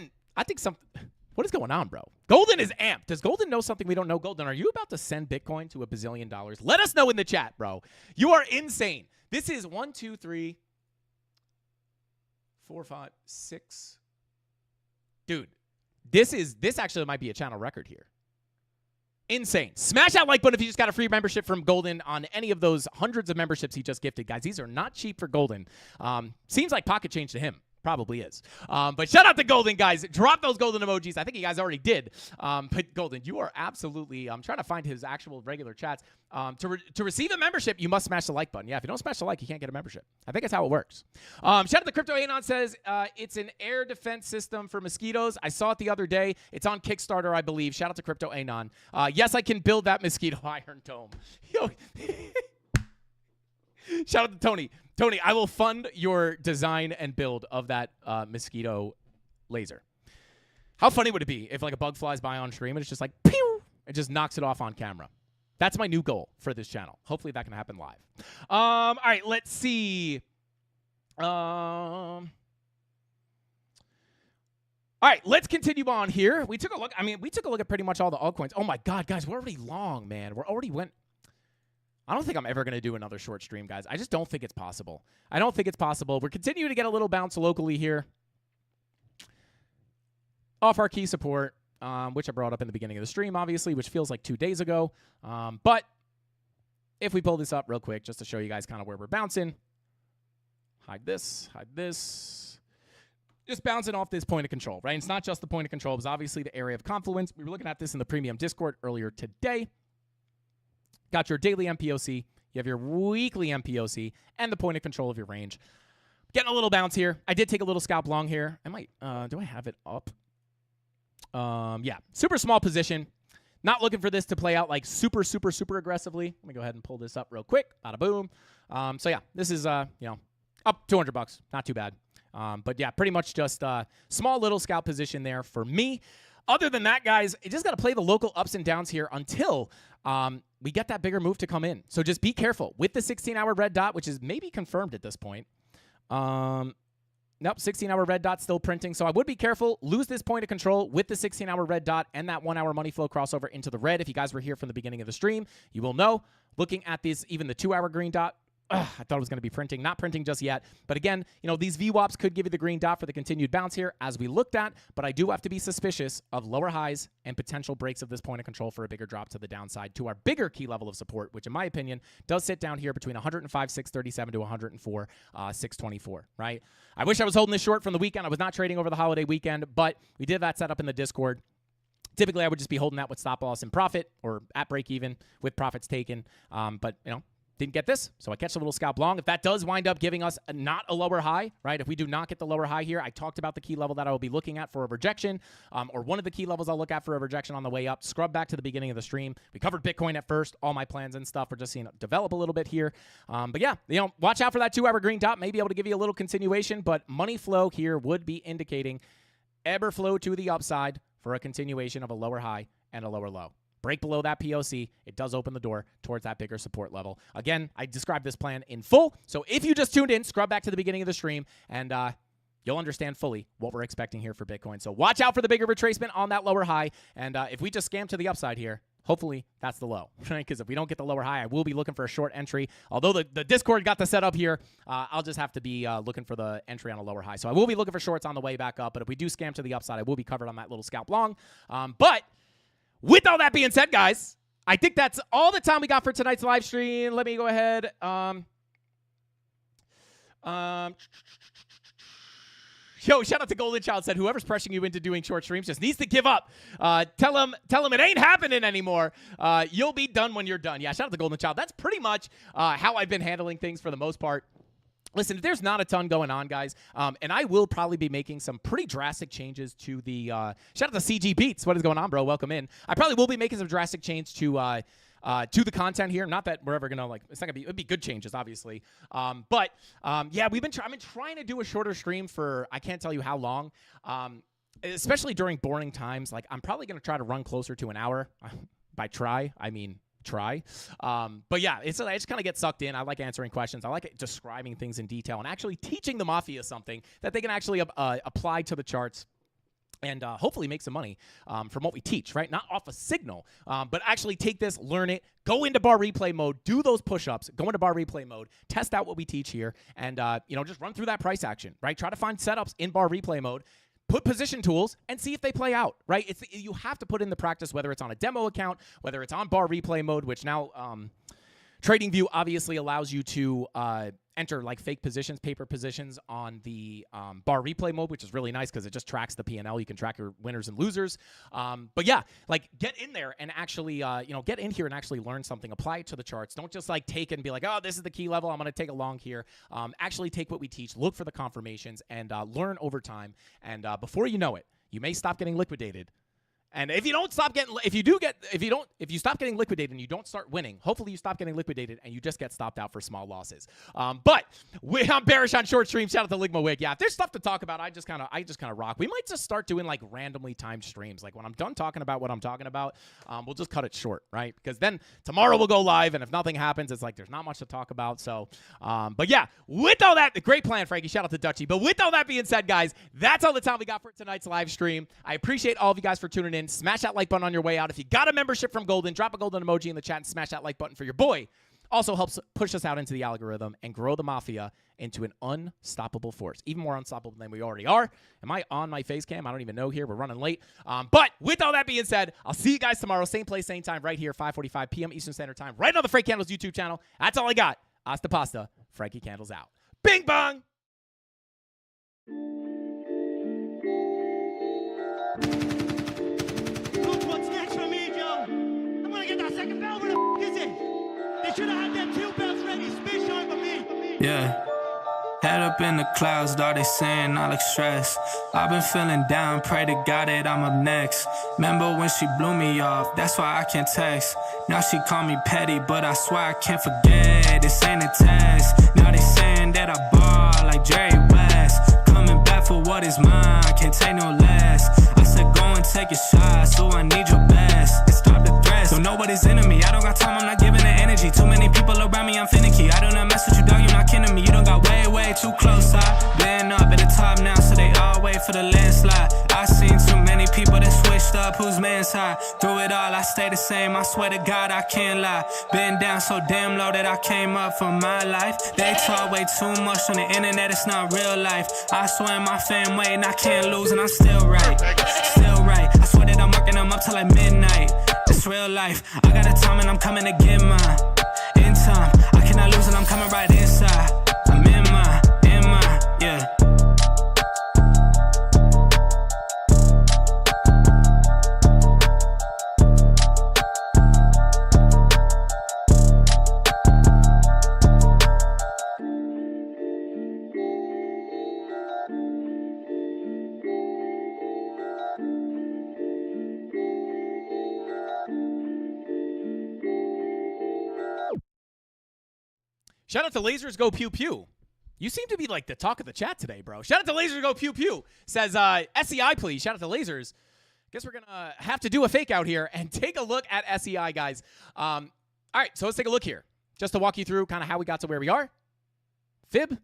is going on, bro? Golden is amped. Does Golden know something we don't know? Golden, are you about to send Bitcoin to $1 bazillion? Let us know in the chat, bro. You are insane. This is 1, 2, 3, 4, 5, 6. Dude, this actually might be a channel record here. Insane. Smash that like button if you just got a free membership from Golden on any of those hundreds of memberships he just gifted. Guys, these are not cheap for Golden. Seems like pocket change to him. Probably is. But shout out to Golden, guys. Drop those Golden emojis. I think you guys already did. But Golden, you are absolutely... I'm trying to find his actual regular chats. To receive a membership, you must smash the like button. Yeah, if you don't smash the like, you can't get a membership. I think that's how it works. Shout out to Crypto Anon says, it's an air defense system for mosquitoes. I saw it the other day. It's on Kickstarter, I believe. Shout out to Crypto Anon. Yes, I can build that mosquito iron dome. Yo. Shout out to Tony. Tony, I will fund your design and build of that mosquito laser. How funny would it be if like a bug flies by on stream and it's just like, pew! It just knocks it off on camera. That's my new goal for this channel. Hopefully that can happen live. All right, let's see. All right, let's continue on here. We took a look. We took a look at pretty much all the altcoins. Oh my God, guys, we're already long, man. We're already went. I don't think I'm ever going to do another short stream, guys. I just don't think it's possible. I don't think it's possible. We're continuing to get a little bounce locally here. Off our key support, which I brought up in the beginning of the stream, obviously, which feels like 2 days ago. But if we pull this up real quick, just to show you guys kind of where we're bouncing. Hide this. Hide this. Just bouncing off this point of control, right? It's not just the point of control. It was obviously the area of confluence. We were looking at this in the premium Discord earlier today. Got your daily MPOC. You have your weekly MPOC and the point of control of your range. Getting a little bounce here. I did take a little scalp long here. I might, do I have it up? Yeah, super small position. Not looking for this to play out like super aggressively. Let me go ahead and pull this up real quick. Bada boom. So yeah, this is, up $200. Not too bad. But yeah, pretty much just small little scalp position there for me. Other than that, guys, you just got to play the local ups and downs here until we get that bigger move to come in. So just be careful with the 16-hour red dot, which is maybe confirmed at this point. Nope, 16-hour red dot still printing. So I would be careful. Lose this point of control with the 16-hour red dot and that 1-hour money flow crossover into the red. If you guys were here from the beginning of the stream, you will know. Looking at this, even the 2-hour green dot, I thought it was going to be printing. Not printing just yet. But again, these VWAPs could give you the green dot for the continued bounce here, as we looked at. But I do have to be suspicious of lower highs and potential breaks of this point of control for a bigger drop to the downside to our bigger key level of support, which in my opinion does sit down here between 105,637 to 104,624, right? I wish I was holding this short from the weekend. I was not trading over the holiday weekend, but we did that setup in the Discord. Typically, I would just be holding that with stop loss and profit or at break even with profits taken. But, didn't get this, so I catch a little scalp long. If that does wind up giving us not a lower high, right? If we do not get the lower high here, I talked about the key level that I will be looking at for a rejection, or one of the key levels I'll look at for a rejection on the way up. Scrub back to the beginning of the stream. We covered Bitcoin at first, all my plans and stuff. We're just seeing it develop a little bit here. But yeah, watch out for that 2-hour green dot. May be able to give you a little continuation, but money flow here would be indicating ebb or flow to the upside for a continuation of a lower high and a lower low. Break below that POC, it does open the door towards that bigger support level. Again, I described this plan in full, so if you just tuned in, scrub back to the beginning of the stream, and you'll understand fully what we're expecting here for Bitcoin. So watch out for the bigger retracement on that lower high, and if we just scam to the upside here, hopefully that's the low, right? Because if we don't get the lower high, I will be looking for a short entry. Although the Discord got the setup here, I'll just have to be looking for the entry on a lower high. So I will be looking for shorts on the way back up, but if we do scam to the upside, I will be covered on that little scalp long. But with all that being said, guys, I think that's all the time we got for tonight's live stream. Let me go ahead. Yo, shout out to Golden Child, said whoever's pressuring you into doing short streams just needs to give up. Tell him it ain't happening anymore. You'll be done when you're done. Yeah, shout out to Golden Child. That's pretty much how I've been handling things for the most part. Listen, if there's not a ton going on, guys, and I will probably be making some pretty drastic changes to the shout out to CG Beats. What is going on, bro? Welcome in. I probably will be making some drastic change to the content here. Not that we're ever gonna it's not gonna be. It'd be good changes, obviously. But yeah, I've been trying to do a shorter stream for I can't tell you how long. Especially during boring times. Like I'm probably gonna try to run closer to an hour. By try, I mean try. But yeah, I just kind of get sucked in. I like answering questions. I like describing things in detail and actually teaching the Mafia something that they can actually apply to the charts and hopefully make some money from what we teach, right? Not off a signal, but actually take this, learn it, go into bar replay mode, do those push-ups, go into bar replay mode, test out what we teach here, and just run through that price action, right? Try to find setups in bar replay mode, put position tools and see if they play out, right? You have to put in the practice, whether it's on a demo account, whether it's on bar replay mode, which now TradingView obviously allows you to enter like fake positions, paper positions on the bar replay mode, which is really nice because it just tracks the P&L. You can track your winners and losers. But yeah, like get in there and actually, get in here and actually learn something. Apply it to the charts. Don't just like take it and be like, oh, this is the key level. I'm going to take a long here. Actually take what we teach, look for the confirmations, and learn over time. And before you know it, you may stop getting liquidated. And if you stop getting liquidated and you don't start winning, hopefully you stop getting liquidated and you just get stopped out for small losses. But I'm bearish on short stream. Shout out to Ligma Wig. Yeah, if there's stuff to talk about, I just kind of rock. We might just start doing like randomly timed streams. Like when I'm done talking about what I'm talking about, we'll just cut it short, right? Because then tomorrow we'll go live, and if nothing happens, it's like there's not much to talk about. So, but yeah, with all that, great plan, Frankie. Shout out to Dutchie. But with all that being said, guys, that's all the time we got for tonight's live stream. I appreciate all of you guys for tuning in. Smash that like button on your way out. If you got a membership from Golden, drop a golden emoji in the chat and smash that like button for your boy. Also helps push us out into the algorithm and grow the Mafia into an unstoppable force. Even more unstoppable than we already are. Am I on my face cam? I don't even know here. We're running late. But with all that being said, I'll see you guys tomorrow. Same place, same time, right here, 5:45 p.m. Eastern Standard Time, right on the Frankie Candles YouTube channel. That's all I got. Hasta pasta. Frankie Candles out. Bing bong! Look what's next for me, Joe. I'm gonna get that second bell. Where the f is it? They should have had them 2 bells ready. Spit shine for me. Yeah. Head up in the clouds, dog, they saying I look stressed. I've been feeling down, pray to God that I'm up next. Remember when she blew me off, that's why I can't text. Now she call me petty, but I swear I can't forget. This ain't a test. Now they saying that I ball like Jerry West. Coming back for what is mine, can't take no less. I said go and take a shot, so I need your best. And stop the threats, don't know what is in me. I don't got time, I'm not giving the energy. Too many people around me, I'm finicky. I do not mess with you, dog, you're not kidding me. You don't got way too close. I've been up at the top now, so they all wait for the landslide. I seen too many people that switched up, whose man's high. Through it all, I stay the same, I swear to God, I can't lie. Been down so damn low that I came up for my life. They talk way too much on the internet, it's not real life. I swear my fam waiting, I can't lose and I'm still right. Still right, I swear that I'm working them up till like midnight. It's real life, I got a time and I'm coming to get mine. In time, I cannot lose and I'm coming right inside. I'm in my, yeah. Shout out to Lasers Go Pew Pew. You seem to be like the talk of the chat today, bro. Shout out to Lasers Go Pew Pew. Says, SEI, please. Shout out to Lasers. Guess we're going to have to do a fake out here and take a look at SEI, guys. All right, so let's take a look here. Just to walk you through kind of how we got to where we are. Fib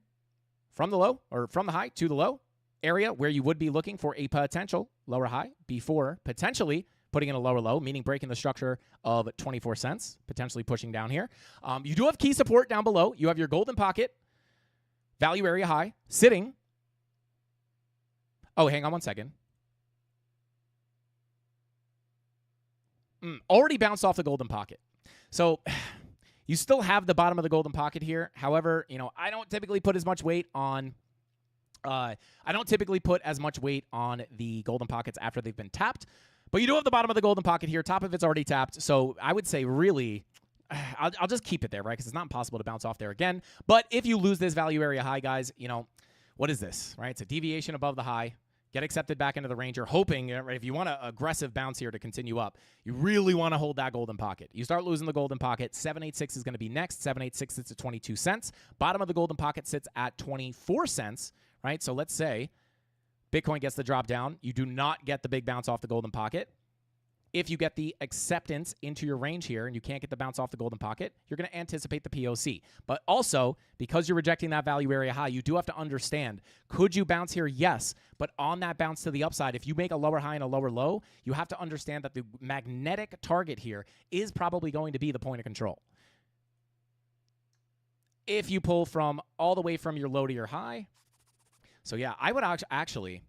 from the low, or from the high to the low. Area where you would be looking for a potential lower high before potentially putting in a lower low, meaning breaking the structure of 24 cents, potentially pushing down here. You do have key support down below. You have your golden pocket, value area high, sitting. Oh, hang on one second. Already bounced off the golden pocket. So you still have the bottom of the golden pocket here. However, I don't typically put as much weight on the golden pockets after they've been tapped. But you do have the bottom of the golden pocket here. Top of it's already tapped. So I would say really, I'll just keep it there, right? Because it's not impossible to bounce off there again. But if you lose this value area high, guys, what is this, right? It's a deviation above the high. Get accepted back into the range. You're hoping, right, if you want an aggressive bounce here to continue up, you really want to hold that golden pocket. You start losing the golden pocket. 786 is going to be next. 786 sits at 22 cents. Bottom of the golden pocket sits at 24 cents, right? So let's say Bitcoin gets the drop down. You do not get the big bounce off the golden pocket. If you get the acceptance into your range here and you can't get the bounce off the golden pocket, you're going to anticipate the POC. But also, because you're rejecting that value area high, you do have to understand, could you bounce here? Yes. But on that bounce to the upside, if you make a lower high and a lower low, you have to understand that the magnetic target here is probably going to be the point of control. If you pull from all the way from your low to your high. So yeah, I would actually,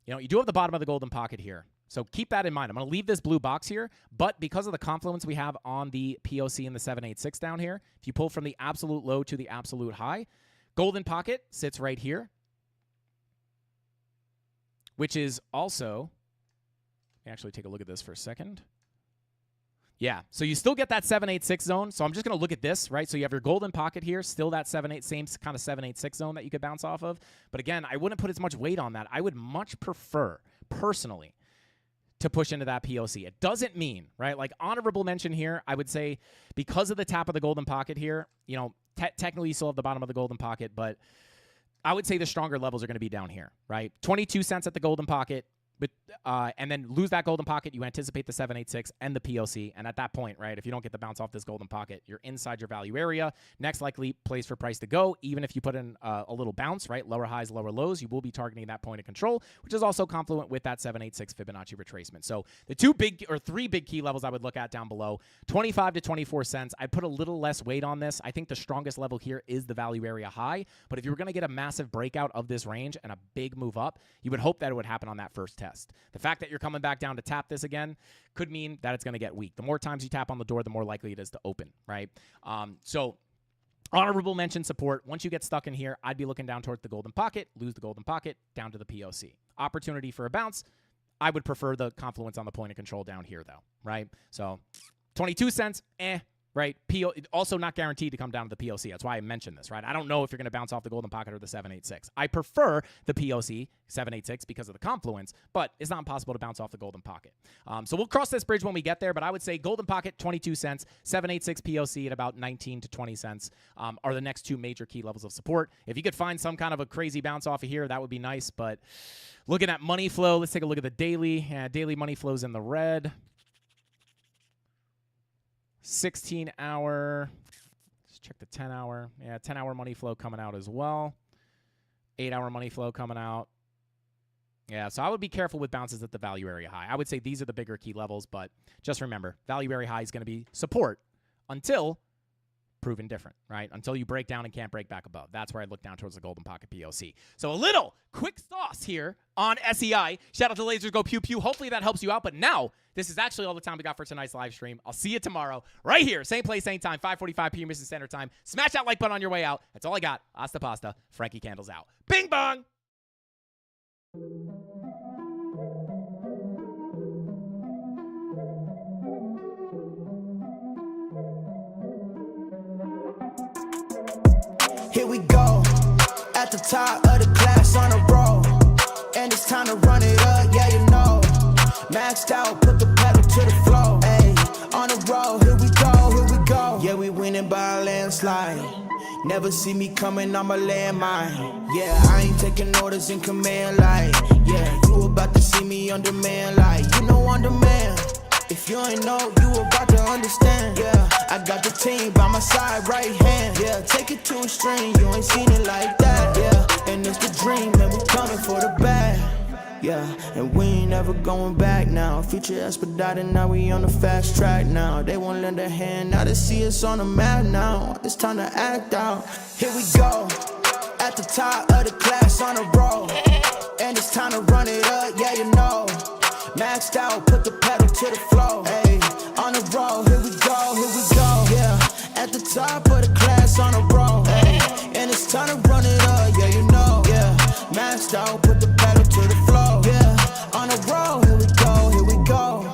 you do have the bottom of the golden pocket here. So keep that in mind. I'm going to leave this blue box here, but because of the confluence we have on the POC and the 786 down here, if you pull from the absolute low to the absolute high, golden pocket sits right here, which is also, let me actually take a look at this for a second. Yeah, so you still get that 786 zone. So I'm just going to look at this, right? So you have your golden pocket here, still that same kind of 786 zone that you could bounce off of. But again, I wouldn't put as much weight on that. I would much prefer, personally, to push into that POC. It doesn't mean, right? Like honorable mention here, I would say because of the tap of the golden pocket here, technically you still have the bottom of the golden pocket, but I would say the stronger levels are going to be down here, right? 22 cents at the golden pocket, but and then lose that golden pocket, you anticipate the 786 and the POC, and at that point, right, if you don't get the bounce off this golden pocket, you're inside your value area. Next likely place for price to go, even if you put in a little bounce, right, lower highs, lower lows, you will be targeting that point of control, which is also confluent with that 786 Fibonacci retracement. So the three big key levels I would look at down below, 25 to 24 cents. I'd put a little less weight on this. I think the strongest level here is the value area high, but if you were going to get a massive breakout of this range and a big move up, you would hope that it would happen on that first test. The fact that you're coming back down to tap this again could mean that it's going to get weak. The more times you tap on the door, the more likely it is to open, right? So Honorable mention support. Once you get stuck in here, I'd be looking down towards the golden pocket, lose the golden pocket, down to the POC. Opportunity for a bounce. I would prefer the confluence on the point of control down here, though, right? So 22 cents, right? Also not guaranteed to come down to the POC. That's why I mentioned this, right? I don't know if you're going to bounce off the golden pocket or the 786. I prefer the POC 786 because of the confluence, but it's not impossible to bounce off the golden pocket. So we'll cross this bridge when we get there, but I would say golden pocket 22 cents, 786 POC at about 19 to 20 cents are the next two major key levels of support. If you could find some kind of a crazy bounce off of here, that would be nice, but looking at money flow, let's take a look at the daily. Daily money flows in the red. 16-hour, let's check the 10-hour. Yeah, 10-hour money flow coming out as well. 8-hour money flow coming out. Yeah, so I would be careful with bounces at the value area high. I would say these are the bigger key levels, but just remember, value area high is going to be support until proven different, right? Until you break down and can't break back above. That's where I look down towards the golden pocket POC. So a little quick sauce here on SEI. Shout out to Lasers Go Pew Pew. Hopefully that helps you out. But now, this is actually all the time we got for tonight's live stream. I'll see you tomorrow right here. Same place, same time, 5:45 p.m. Eastern Standard Time. Smash that like button on your way out. That's all I got. Hasta pasta. Frankie Candles out. Bing bong! Here we go, at the top of the class on a roll, and it's time to run it up, yeah you know. Maxed out, put the pedal to the floor, ayy. On the road, here we go, yeah we winning by a landslide. Never see me coming, I'm a landmine. Yeah, I ain't taking orders in command like, yeah, you about to see me on demand like, you know on demand. If you ain't know, you about to understand. Yeah, I got the team by my side, right hand. Yeah, take it to a string, you ain't seen it like that. Yeah, and it's the dream, and we coming for the bag. Yeah, and we ain't ever going back now. Future expedited, now we on the fast track now. They won't lend a hand, now they see us on the map now. It's time to act out. Here we go, at the top of the class on a roll, and it's time to run it up, yeah you know. Maxed out, put the pedal to the floor, ayy. On the road, here we go, yeah. At the top of the class on a roll, ayy. And it's time to run it up, yeah, you know, yeah. Maxed out, put the pedal to the floor, yeah. On the road, here we go, here we go.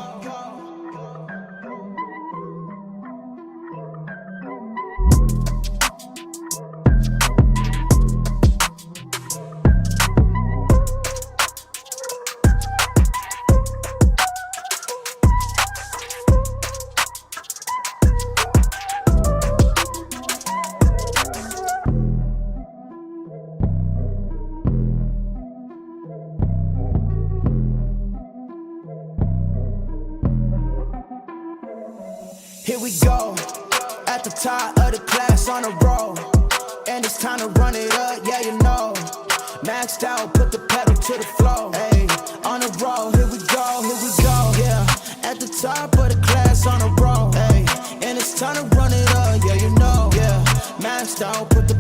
Here we go, at the top of the class on a roll, and it's time to run it up, yeah you know. Maxed out, put the pedal to the floor, ayy. On the road, here we go, yeah. At the top of the class on a roll, ayy. And it's time to run it up, yeah you know, yeah. Maxed out, put the